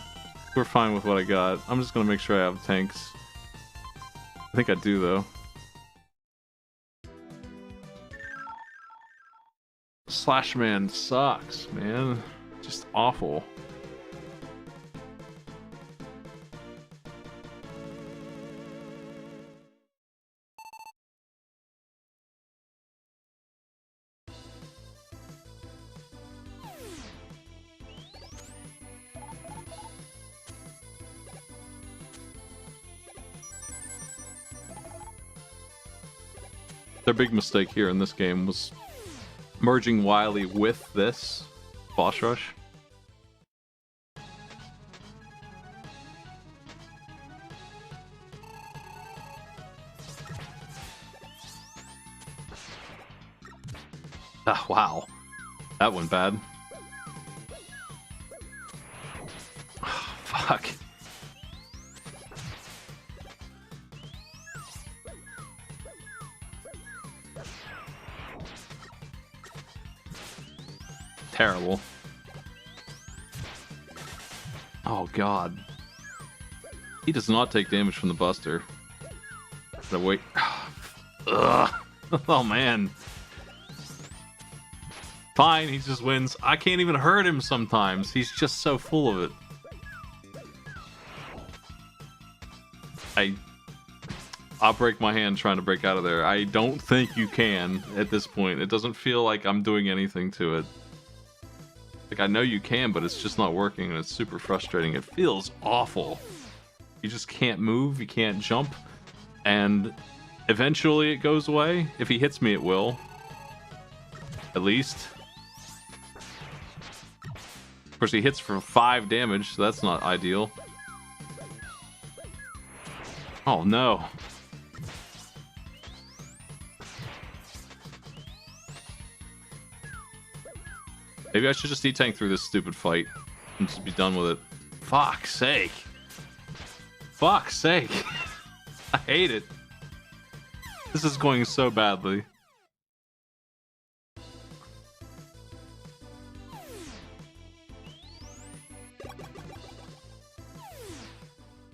We're fine with what I got. I'm just gonna make sure I have tanks. I think I do, though. Slash Man sucks, man. Just awful. Their big mistake here in this game was merging Wily with this boss rush. Ah, wow. That went bad. Fuck. Terrible. Oh god. He does not take damage from the Buster. But wait. Ugh. Oh man. Fine, he just wins. I can't even hurt him sometimes. He's just so full of it. I'll break my hand trying to break out of there. I don't think you can at this point. It doesn't feel like I'm doing anything to it. Like, I know you can, but it's just not working, and it's super frustrating. It feels awful. You just can't move, you can't jump, and eventually it goes away. If he hits me, it will. At least. Of course, he hits for 5 damage, so that's not ideal. Oh, no. Maybe I should just E-Tank through this stupid fight and just be done with it. Fuck's sake. Fuck's sake. I hate it. This is going so badly.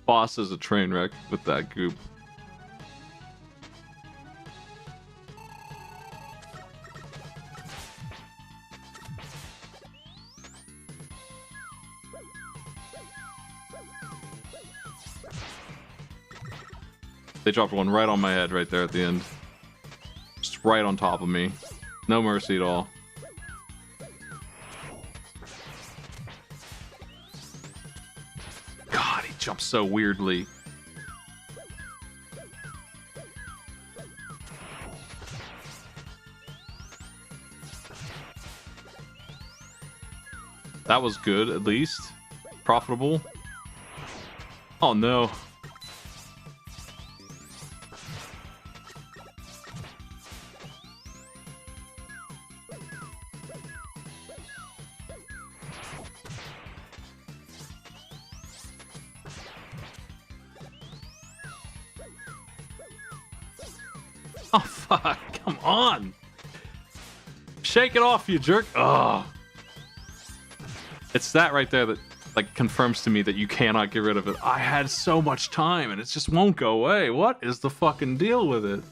Boss is a train wreck with that goop. They dropped one right on my head right there at the end. Just right on top of me. No mercy at all. God, he jumps so weirdly. That was good, at least. Profitable. Oh no. Oh fuck, come on! Shake it off, you jerk! Ugh. It's that right there that like confirms to me that you cannot get rid of it. I had so much time and it just won't go away. What is the fucking deal with it?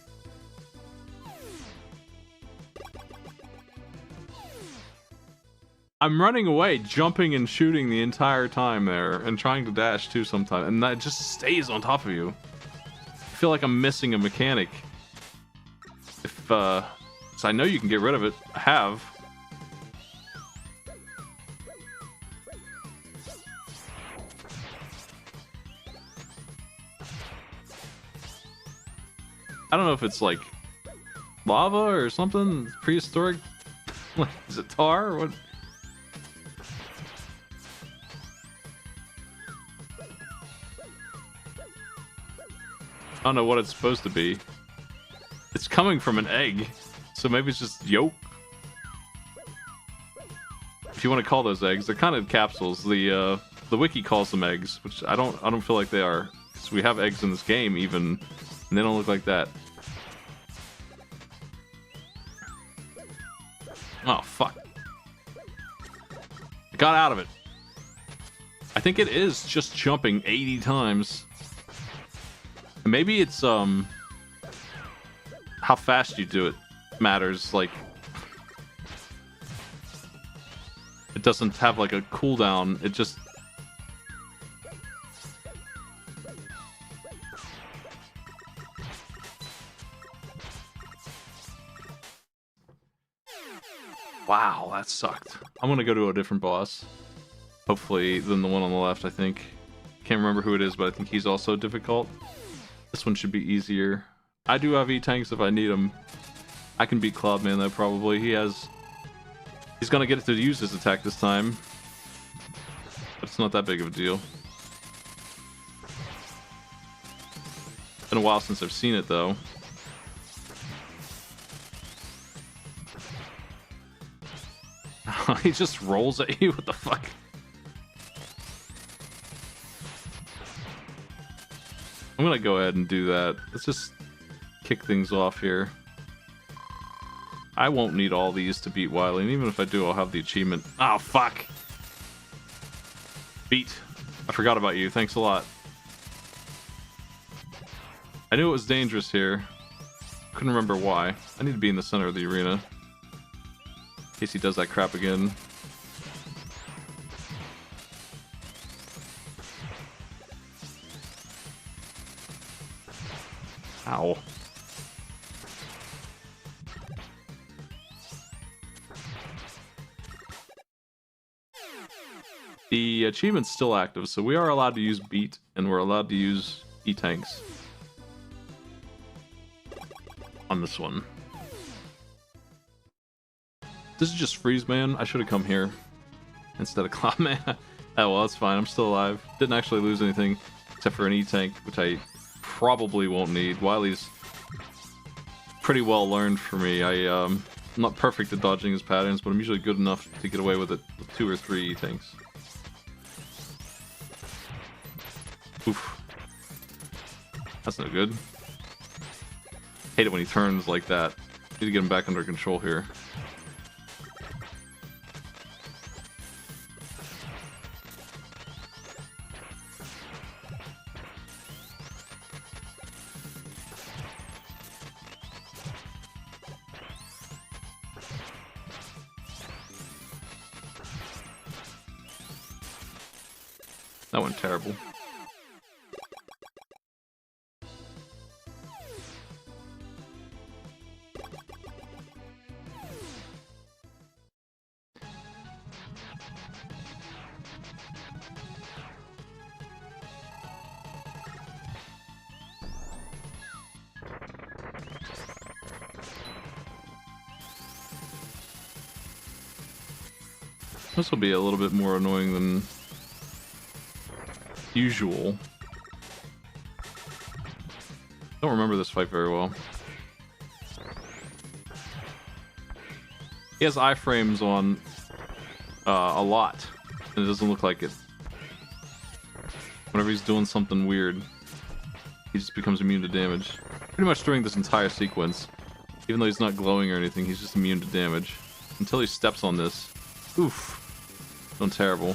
I'm running away, jumping and shooting the entire time there, and trying to dash too sometimes, and that just stays on top of you. I feel like I'm missing a mechanic. If, so I know you can get rid of it. I have. I don't know if it's like lava or something prehistoric. Is it tar or what? I don't know what it's supposed to be. It's coming from an egg, so maybe it's just yolk. If you want to call those eggs, they're kind of capsules. The wiki calls them eggs, which I don't feel like they are. Because we have eggs in this game even, and they don't look like that. Oh fuck! I got out of it. I think it is just jumping 80 times. Maybe it's how fast you do it matters. Like, it doesn't have like a cooldown. It just wow, that sucked. I'm gonna go to a different boss, hopefully, than the one on the left. I think. Can't remember who it is, but I think he's also difficult. This one should be easier. I do have E-Tanks if I need them. I can beat Cloudman though, probably. He's gonna get to use his attack this time. But it's not that big of a deal. Been a while since I've seen it though. He just rolls at you. What the fuck? I'm gonna go ahead and do that. Let's just kick things off here. I won't need all these to beat Wily, and even if I do, I'll have the achievement. Oh, fuck! Beat. I forgot about you. Thanks a lot. I knew it was dangerous here. Couldn't remember why. I need to be in the center of the arena. In case he does that crap again. Ow. The achievement's still active, so we are allowed to use Beat, and we're allowed to use E-Tanks on this one. This is just Freeze Man. I should have come here instead of Cloud Man. Oh well, that's fine. I'm still alive. Didn't actually lose anything except for an E-Tank, which I probably won't need. Wily's pretty well learned for me. I'm not perfect at dodging his patterns, but I'm usually good enough to get away with it with 2 or 3 E-Tanks. Oof. That's no good. Hate it when he turns like that. Need to get him back under control here. That went terrible. This will be a little bit more annoying than usual. Don't remember this fight very well. He has iframes on a lot, and it doesn't look like it. Whenever he's doing something weird, he just becomes immune to damage. Pretty much during this entire sequence, even though he's not glowing or anything, he's just immune to damage. Until he steps on this. Oof. Doing terrible.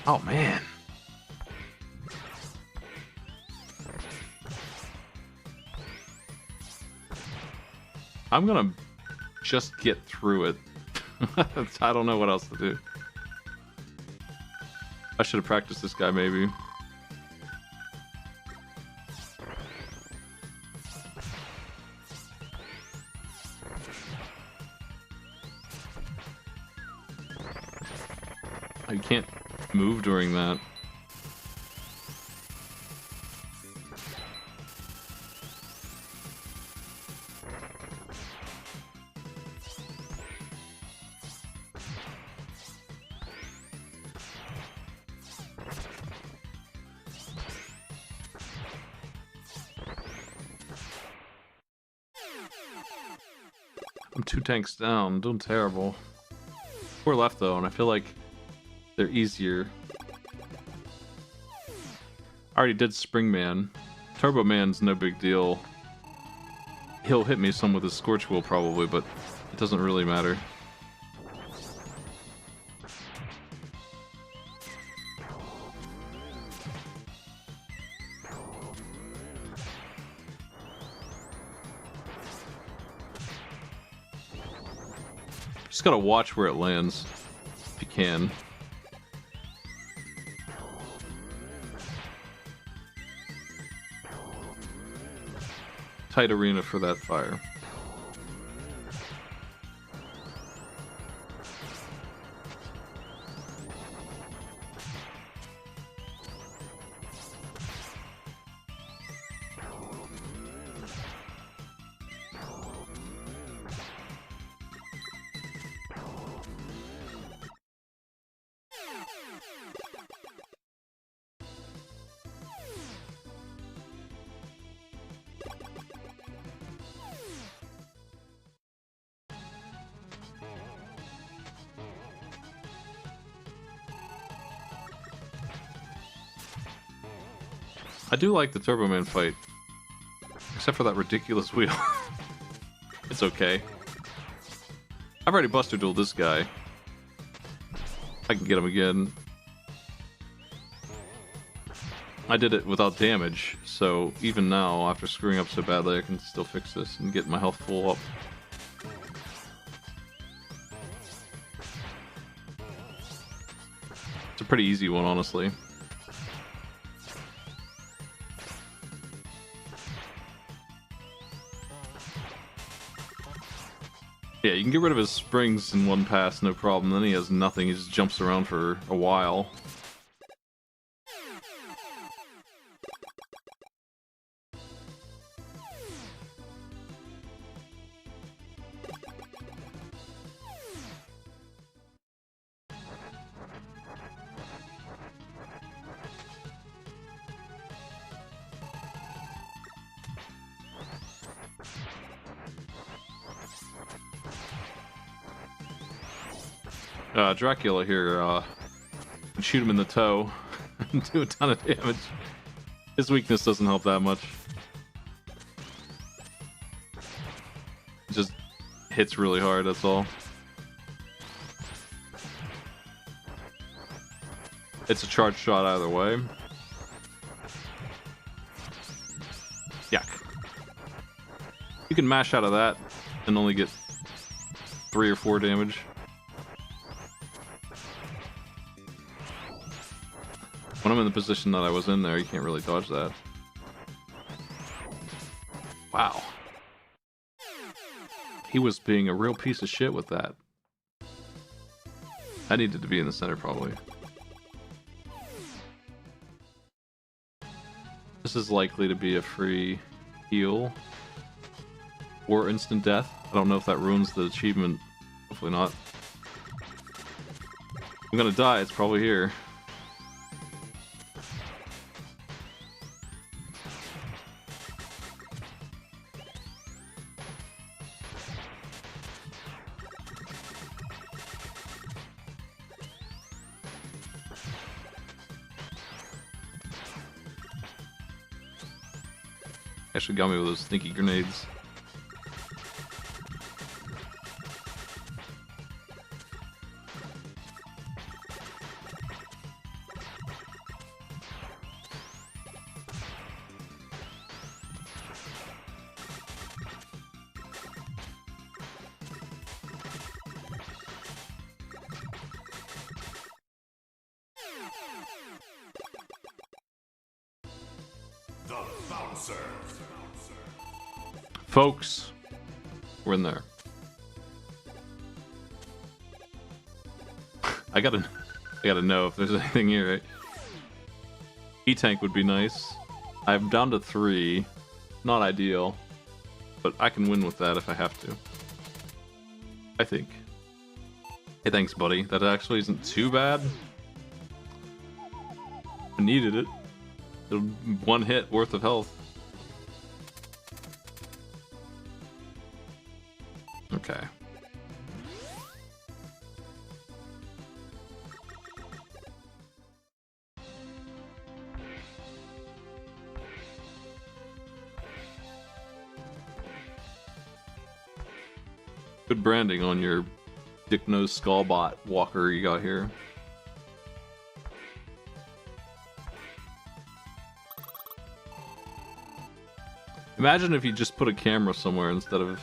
Oh man. I'm gonna just get through it. I don't know what else to do. I should have practiced this guy maybe. Oh, you can't move during that. I'm 2 tanks down, doing terrible. 4 left though, and I feel like they're easier. I already did Spring Man. Turbo Man's no big deal. He'll hit me some with his Scorch Wheel probably, but it doesn't really matter. Just gotta watch where it lands, if you can. Tight arena for that fire. I do like the Turbo Man fight. Except for that ridiculous wheel. It's okay. I've already Buster Dueled this guy. I can get him again. I did it without damage, so even now, after screwing up so badly, I can still fix this and get my health full up. It's a pretty easy one, honestly. Yeah, you can get rid of his springs in one pass, no problem. Then he has nothing, he just jumps around for a while. Dracula here, can shoot him in the toe and do a ton of damage. His weakness doesn't help that much. It just hits really hard, that's all. It's a charge shot either way. Yuck. You can mash out of that and only get 3 or 4 damage. When I'm in the position that I was in there, you can't really dodge that. Wow. He was being a real piece of shit with that. I needed to be in the center, probably. This is likely to be a free heal. Or instant death. I don't know if that ruins the achievement. Hopefully not. I'm gonna die, it's probably here. Actually got me with those sneaky grenades. The Bouncer. Folks, we're in there. I gotta know if there's anything here, right? E-tank would be nice. I'm down to 3. Not ideal. But I can win with that if I have to. I think. Hey, thanks, buddy. That actually isn't too bad. I needed it. 1 hit worth of health. Okay. Good branding on your Dick Nose Skullbot walker you got here. Imagine if you just put a camera somewhere instead of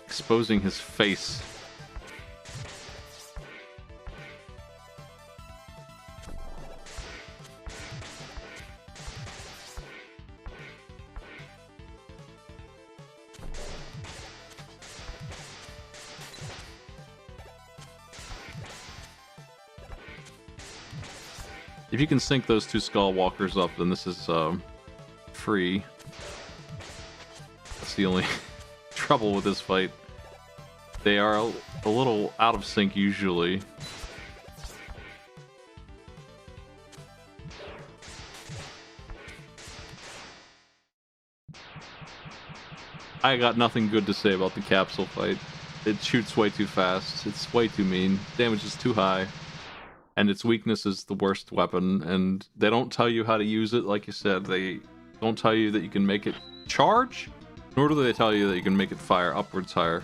exposing his face. If you can sync those 2 Skull Walkers up, then this is free. That's the only trouble with this fight. They are a little out of sync usually. I got nothing good to say about the capsule fight. It shoots way too fast. It's way too mean. Damage is too high. and its weakness is the worst weapon, and they don't tell you how to use it. Like you said, they don't tell you that you can make it charge, nor do they tell you that you can make it fire upwards higher.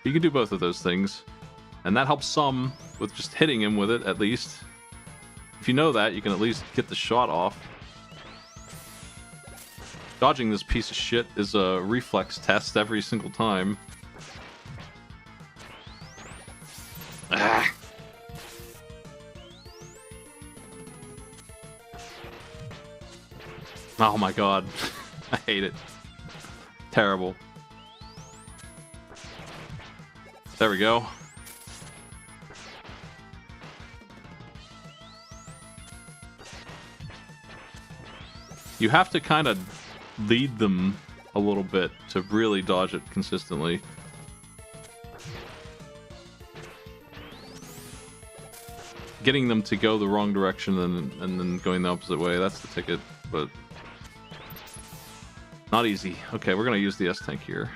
You can do both of those things, and that helps some with just hitting him with it, at least. If you know that, you can at least get the shot off. Dodging this piece of shit is a reflex test every single time. Ah. Oh my god. I hate it. Terrible. There we go. You have to kind of lead them a little bit to really dodge it consistently. Getting them to go the wrong direction and then going the opposite way, that's the ticket, but not easy. Okay, we're gonna use the S-Tank here.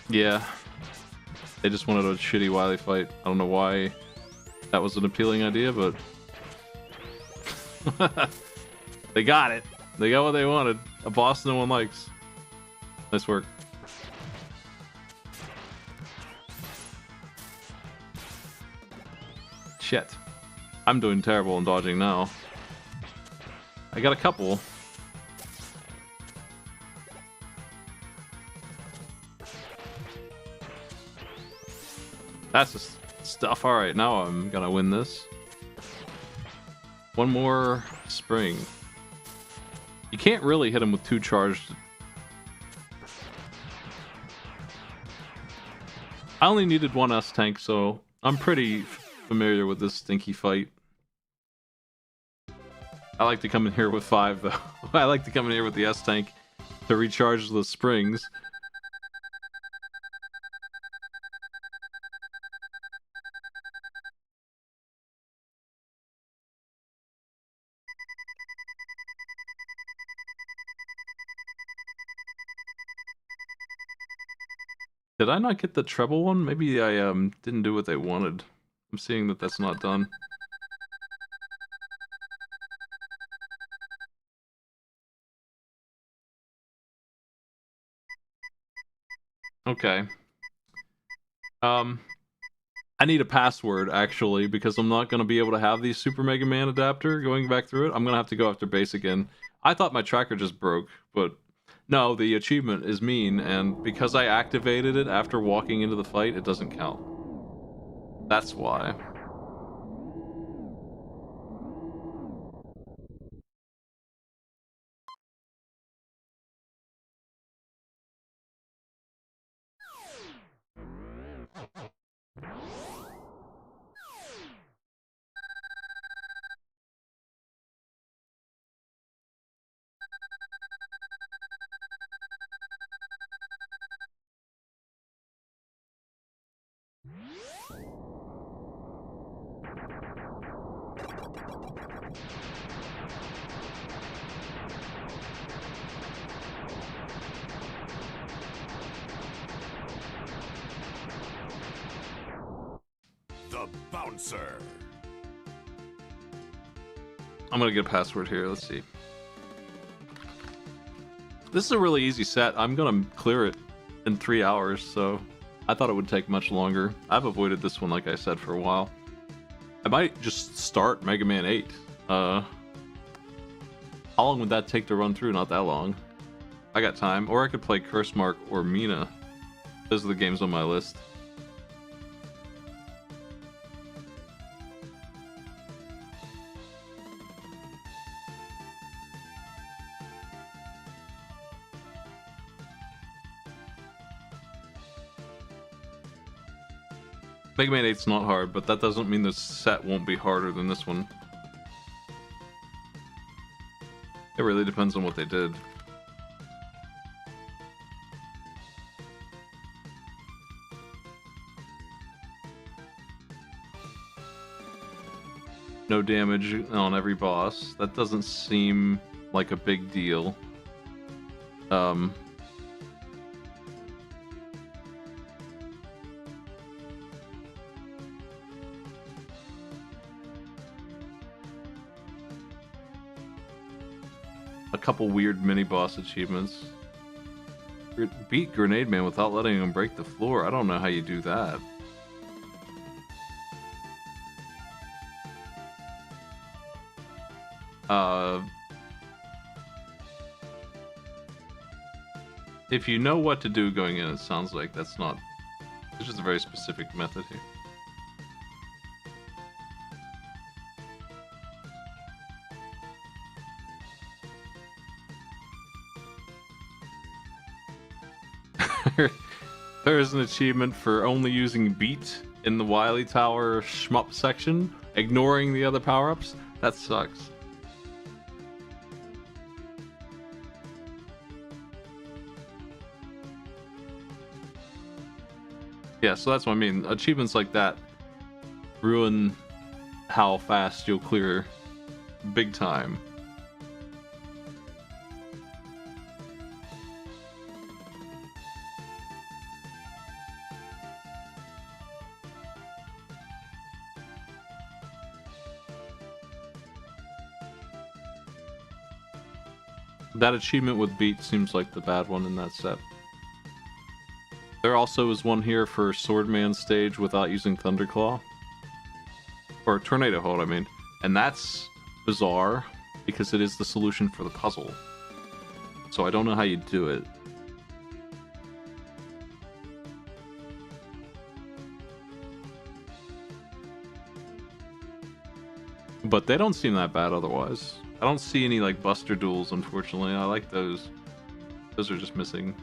Yeah. They just wanted a shitty Wily fight. I don't know why that was an appealing idea, but they got it. They got what they wanted. A boss no one likes. Nice work. Shit. I'm doing terrible in dodging now. I got a couple. That's just stuff. Alright, now I'm gonna win this. One more spring. You can't really hit him with two charged. I only needed one S-Tank, so I'm pretty familiar with this stinky fight. I like to come in here with 5, though. I like to come in here with the S-Tank to recharge the springs. Did I not get the treble one? Maybe I didn't do what they wanted. I'm seeing that that's not done. Okay. I need a password, actually, because I'm not going to be able to have the Super Mega Man adapter going back through it. I'm going to have to go after base again. I thought my tracker just broke, but no, the achievement is mean, and because I activated it after walking into the fight, it doesn't count. That's why. The Bouncer. I'm gonna get a password here. Let's see. This is a really easy set. I'm gonna clear it in 3 hours, so I thought it would take much longer. I've avoided this one, like I said, for a while. I might just start Mega Man 8. How long would that take to run through? Not that long. I got time. Or I could play Curse Mark or Mina. Those are the games on my list. Mega Man 8's not hard, but that doesn't mean the set won't be harder than this one. It really depends on what they did. No damage on every boss. That doesn't seem like a big deal. Um, a couple weird mini boss achievements. Beat Grenade Man without letting him break the floor. I don't know how you do that. If you know what to do going in, it sounds like that's not... It's just a very specific method here. There is an achievement for only using Beat in the Wily Tower shmup section, ignoring the other power-ups. That sucks. Yeah, so that's what I mean. Achievements like that ruin how fast you'll clear big time. That achievement with Beat seems like the bad one in that set. There also is one here for Swordman stage without using Thunderclaw. Or Tornado Hold, I mean. And that's bizarre, because it is the solution for the puzzle. So I don't know how you do it. But they don't seem that bad otherwise. I don't see any like Buster Duels, unfortunately. I like those. Those are just missing.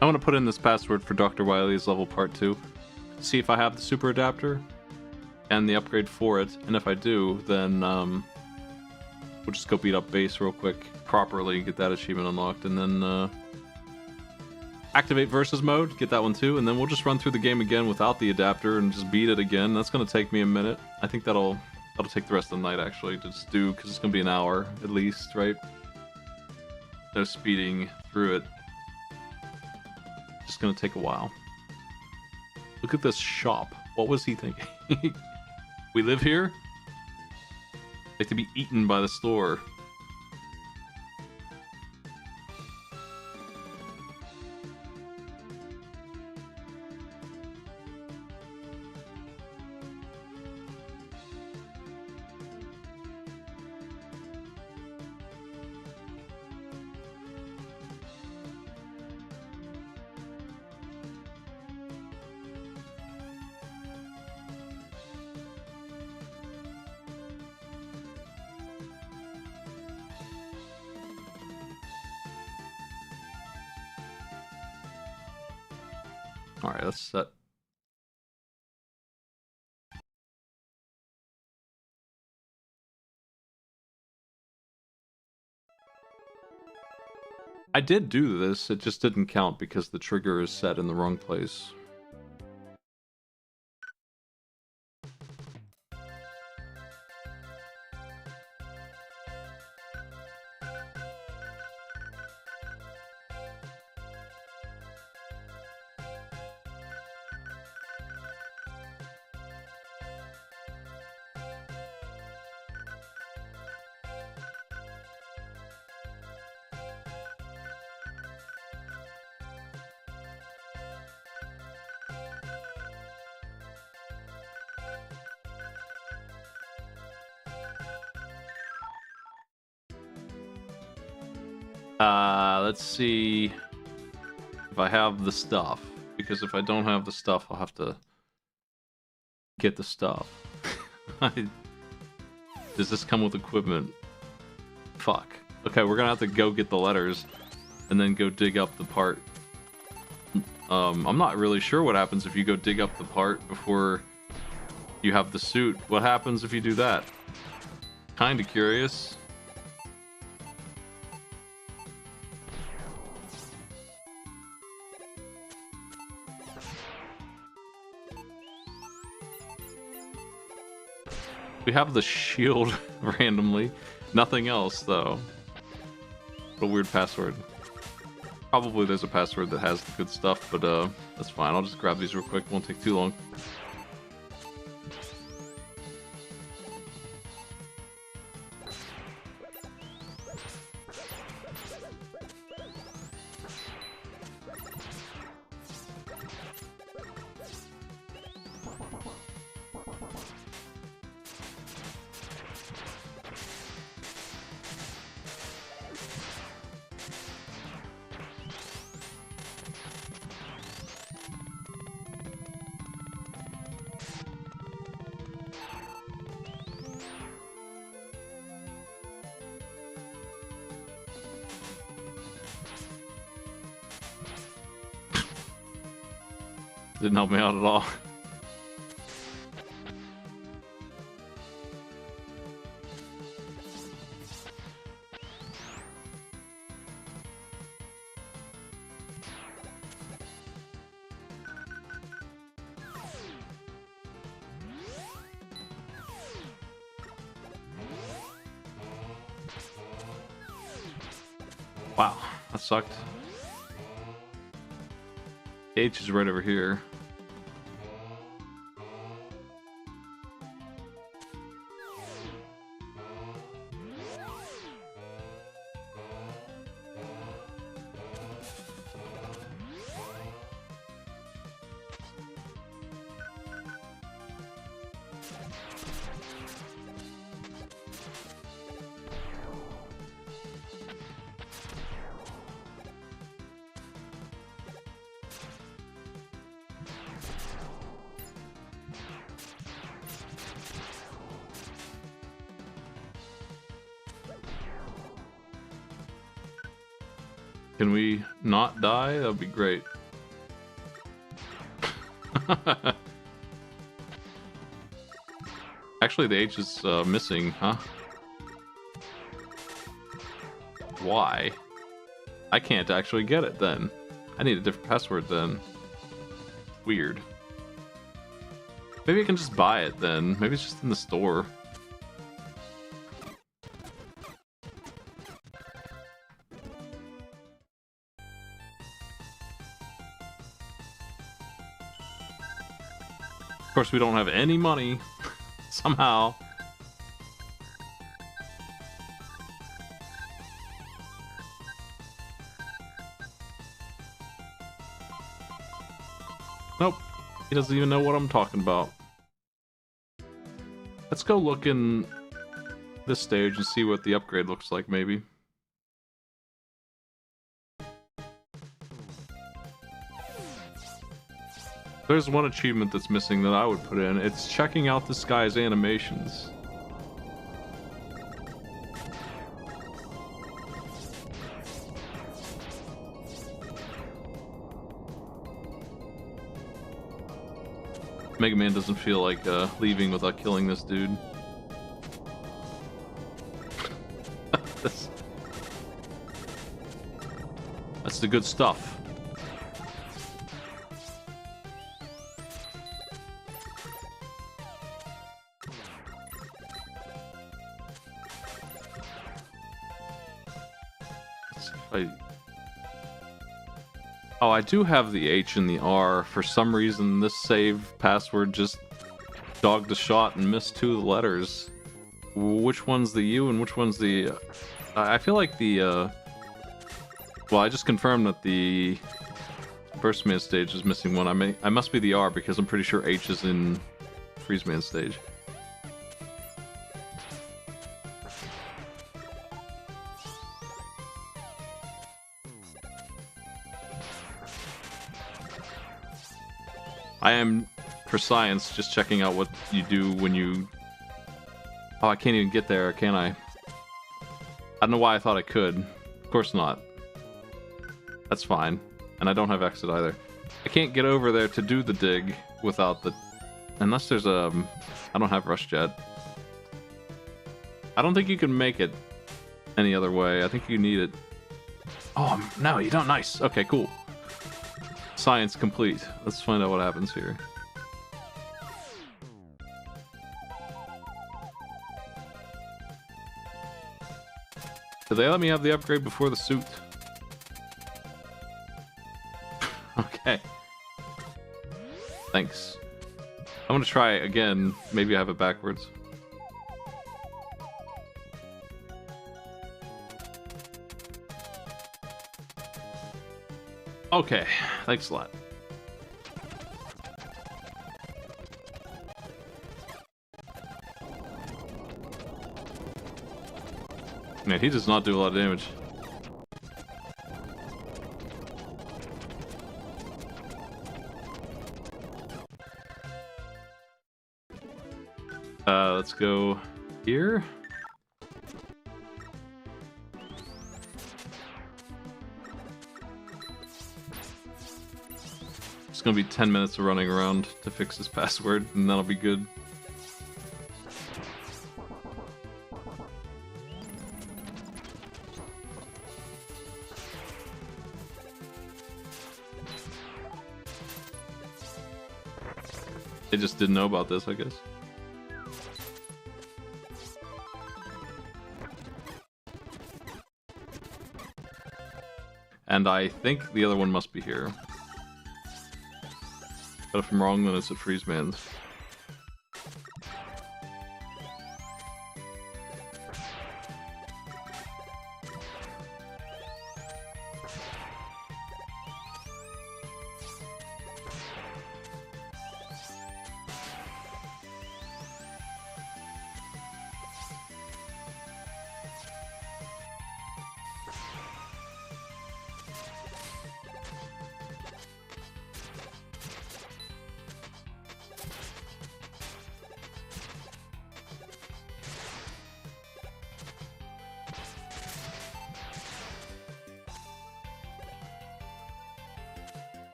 I'm gonna put in this password for Dr. Wily's level part 2. See if I have the super adapter and the upgrade for it, and if I do, then we'll just go beat up base real quick properly, get that achievement unlocked, and then activate versus mode, get that one too, and then we'll just run through the game again without the adapter and just beat it again. That's gonna take me a minute. I think that'll take the rest of the night actually to just do, because it's gonna be an hour at least, right? No speeding through it. Just gonna take a while. Look at this shop. What was he thinking? We live here? Like to be eaten by the store. Alright, let's set. I did do this, it just didn't count because the trigger is set in the wrong place. Let's see if I have the stuff. Because if I don't have the stuff, I'll have to get the stuff. Does this come with equipment? Fuck. Okay, we're gonna have to go get the letters and then go dig up the part. I'm not really sure what happens if you go dig up the part before you have the suit. What happens if you do that? Kinda curious. We have the shield randomly. Nothing else, though. What a weird password. Probably there's a password that has the good stuff, but that's fine. I'll just grab these real quick. Won't take too long. Didn't help me out at all. Wow, that sucked. H is right over here. Can we not die? That would be great. Actually, the H is missing, huh? Why? I can't actually get it then. I need a different password then. Weird. Maybe I can just buy it then. Maybe it's just in the store. Of course, we don't have any money. Somehow. Nope. He doesn't even know what I'm talking about. Let's go look in this stage and see what the upgrade looks like, maybe. There's one achievement that's missing that I would put in. It's checking out this guy's animations. Mega Man doesn't feel like leaving without killing this dude. That's the good stuff. Oh, I do have the H and the R. For some reason, this save password just dogged a shot and missed two of the letters. Which one's the U and which one's the... I feel like the... Well, I just confirmed that the First Man stage is missing one. I must be the R because I'm pretty sure H is in Freeze Man stage. I am, for science, just checking out what you do when you... Oh, I can't even get there, can I? I don't know why I thought I could. Of course not. That's fine. And I don't have exit either. I can't get over there to do the dig without the... Unless there's a... I don't have rush jet. I don't think you can make it any other way. I think you need it. Oh, no, you don't. Nice. Okay, cool. Science complete. Let's find out what happens here. Did they let me have the upgrade before the suit? Okay. Thanks. I'm gonna try again. Maybe I have it backwards. Okay, thanks a lot. Man, he does not do a lot of damage. Let's go here. It's gonna be 10 minutes of running around to fix this password, and that'll be good. They just didn't know about this, I guess. And I think the other one must be here. But if I'm wrong, then it's at Freezeman's.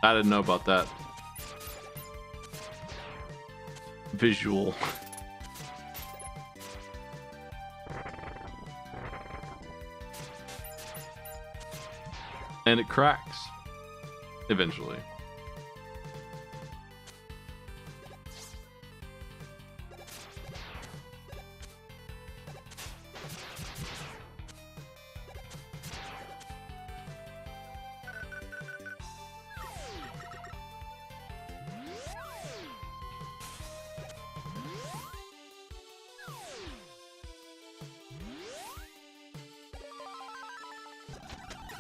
I didn't know about that. Visual. And it cracks. Eventually.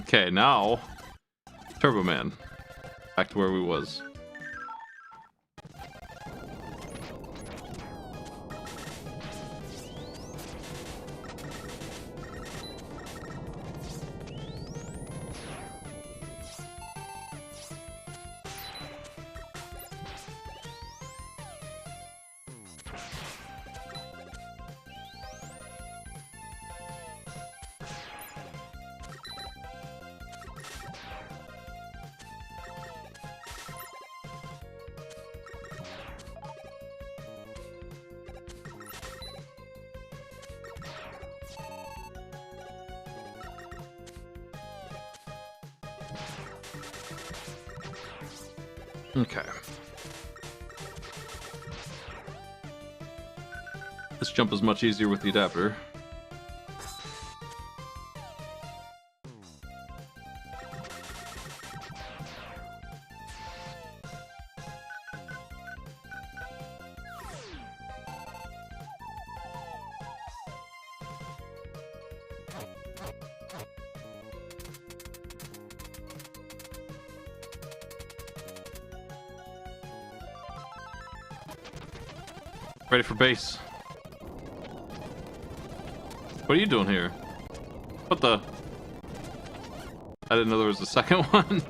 Okay, now Turbo Man. Back to where we was. Okay. This jump is much easier with the adapter. Ready for base. What are you doing here? What the? I didn't know there was a second one.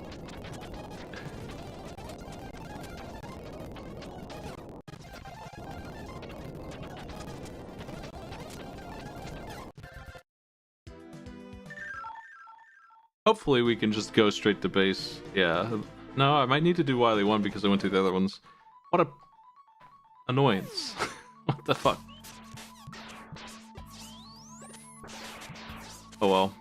Hopefully we can just go straight to base. Yeah. No, I might need to do Wily 1 because I went to the other ones. What a annoyance. What the fuck? Oh well.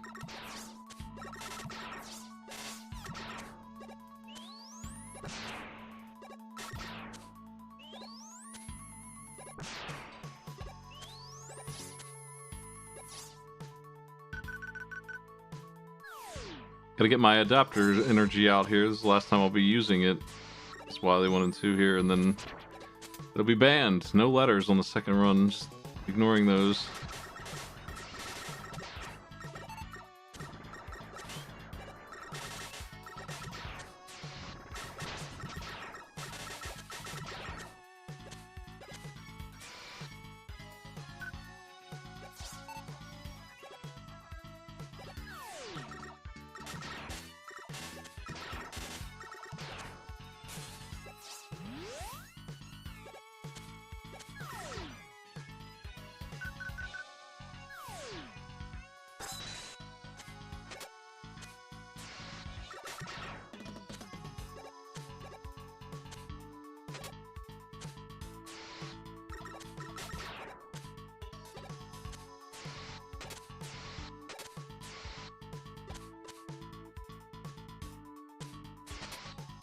Gotta get my adapter energy out here. This is the last time I'll be using it. That's why they 1 and 2 here, and then it'll be banned. No letters on the second run. Just ignoring those.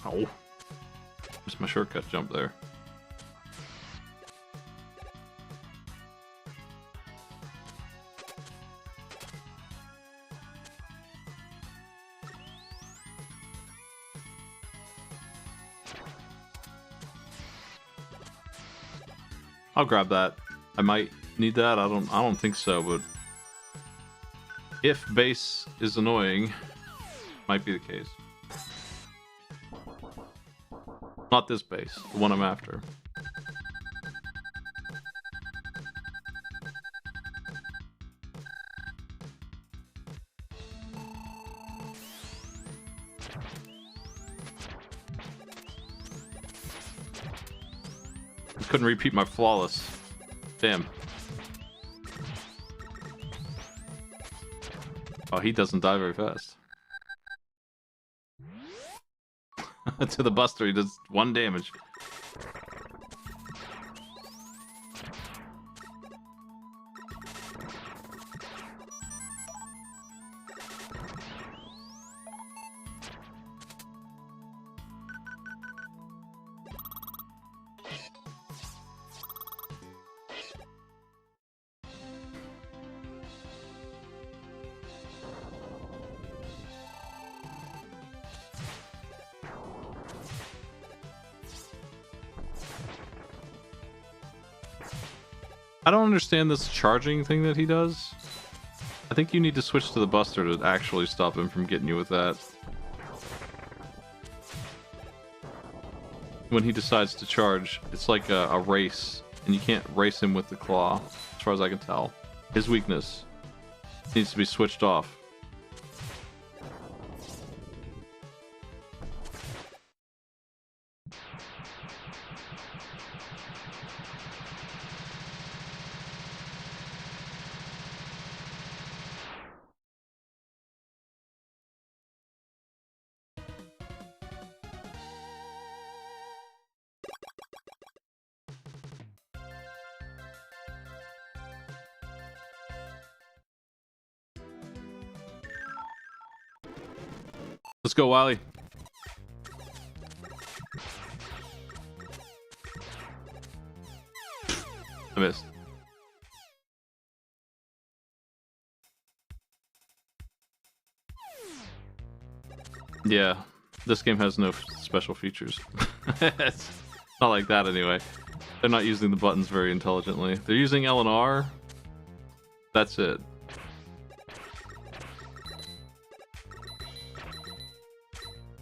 Oh. Missed my shortcut jump there. I'll grab that. I might need that. I don't think so, but if base is annoying, might be the case. Not this base, the one I'm after. Just couldn't repeat my flawless. Damn. Oh, he doesn't die very fast. To the Buster, he does 1 damage. I don't understand this charging thing that he does. I think you need to switch to the Buster to actually stop him from getting you with that. When he decides to charge, it's like a race, and you can't race him with the claw, as far as I can tell. His weakness needs to be switched off. Let's go, Wily. I missed. Yeah, this game has no special features. It's not like that anyway. They're not using the buttons very intelligently. They're using L and R. That's it.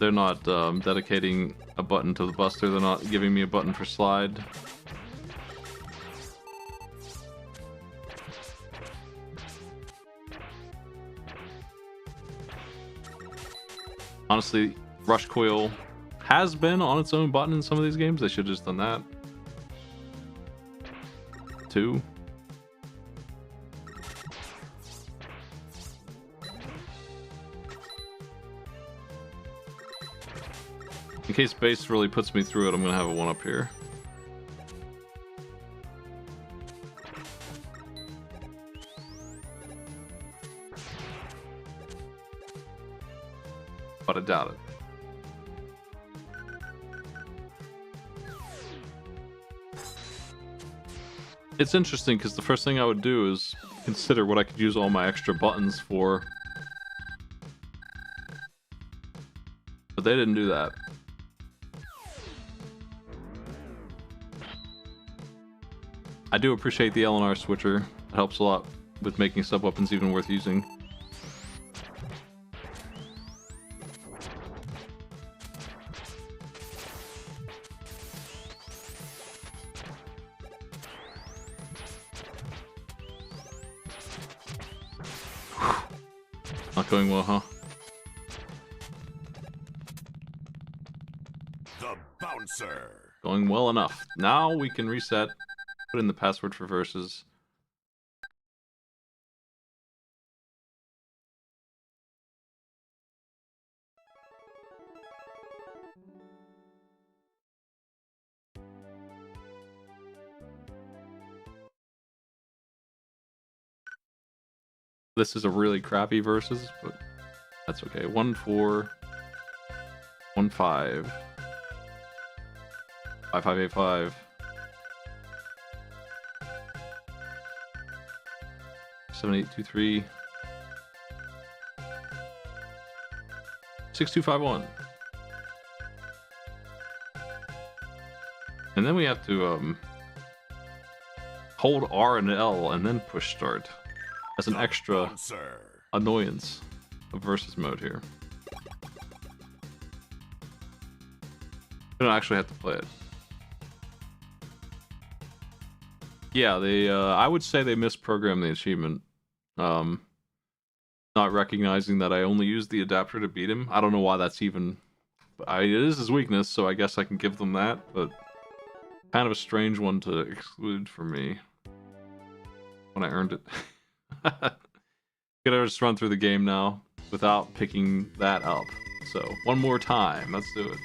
They're not dedicating a button to the Buster. They're not giving me a button for slide. Honestly, Rush Coil has been on its own button in some of these games. They should have just done that. 2. In case base really puts me through it, I'm gonna have a 1 up here. But I doubt it. It's interesting because the first thing I would do is consider what I could use all my extra buttons for. But they didn't do that. I do appreciate the LNR switcher. It helps a lot with making sub-weapons even worth using. Not going well, huh? The Bouncer. Going well enough. Now we can reset, put in the password for verses. This is a really crappy versus, but that's okay. 1 4 1 5 5 5 8 5 7 8 2 3 6 2 5 1. And then we have to hold R and L and then push start as an extra annoyance of versus mode here. I don't actually have to play it. Yeah, they I would say they misprogrammed the achievement. Not recognizing that I only used the adapter to beat him. I don't know why that's even... it is his weakness, so I guess I can give them that, but kind of a strange one to exclude for me when I earned it. Gonna just run through the game now without picking that up. So, one more time. Let's do it.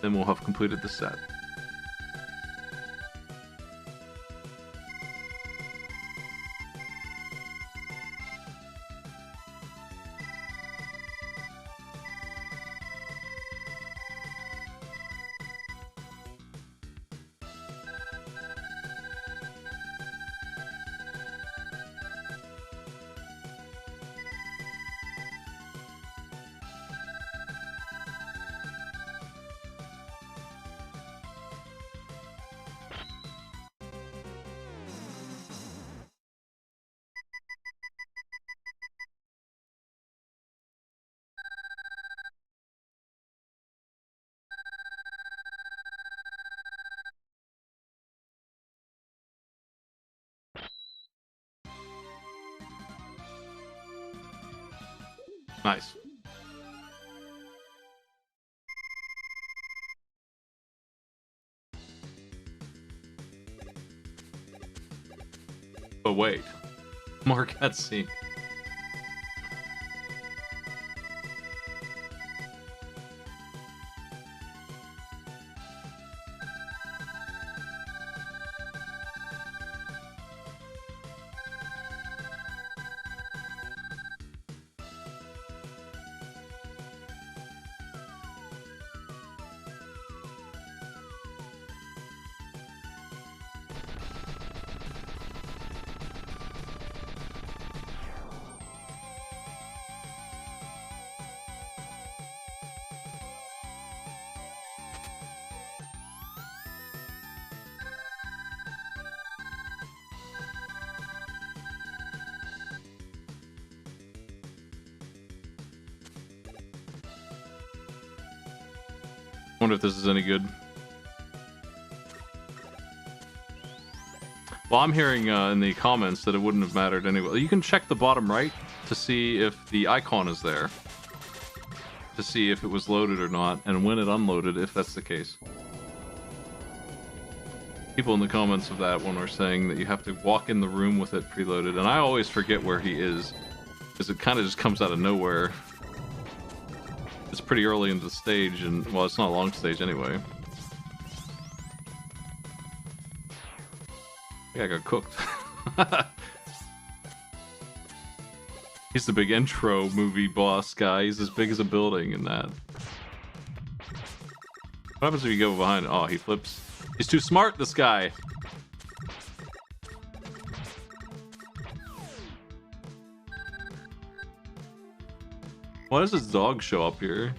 Then we'll have completed the set. Nice. But wait, more cutscene. Wonder if this is any good. Well, I'm hearing in the comments that it wouldn't have mattered anyway. You can check the bottom right to see if the icon is there. to see if it was loaded or not, and when it unloaded, if that's the case. People in the comments of that one are saying that you have to walk in the room with it preloaded, and I always forget where he is, because it kind of just comes out of nowhere. It's pretty early into the stage, and, well, it's not a long stage anyway. I think I got cooked. He's the big intro movie boss guy. He's as big as a building in that. What happens if you go behind? Oh, he flips. He's too smart, this guy. Why does his dog show up here?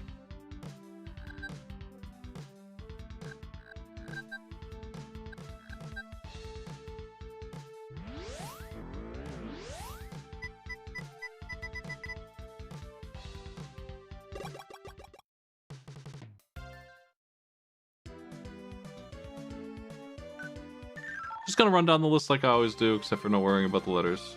Just gonna run down the list like I always do, except for no worrying about the letters.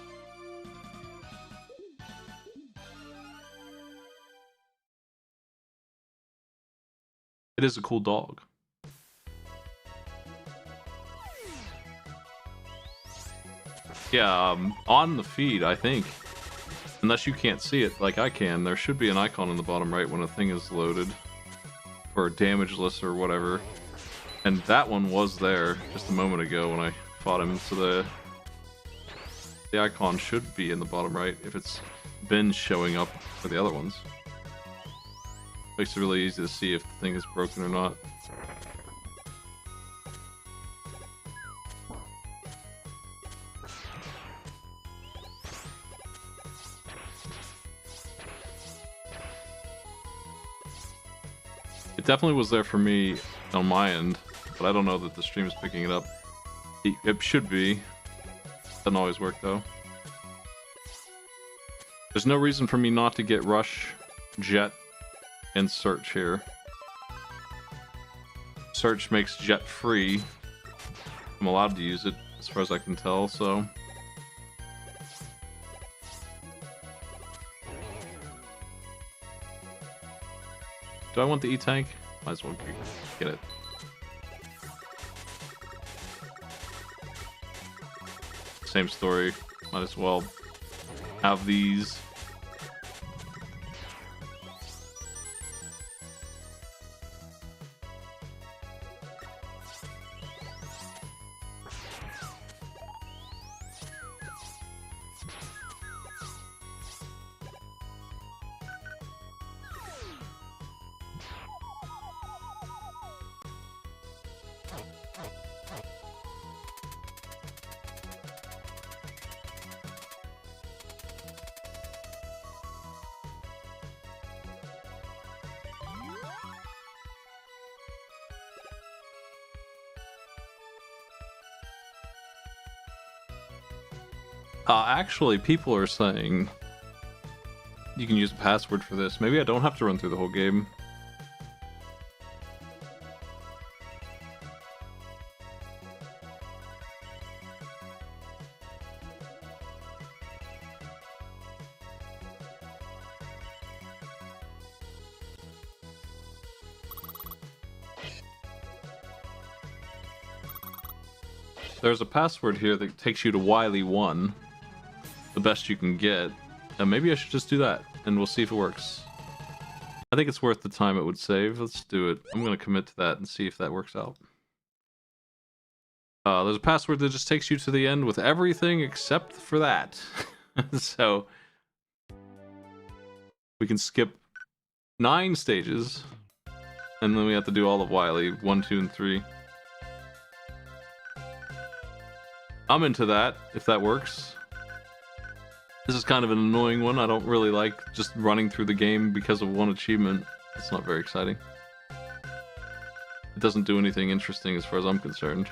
It is a cool dog. Yeah, on the feed, I think. Unless you can't see it like I can, there should be an icon in the bottom right when a thing is loaded. For damageless or whatever. And that one was there just a moment ago when I fought him, so the icon should be in the bottom right if it's been showing up for the other ones. Makes it really easy to see if the thing is broken or not. It definitely was there for me on my end, but I don't know that the stream is picking it up. It should be. Doesn't always work though. There's no reason for me not to get Rush, Jet, and Search here. Search makes Jet free. I'm allowed to use it as far as I can tell, so. Do I want the E-Tank? Might as well get it. Same story. Might as well have these. Actually, people are saying you can use a password for this. Maybe I don't have to run through the whole game. There's a password here that takes you to Wily 1. The best you can get, and maybe I should just do that and we'll see if it works. I think it's worth the time it would save. Let's do it. I'm gonna commit to that and see if that works out. There's a password that just takes you to the end with everything except for that. So we can skip 9 stages and then we have to do all of Wily 1, 2, and 3. I'm into that if that works. This is kind of an annoying one. I don't really like just running through the game because of one achievement. It's not very exciting. It doesn't do anything interesting as far as I'm concerned.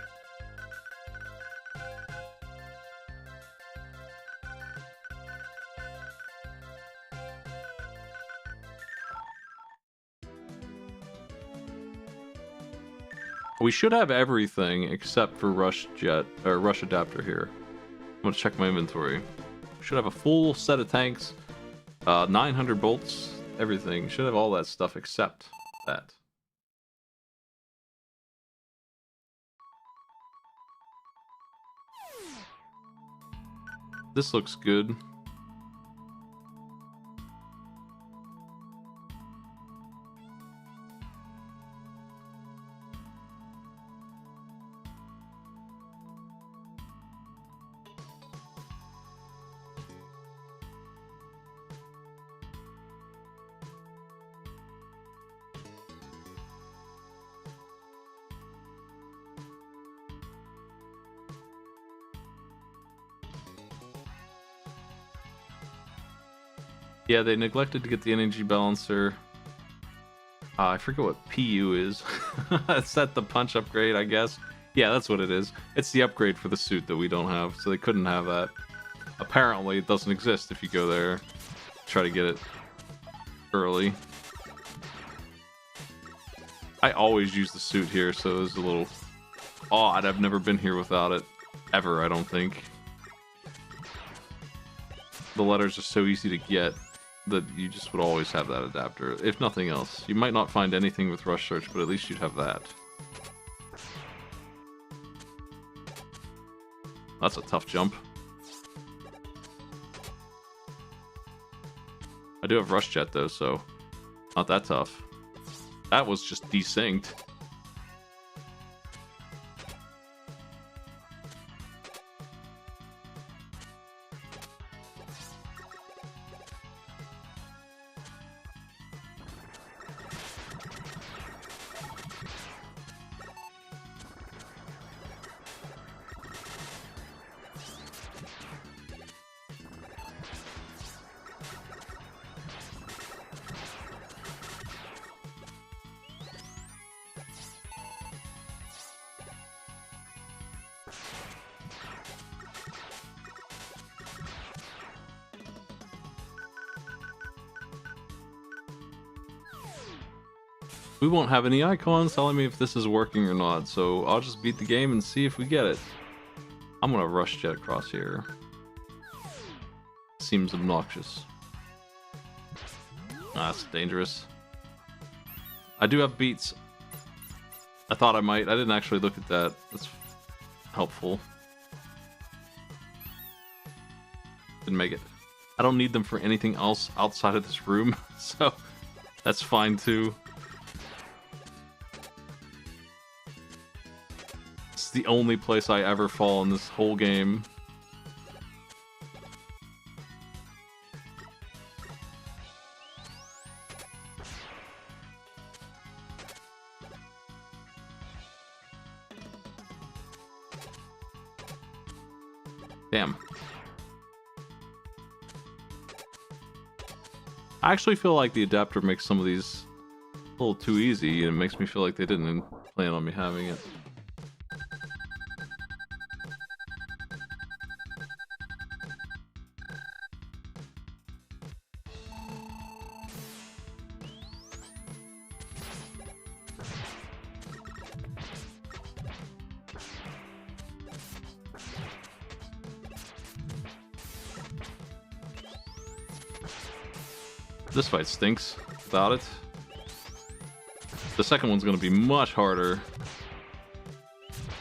We should have everything except for Rush Jet or Rush Adapter here. I'm gonna check my inventory. Should have a full set of tanks, 900 bolts, everything. Should have all that stuff except that. This looks good. Yeah, they neglected to get the energy balancer. I forget what PU is. Is that the punch upgrade, I guess? Yeah, that's what it is. It's the upgrade for the suit that we don't have, so they couldn't have that. Apparently, it doesn't exist if you go there. Try to get it early. I always use the suit here, so it's a little odd. I've never been here without it. Ever, I don't think. The letters are so easy to get that you just would always have that adapter, if nothing else. You might not find anything with Rush Search, but at least you'd have that. That's a tough jump. I do have Rush Jet though, so not that tough. That was just desynced. We won't have any icons telling me if this is working or not, so I'll just beat the game and see if we get it. I'm gonna Rush Jet across here. Seems obnoxious. That's dangerous. I do have beats. I thought I might. I didn't actually look at that. That's helpful. Didn't make it. I don't need them for anything else outside of this room, so that's fine too. It's the only place I ever fall in this whole game. Damn. I actually feel like the adapter makes some of these a little too easy, and it makes me feel like they didn't plan on me having it. This fight stinks without it. The second one's going to be much harder.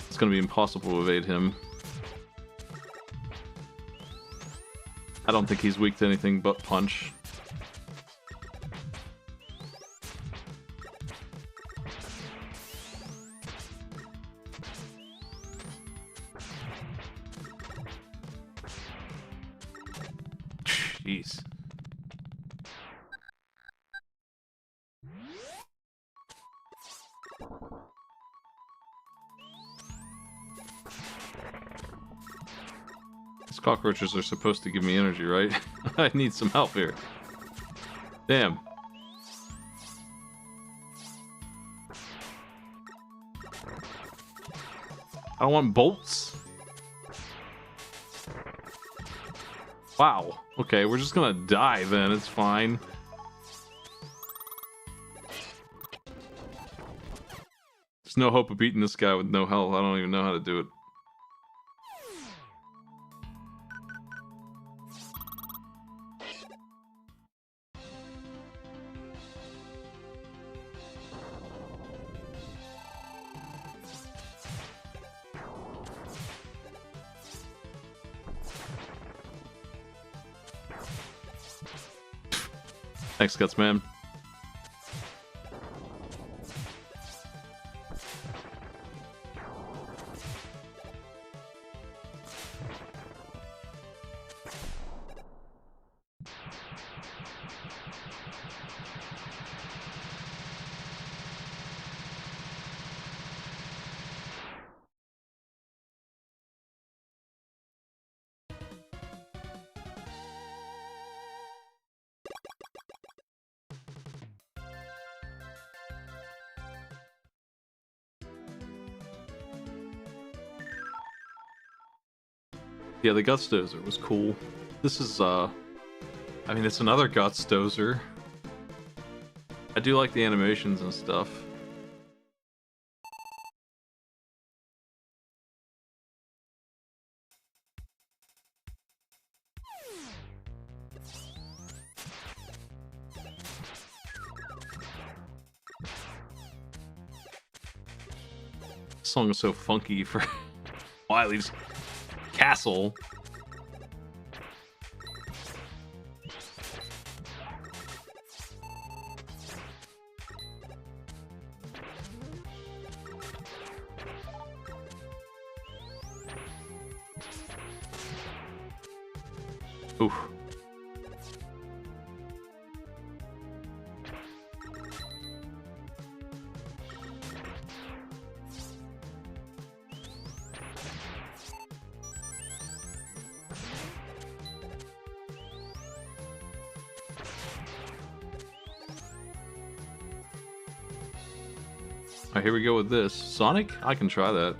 It's going to be impossible to evade him. I don't think he's weak to anything but punch. Jeez. These cockroaches are supposed to give me energy, right? I need some help here. Damn. I don't want bolts. Wow. Okay, we're just gonna die then. It's fine. There's no hope of beating this guy with no health. I don't even know how to do it. Thanks, Guts Man. Yeah, the Guts Dozer was cool. This is, I mean, it's another Guts Dozer. I do like the animations and stuff. This song is so funky for Wily's castle. Oof. Alright, here we go with this. Sonic? I can try that.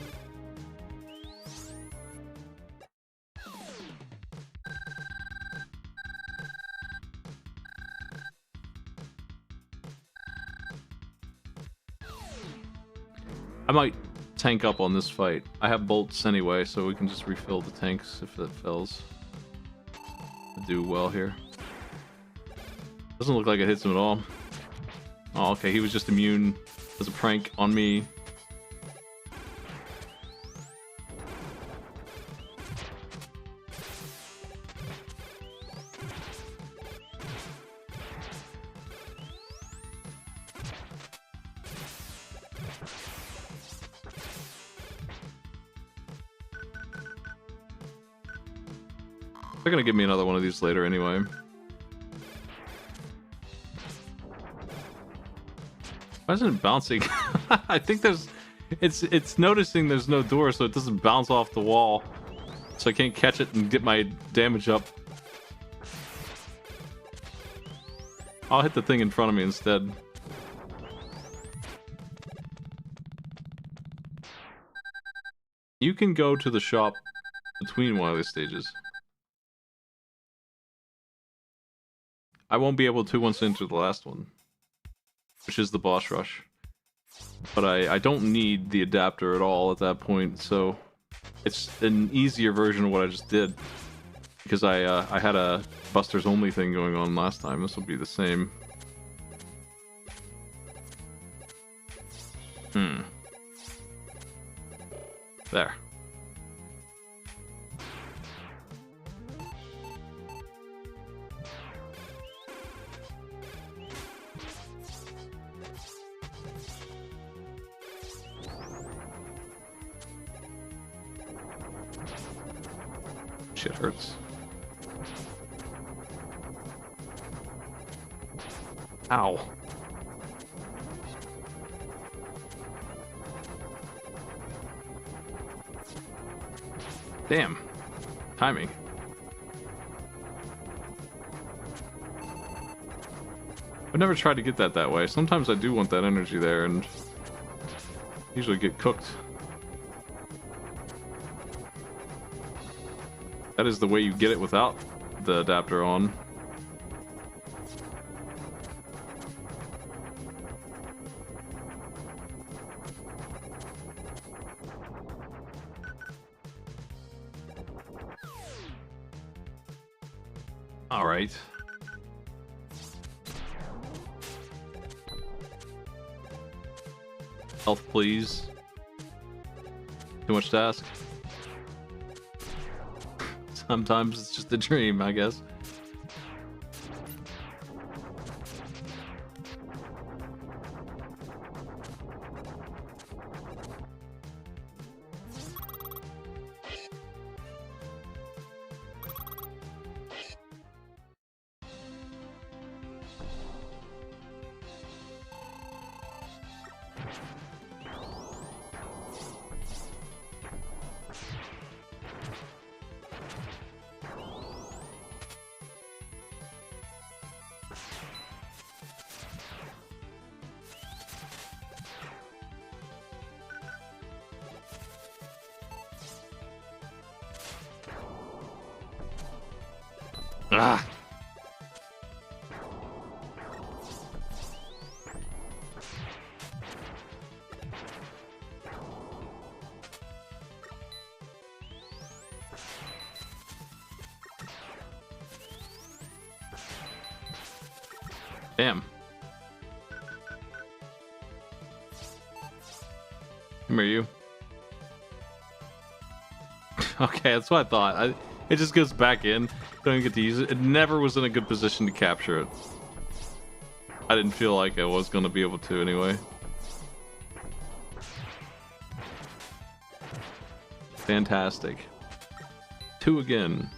I might tank up on this fight. I have bolts anyway, so we can just refill the tanks if that fails. I do well here. Doesn't look like it hits him at all. Oh, okay, he was just immune as a prank on me. They're gonna give me another one of these later anyway. Why isn't it bouncing? I think there's... It's noticing there's no door, so it doesn't bounce off the wall. So I can't catch it and get my damage up. I'll hit the thing in front of me instead. You can go to the shop between Wily stages. I won't be able to once I enter the last one, which is the boss rush. But I don't need the adapter at all at that point, so it's an easier version of what I just did. Because I had a Busters only thing going on last time. This will be the same. There. Shit hurts. Ow. Damn. Timing. I've never tried to get that way. Sometimes I do want that energy there and usually get cooked. That is the way you get it without the adapter on. All right. Health, please. Too much to ask. Sometimes it's just a dream, I guess. Ah! Damn. Come here, you. Okay, that's what I thought. It just goes back in. Don't even get to use it. It never was in a good position to capture it. I didn't feel like I was going to be able to anyway. Fantastic. 2 again.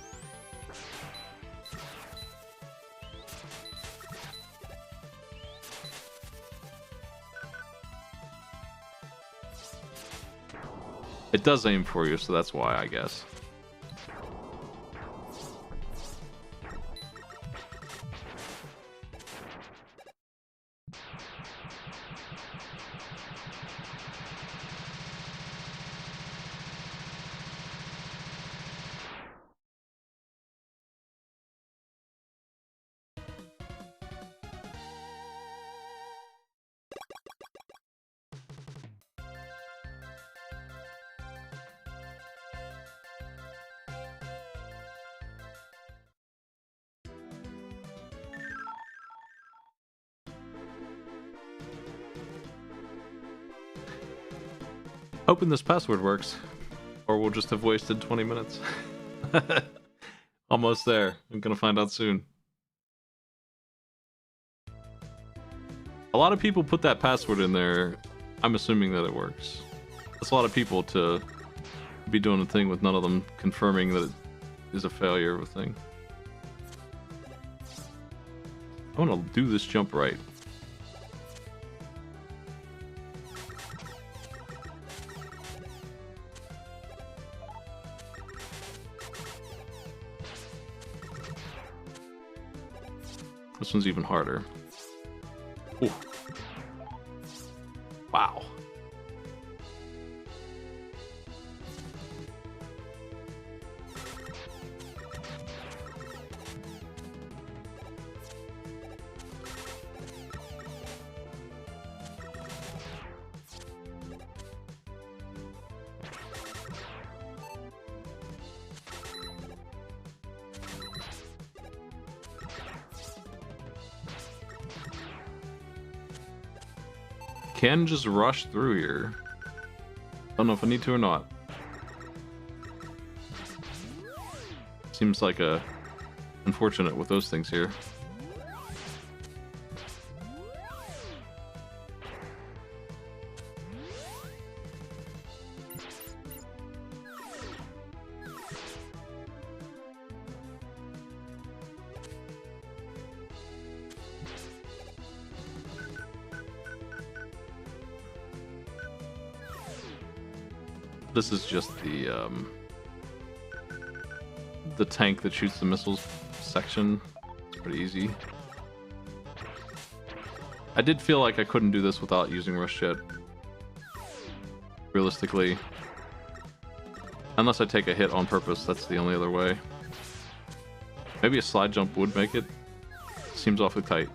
It does aim for you, so that's why, I guess. Hoping this password works, or we'll just have wasted 20 minutes. Almost there. I'm gonna find out soon. A lot of people put that password in there. I'm assuming that it works. That's a lot of people to be doing a thing with none of them confirming that it is a failure of a thing. I want to do this jump right. This one's even harder. Ooh. Wow. Can just rush through here. Don't know if I need to or not. Seems like unfortunate with those things here. This is just the tank that shoots the missiles section. It's pretty easy. I did feel like I couldn't do this without using Rush Jet. Realistically. Unless I take a hit on purpose, that's the only other way. Maybe a slide jump would make it. Seems awfully tight.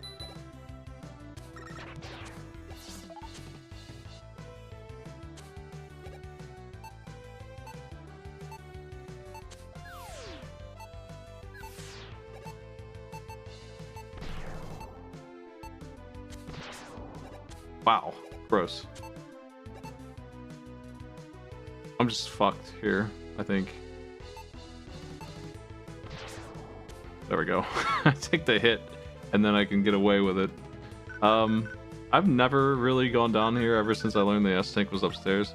Wow, gross. I'm just fucked here, I think. There we go. I take the hit, and then I can get away with it. I've never really gone down here ever since I learned the S-Tank was upstairs.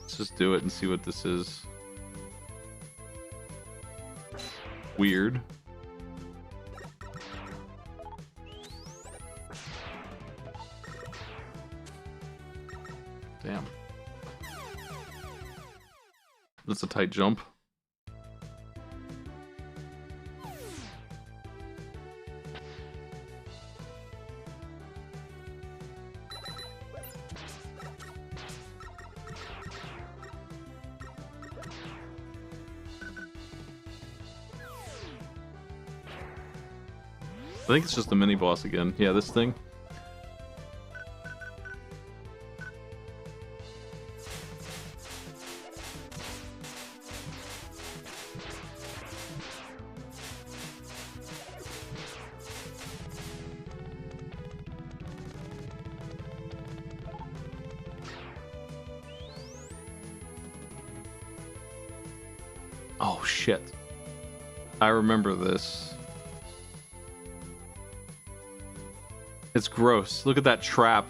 Let's just do it and see what this is. Weird. Damn. That's a tight jump. I think it's just the mini boss again. Yeah, this thing. Oh shit. I remember this. It's gross. Look at that trap.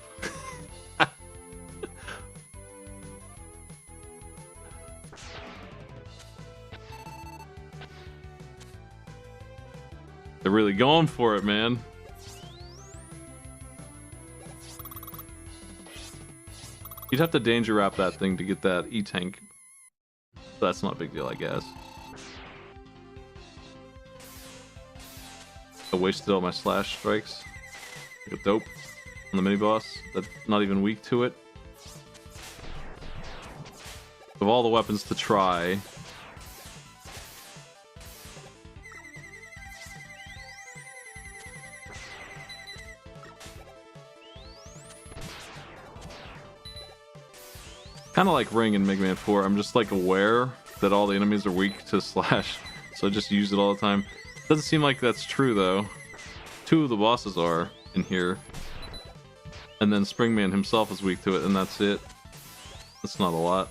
They're really going for it, man. You'd have to danger wrap that thing to get that E-tank. That's not a big deal, I guess. I wasted all my slash strikes. Like a dope on the mini boss. That's not even weak to it. Of all the weapons to try. Kind of like Ring in Mega Man 4, I'm just like aware that all the enemies are weak to slash, so I just use it all the time. Doesn't seem like that's true though. 2 of the bosses are in here, and then Springman himself is weak to it, and that's it. That's not a lot.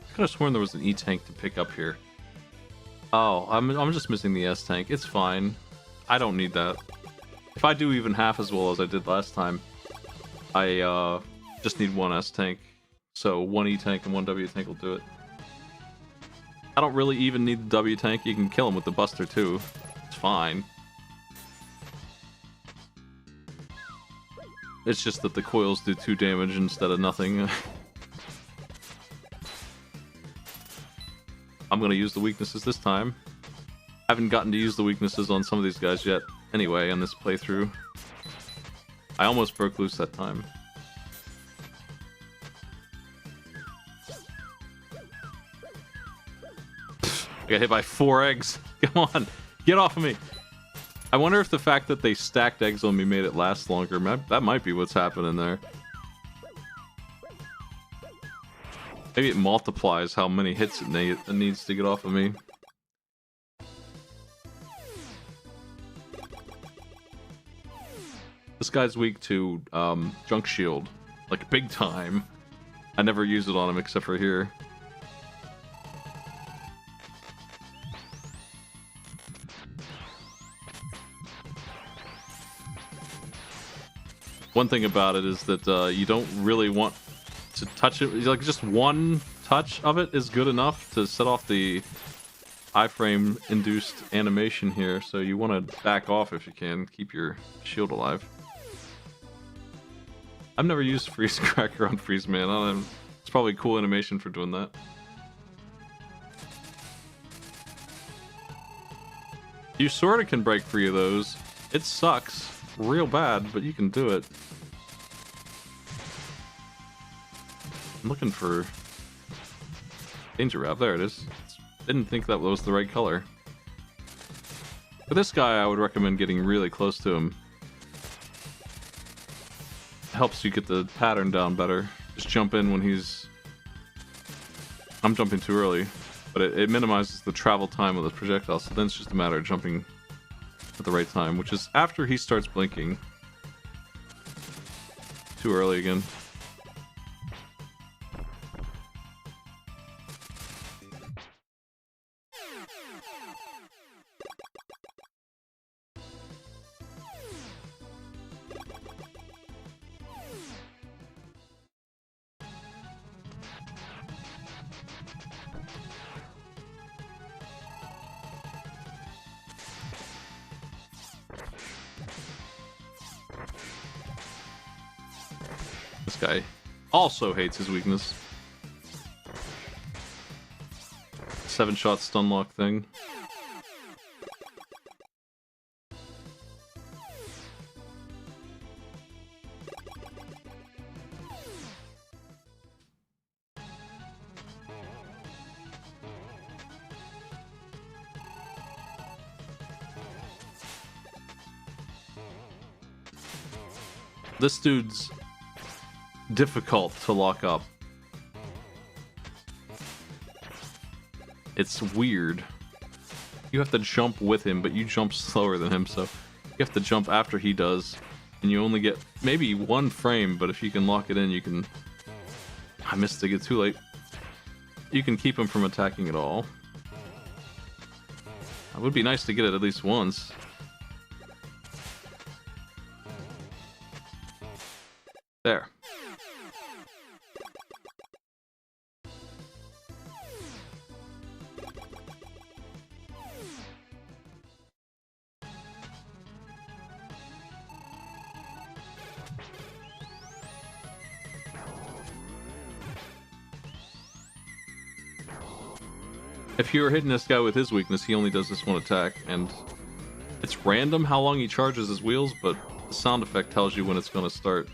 I could have sworn there was an E-tank to pick up here. Oh, I'm just missing the S-tank. It's fine. I don't need that. If I do even half as well as I did last time, I just need 1 S-tank. So 1 E-tank and 1 W-tank will do it. I don't really even need the W-tank. You can kill him with the Buster too. It's fine. It's just that the coils do 2 damage instead of nothing. I'm gonna use the weaknesses this time. I haven't gotten to use the weaknesses on some of these guys yet. Anyway, in this playthrough. I almost broke loose that time. I got hit by 4 eggs. Come on, get off of me. I wonder if the fact that they stacked eggs on me made it last longer. That might be what's happening there. Maybe it multiplies how many hits it needs to get off of me. This guy's weak to Junk Shield, like big time. I never use it on him except for here. One thing about it is that you don't really want to touch it. Like just 1 touch of it is good enough to set off the iframe induced animation here, so you want to back off if you can, keep your shield alive. I've never used Freeze Cracker on Freeze Man. It's probably a cool animation for doing that. You sort of can break free of those. It sucks real bad, but you can do it. I'm looking for Danger Wrap. There it is. Didn't think that was the right color. For this guy, I would recommend getting really close to him. Helps you get the pattern down better. Just jump in when he's... I'm jumping too early, but it minimizes the travel time of the projectile, so then it's just a matter of jumping at the right time, which is after he starts blinking. Too early again. This guy also hates his weakness. 7-shot stun lock thing. This dude's difficult to lock up. It's weird. You have to jump with him, but you jump slower than him, so you have to jump after he does, and you only get maybe 1 frame, but if you can lock it in, you can... I missed it, too late. You can keep him from attacking at all. It would be nice to get it at least once. There. If you were hitting this guy with his weakness, he only does this one attack, and it's random how long he charges his wheels, but the sound effect tells you when it's going to start.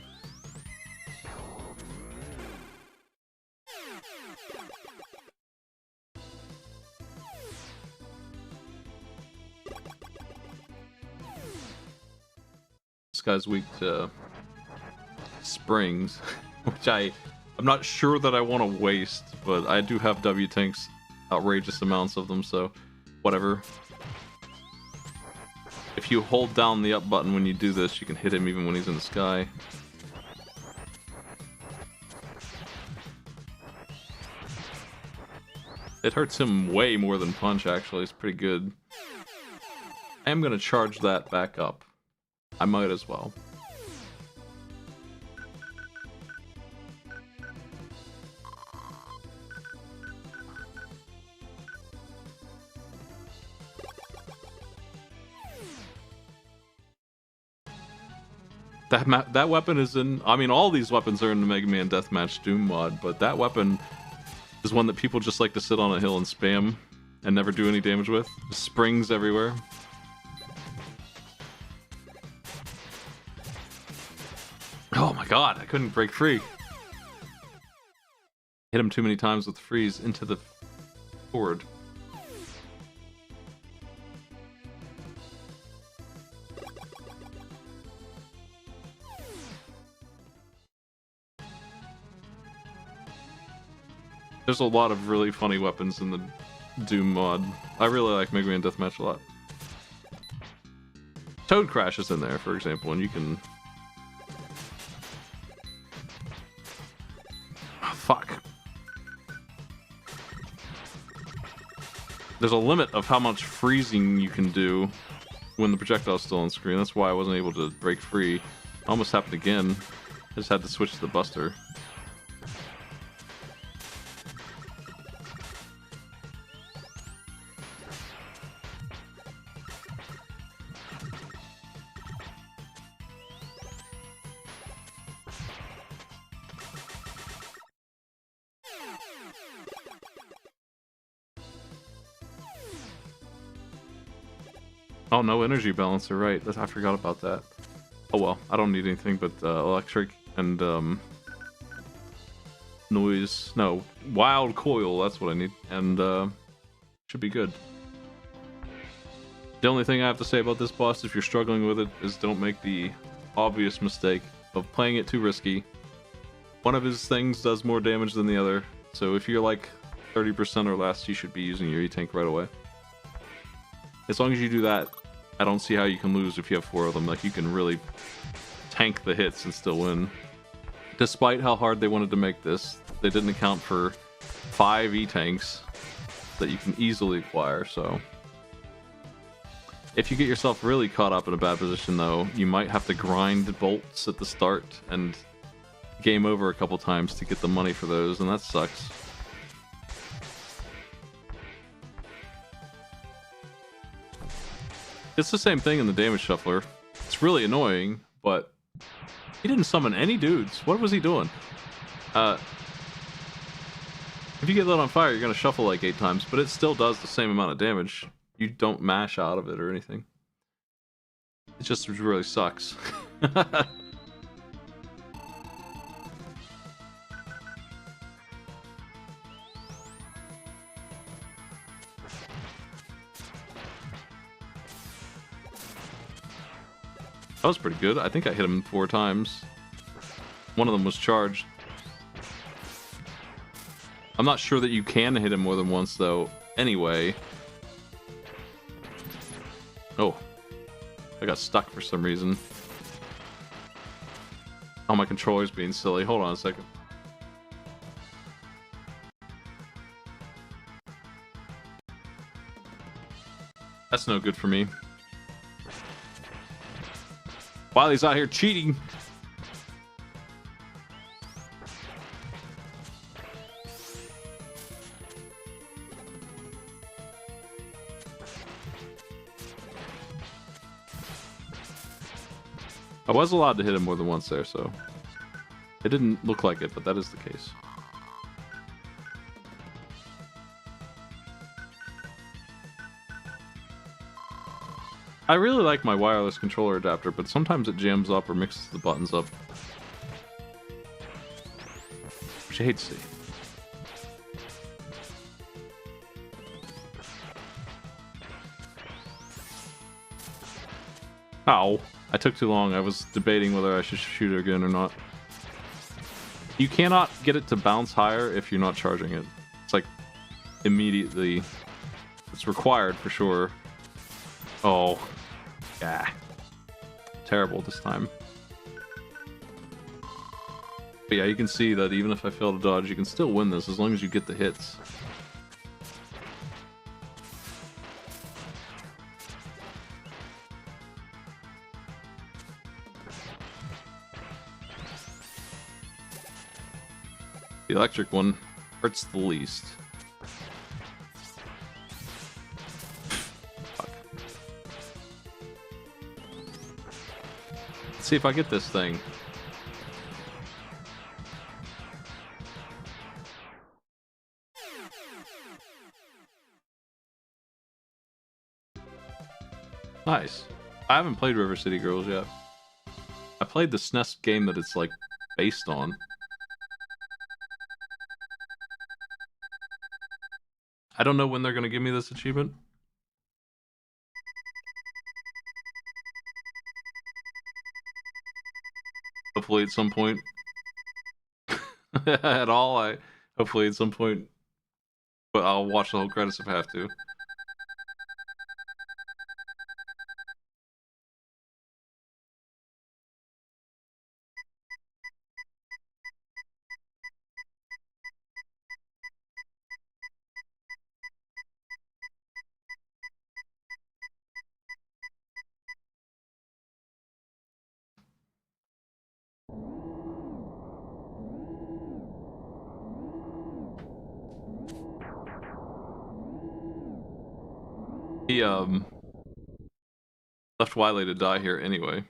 This guy's weak to springs, which I'm not sure that I want to waste, but I do have W tanks, outrageous amounts of them, so whatever. If you hold down the up button when you do this, you can hit him even when he's in the sky. It hurts him way more than punch, actually. It's pretty good. I am going to charge that back up. I might as well. That weapon is in... I mean, all these weapons are in the Mega Man Deathmatch Doom mod, but that weapon is one that people just like to sit on a hill and spam and never do any damage with. Just springs everywhere. Oh my god, I couldn't break free. Hit him too many times with freeze into the forward. There's a lot of really funny weapons in the Doom mod. I really like Mega Man Deathmatch a lot. Toad Crash is in there, for example, and you can... Oh, fuck. There's a limit of how much freezing you can do when the projectile's still on screen. That's why I wasn't able to break free. Almost happened again. I just had to switch to the Buster. Oh, no energy balancer, right. I forgot about that. Oh well, I don't need anything but electric and noise. No, wild coil, that's what I need. And should be good. The only thing I have to say about this boss, if you're struggling with it, is don't make the obvious mistake of playing it too risky. One of his things does more damage than the other, so if you're like 30% or less, you should be using your E-Tank right away. As long as you do that, I don't see how you can lose if you have 4 of them. Like, you can really tank the hits and still win. Despite how hard they wanted to make this, they didn't account for 5 E-Tanks that you can easily acquire, so... If you get yourself really caught up in a bad position, though, you might have to grind bolts at the start and game over a couple times to get the money for those, and that sucks. It's the same thing in the damage shuffler. It's really annoying, but he didn't summon any dudes. What was he doing? If you get lit on fire, you're gonna shuffle like 8 times, but it still does the same amount of damage. You don't mash out of it or anything. It just really sucks. That was pretty good. I think I hit him 4 times. One of them was charged. I'm not sure that you can hit him more than once, though. Anyway. Oh. I got stuck for some reason. Oh, my controller's being silly. Hold on a second. That's no good for me. Wiley's out here cheating. I was allowed to hit him more than once there, so it didn't look like it, but that is the case. I really like my wireless controller adapter, but sometimes it jams up or mixes the buttons up. Which I hate to see. Ow. I took too long. I was debating whether I should shoot it again or not. You cannot get it to bounce higher if you're not charging it. It's like immediately. It's required for sure. Oh. Yeah. Terrible this time. But yeah, you can see that even if I fail to dodge, you can still win this as long as you get the hits. The electric one hurts the least. Fuck. Let's see if I get this thing. Nice. I haven't played River City Girls yet. I played the SNES game that it's like based on. I don't know when they're going to give me this achievement. Hopefully at some point. At all, hopefully at some point. But I'll watch the whole credits if I have to. He left Wiley to die here anyway.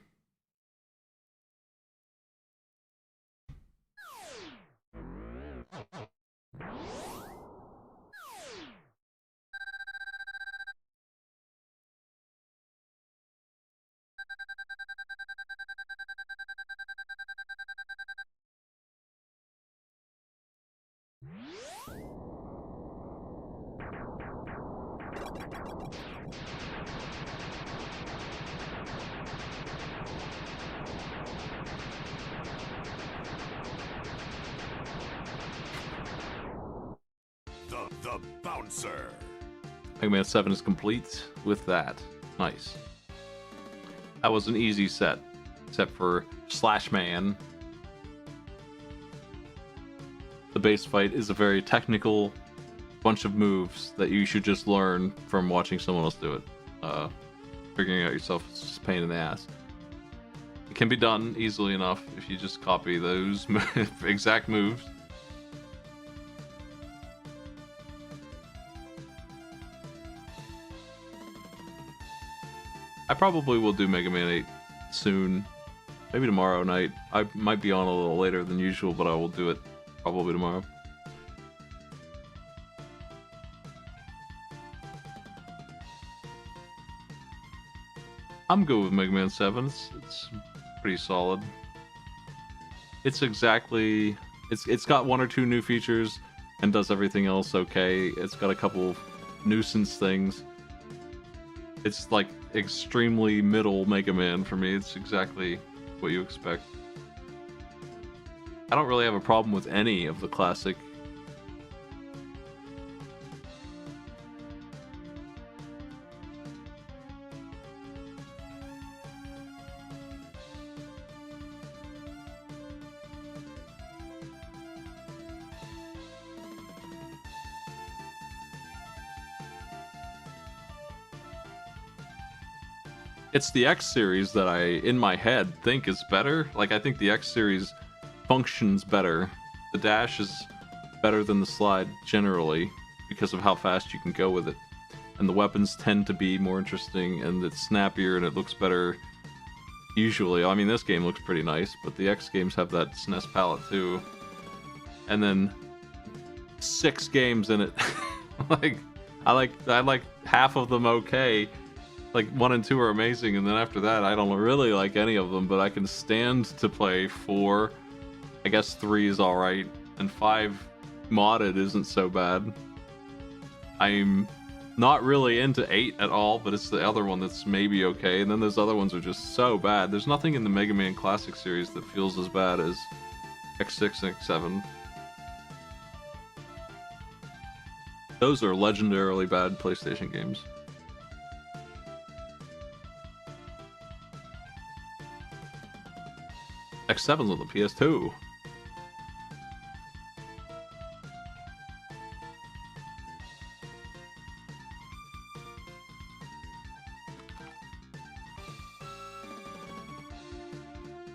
The Bouncer. Mega Man 7 is complete with that. Nice. That was an easy set, except for Slash Man. The base fight is a very technical bunch of moves that you should just learn from watching someone else do it. Figuring out yourself is just a pain in the ass. It can be done easily enough if you just copy those exact moves. I probably will do Mega Man 8 soon. Maybe tomorrow night. I might be on a little later than usual, but I will do it probably tomorrow. I'm good with Mega Man 7. It's pretty solid. It's exactly... It's got one or two new features and does everything else okay. It's got a couple nuisance things. It's like extremely middle Mega Man for me. It's exactly what you expect. I don't really have a problem with any of the classic. It's the X series that I, in my head, think is better. Like, I think the X series functions better. The dash is better than the slide generally because of how fast you can go with it. And the weapons tend to be more interesting, and it's snappier and it looks better usually. I mean, this game looks pretty nice, but the X games have that SNES palette too. And then 6 games in it. Like, I like half of them okay. Like 1 and 2 are amazing, and then after that I don't really like any of them, but I can stand to play 4. I guess 3 is alright, and 5 modded isn't so bad. I'm not really into 8 at all, but it's the other one that's maybe okay, and then those other ones are just so bad. There's nothing in the Mega Man Classic series that feels as bad as X6 and X7. Those are legendarily bad PlayStation games. X7's on the PS2.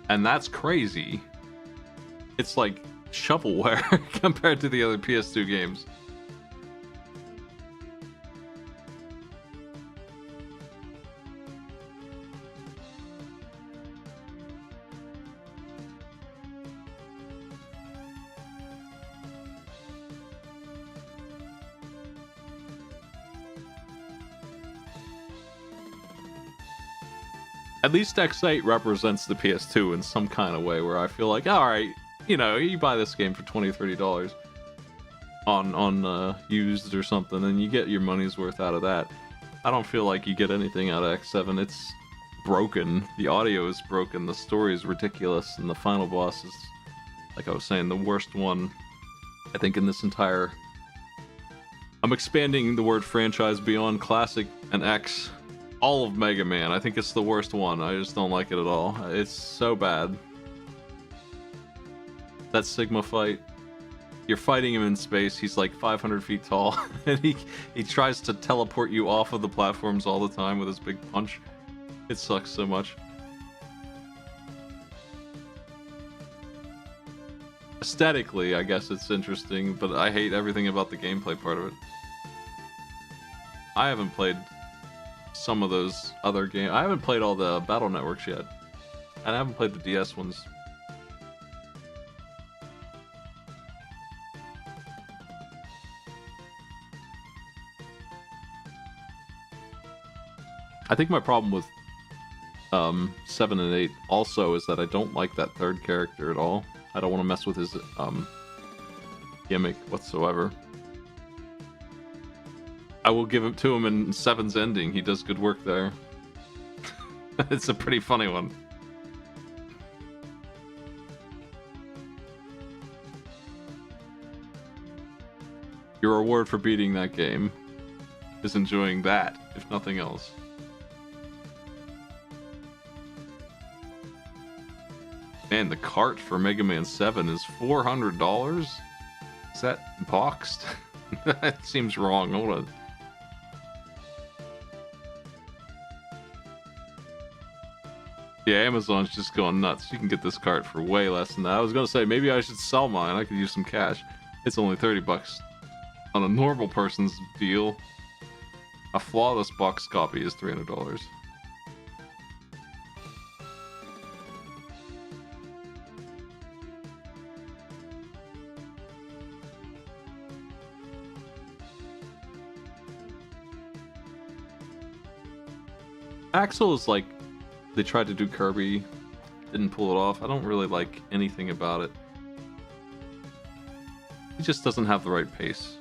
And that's crazy. It's like shovelware compared to the other PS2 games. At least X8 represents the PS2 in some kind of way, where I feel like, alright, you know, you buy this game for $20, $30 on used or something, and you get your money's worth out of that. I don't feel like you get anything out of X7. It's broken. The audio is broken. The story is ridiculous, and the final boss is, like I was saying, the worst one, I think, in this entire... I'm expanding the word franchise beyond Classic and X. All of Mega Man. I think it's the worst one. I just don't like it at all. It's so bad. That Sigma fight. You're fighting him in space. He's like 500 feet tall. And he tries to teleport you off of the platforms all the time with his big punch. It sucks so much. Aesthetically, I guess it's interesting, but I hate everything about the gameplay part of it. I haven't played some of those other games. I haven't played all the Battle Networks yet. And I haven't played the DS ones. I think my problem with 7 and 8 also is that I don't like that third character at all. I don't want to mess with his gimmick whatsoever. I will give it to him in 7's ending. He does good work there. It's a pretty funny one. Your reward for beating that game is enjoying that, if nothing else. Man, the cart for Mega Man 7 is $400? Is that boxed? That seems wrong. Hold on. Yeah, Amazon's just going nuts. You can get this cart for way less than that. I was gonna say, maybe I should sell mine. I could use some cash. It's only 30 bucks on a normal person's deal. A flawless box copy is $300. Axel is like, they tried to do Kirby, didn't pull it off. I don't really like anything about it. He just doesn't have the right pace.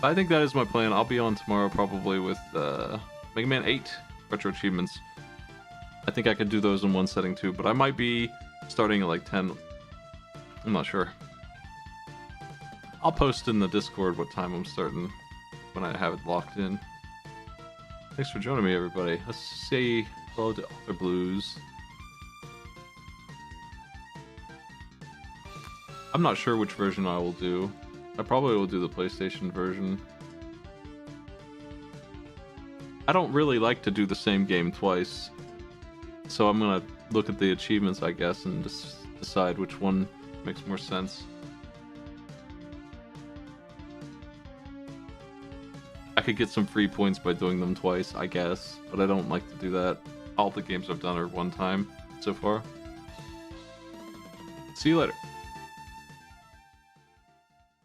I think that is my plan. I'll be on tomorrow probably with Mega Man 8 retro achievements. I think I could do those in one setting too, but I might be starting at like 10. I'm not sure. I'll post in the Discord what time I'm starting when I have it locked in. Thanks for joining me, everybody. Let's say hello to Author Blues. I'm not sure which version I will do. I probably will do the PlayStation version. I don't really like to do the same game twice, so I'm gonna look at the achievements, I guess, and just decide which one makes more sense. I could get some free points by doing them twice, I guess, but I don't like to do that. All the games I've done are one time so far. See you later.